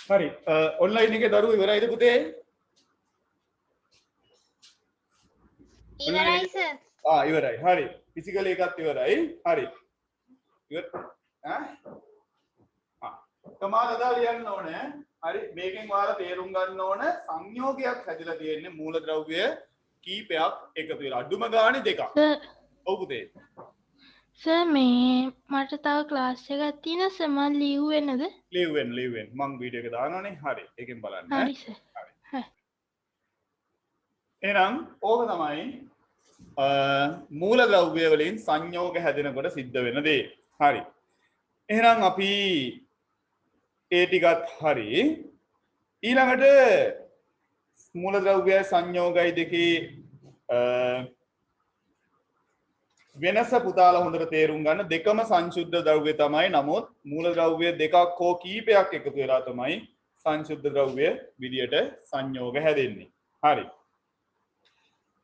හරි ඔන්ලයින් එකේ දරුවෝ ඉවරයිද පුතේ? ඉවරයි සර්. ඉවරයි. හරි. ෆිසිකල් එකත් ඉවරයි. හරි. ඉවර කමාලදා ලියන්න ඕනේ. හරි. මේකෙන් ඔයාලා තේරුම් ගන්න ඕන සංයෝගයක් හැදිලා තියෙන්නේ මූලද්‍රව්‍ය කීපයක් එකතු වෙලා. අඩුම ගානේ දෙකක්. ඔව් පුතේ. සර් මේ මට තව ක්ලාස් එකක් තියෙනවා සර් මම ලියුවෙන්නද? ලියුවෙන් මම වීඩියෝ එක දානවනේ. හරි. ඒකෙන් බලන්න. හරි සර්. එහෙනම් ඕක තමයි මූලද්‍රව්‍ය වලින් සංයෝග හැදෙනකොට සිද්ධ වෙන දේ. හරි. එහෙනම් අපි ඒ ටිකත් හරි. ඊළඟට මූලද්‍රව්‍ය සංයෝගයි දෙකේ වෙනස පුතාලා හොඳට තේරුම් ගන්න. දෙකම සංශුද්ධ ද්‍රව්‍ය තමයි. නමුත් මූලද්‍රව්‍ය දෙකක් හෝ කීපයක් එකතු වෙලා තමයි සංශුද්ධ ද්‍රව්‍ය විදියට සංයෝග හැදෙන්නේ. හරි.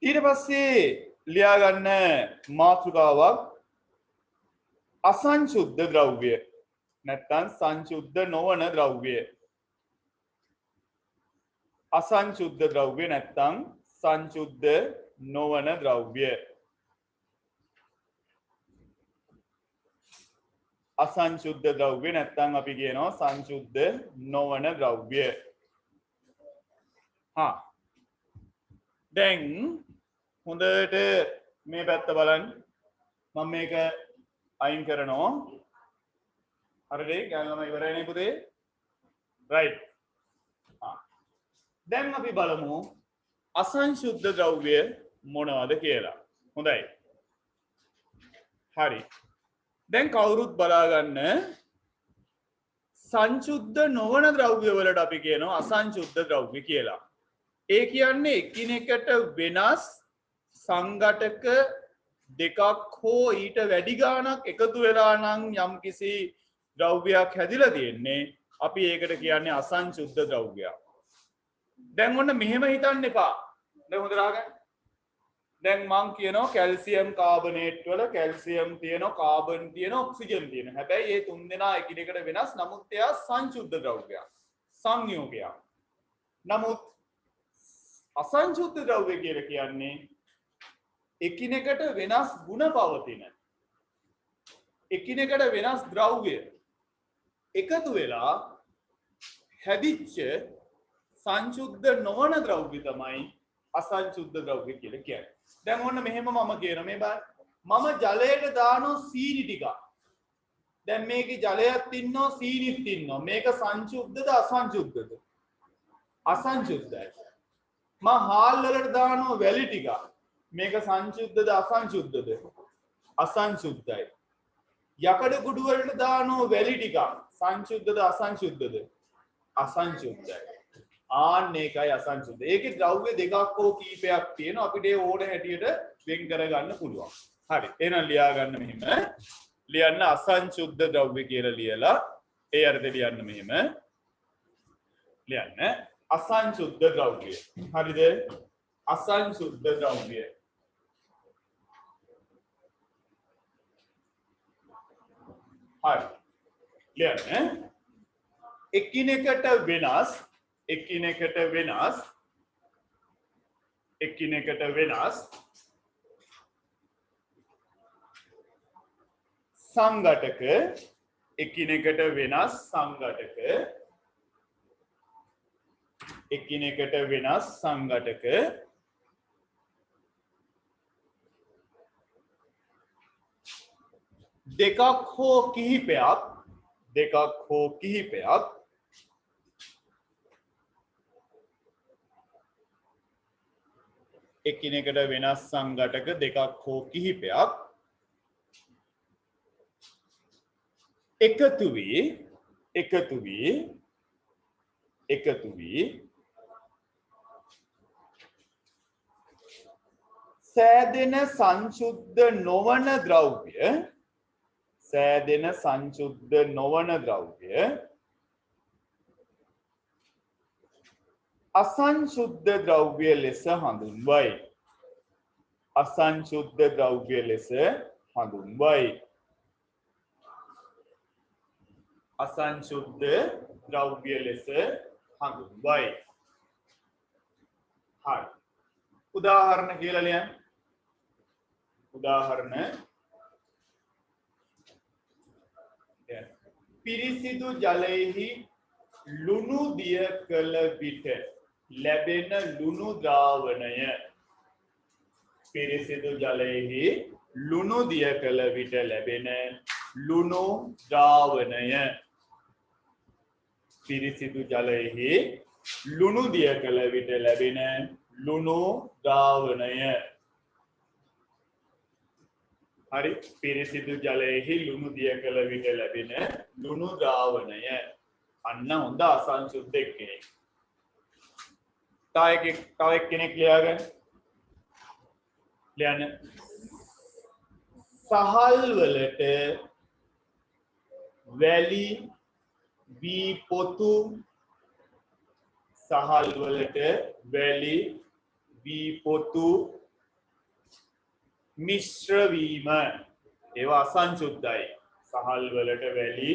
ඊට පස්සේ ලියා ගන්න මාතෘකාවක් අසංශුද්ධ ද්‍රව්‍ය නැත්නම් සංශුද්ධ නොවන ද්‍රව්‍ය. අසංශුද්ධ ද්‍රව්‍ය නැත්නම් සංශුද්ධ නොවන ද්‍රව්‍ය. අසංශුද්ධ ද්‍රව්‍ය නැත්නම් අපි කියනවා සංශුද්ධ නොවන ද්‍රව්‍ය. දැන් හොඳට මේ පැත්ත බලන්න. මම මේක අයින් කරනවා. හරිද? ගානම ඉවරයිනේ පුතේ. රයිට්. දැන් අපි බලමු අසංශුද්ධ ද්‍රව්‍ය මොනවද කියලා. හොඳයි. හරි. දැන් කවුරුත් බලා ගන්න සංශුද්ධ නොවන ද්‍රව්‍ය වලට අපි කියනවා අසංශුද්ධ ද්‍රව්‍ය කියලා. ඒ කියන්නේ එකිනෙකට වෙනස් සංඝටක දෙකක් හෝ ඊට වැඩි ගාණක් එකතු වෙලා නම් යම්කිසි ද්‍රව්‍යයක් හැදිලා තියෙන්නේ අපි ඒකට කියන්නේ අසංශුද්ධ ද්‍රව්‍යයක්. දැන් ඔන්න මෙහෙම හිතන්න එපා. දැන් හොඳට අහගන්න. දැන් මං කියනවා කැල්සියම් කාබනේට් වල කැල්සියම් තියෙනවා කාබන් තියෙනවා ඔක්සිජන් තියෙනවා. හැබැයි මේ තුන් දෙනා එකිනෙකට වෙනස්. නමුත් එයා සංශුද්ධ ද්‍රව්‍යයක්. සංයෝගයක්. නමුත් අසංශුද්ධ ද්‍රව්‍ය කියලා කියන්නේ එකිනෙකට වෙනස් ගුණ පවතින එකිනෙකට වෙනස් ද්‍රව්‍ය එකතු වෙලා හැදිච්ච සංශුද්ධ නොවන ද්‍රව්‍ය තමයි අසංශුද්ධ ද්‍රව්‍ය කියලා කියන්නේ. දැන් ඔන්න මෙහෙම මම කියන මේ බලන්න. මම ජලයට දානවා සීනි ටිකක්. දැන් මේකේ ජලයක් ඉන්නවා සීනිත් ඉන්නවා. මේක සංශුද්ධද අසංශුද්ධද? අසංශුද්ධයි. මම හාල් වලට දානවා වැලි ටිකක්. මේක සංශුද්ධද අසංශුද්ධද? අසංශුද්ධයි. යකඩ කුඩු වලට දානවා වැලි ටිකක්. සංශුද්ධද අසංශුද්ධද? අසංශුද්ධයි. ආන්න ඒකයි අසංශුද්ධ. ඒකේ ද්‍රව්‍ය දෙකක් හෝ කීපයක් තියෙනවා. අපිට ඒ ඕන හැටියට වෙන් කරගන්න පුළුවන්. හරි. එහෙනම් ලියා ගන්න මෙහෙම. ලියන්න අසංශුද්ධ ද්‍රව්‍ය කියලා ලියලා ඒ අර්ථය ලියන්න මෙහෙම. ලියන්න අසංශුද්ධ ද්‍රව්‍ය. හරිද? අසංශුද්ධ ද්‍රව්‍ය. හරි. ලියන්න එකිනෙකට වෙනස් සංඝටක එකිනෙකට වෙනස් සංඝටක දෙකක් හෝ කිහිපයක් එකිනෙකට වෙනස් සංඝටක දෙකක් හෝ කිහිපයක් එකතු වී සෑදෙන සංශුද්ධ නොවන ද්‍රව්‍ය අසංශුද්ධ ද්‍රව්‍ය ලෙස හඳුන්වයි. අසංශුද්ධ ද්‍රව්‍ය ලෙස හඳුන්වයි. අසංශුද්ධ ද්‍රව්‍ය ලෙස හඳුන්වයි. හරි. උදාහරණ කියලා ලියන්න. උදාහරණ පිරිසිදු ජලයෙහි ලුණු දිය කළ විට ලැබෙන ලුණු ද්‍රාවණය. පිරිසිදු ජලයෙහි ලුණු දිය කළ විට ලැබෙන ලුණු ද්‍රාවණය. පිරිසිදු ජලයෙහි ලුණු දිය කළ විට ලැබෙන ලුණු ද්‍රාවණය. හරි. පිරිසිදු ජලයෙහි ලුණු දිය කළ විට ලැබෙන ලුණු ද්‍රාවණය. අන්න හොඳ අසංශුද්ධ කෙනෙක්. තව එක්කෙනෙක් ලියාගන්න. ලියන්න. සහල් වලට වැලි වී පොතු. සහල් වලට වැලි වී පොතු මිශ්‍ර වීම. ඒවා අසංශුද්ධයි. සහල් වලට වැලි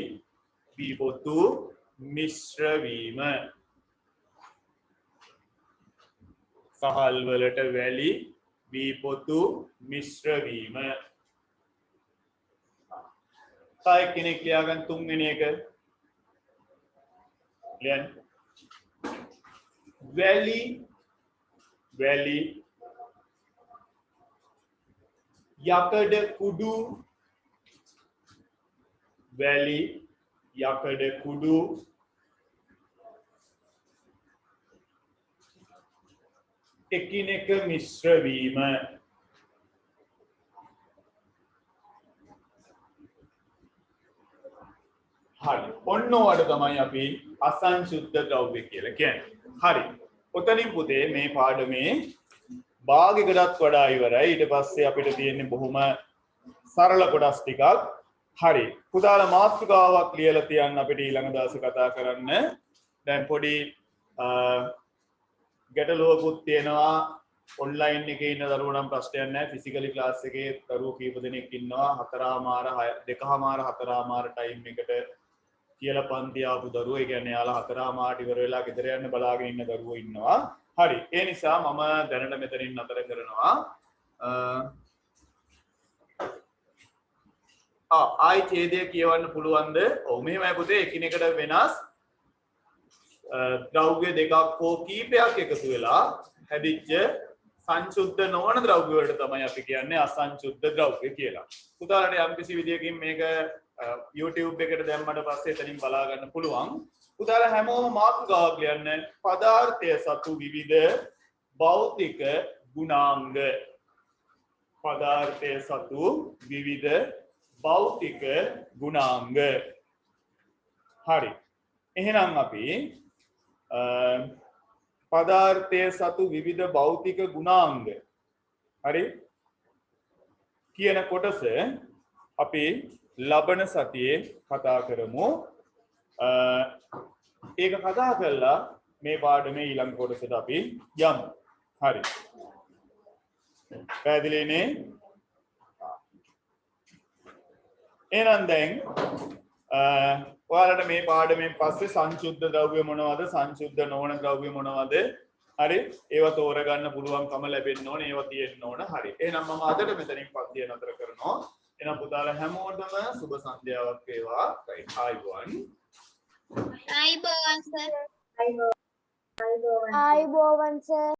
වී පොතු මිශ්‍ර වීම. සහල් වලට වැලි වී පොතු මිශ්‍ර වීම. තව කෙනෙක් ලියාගන්න තුන්වෙනි එක. ලියන්න. වැලි යකඩ කුඩු. වැලි යකඩ කුඩු එකිනෙක මිශ්‍ර වීම. හරි. ඔන්න ඔයාලට තමයි අපි අසංශුද්ධ ද්‍රව්‍ය කියලා කියන්නේ. හරි. ඔතනින් පුතේ මේ පාඩමේ භාගයකටත් වඩා ඉවරයි. ඊට පස්සේ අපිට තියෙන්නේ බොහොම සරල කොටස් ටිකක්. හරි. පුතාලා මාතෘකාවක් ලියලා තියන්න අපිට ඊළඟ දවසේ කතා කරන්න. දැන් පොඩි ගැටලුවකුත් තියෙනවා. ඔන්ලයින් එකේ ඉන්න දරුවෝ නම් ප්‍රශ්නයක් නැහැ. ෆිසිකලි ක්ලාස් එකේ දරුවෝ කීප දෙනෙක් ඉන්නවා. 2:30 ටයිම් එකට කියලා පන්ති ආපු දරුවෝ. ඒ කියන්නේ යාලා 4:30 ඉවර වෙලා ගෙදර යන්න බලාගෙන ඉන්න දරුවෝ ඉන්නවා. හරි. ඒ නිසා මම දැනට මෙතනින් නතර කරනවා. ආයි ඡේදය කියවන්න පුළුවන්ද? ඔව් මෙහෙමයි පුතේ. එකිනෙකට වෙනස් ද්‍රව්‍ය දෙකක් හෝ කීපයක් එකතු වෙලා හැදිච්ච සංශුද්ධ නොවන ද්‍රව්‍ය වලට තමයි අපි කියන්නේ අසංශුද්ධ ද්‍රව්‍ය කියලා. පුතාලට යම්කිසි විදියකින් මේක YouTube එකට දැම්මට පස්සේ එතනින් බලා ගන්න පුළුවන්. පුතාලා හැමෝම මාතෘකාවක් ලියන්න. පදාර්ථය සතු විවිධ භෞතික ගුණාංග. පදාර්ථය සතු විවිධ භෞතික ගුණාංග. හරි. එහෙනම් අපි පදාර්ථය සතු විවිධ භෞතික ගුණාංග හරි කියන කොටස අපි ලබන සතියේ කතා කරමු. ඒක කතා කරලා මේ පාඩමේ ඊළඟ කොටසට අපි යමු. හරි. පැහැදිලිනේ? එහෙනම් දැන් ඔයාලට මේ පාඩමෙන් පස්සේ සංශුද්ධ ද්‍රව්‍ය මොනවද සංශුද්ධ නොවන ද්‍රව්‍ය මොනවද හරි ඒවා තෝරගන්න පුළුවන්කම ලැබෙන්න ඕනේ ඒවා තියෙන්න ඕන හරි එහෙනම් මම අදට මෙතනින් පස්සේ නතර කරනවා එහෙනම් පුතාලා හැමෝටම සුබ සන්ධ්‍යාවක් වේවා right ආයිබෝවන් ආයිබෝවන් සර් ආයිබෝවන් සර්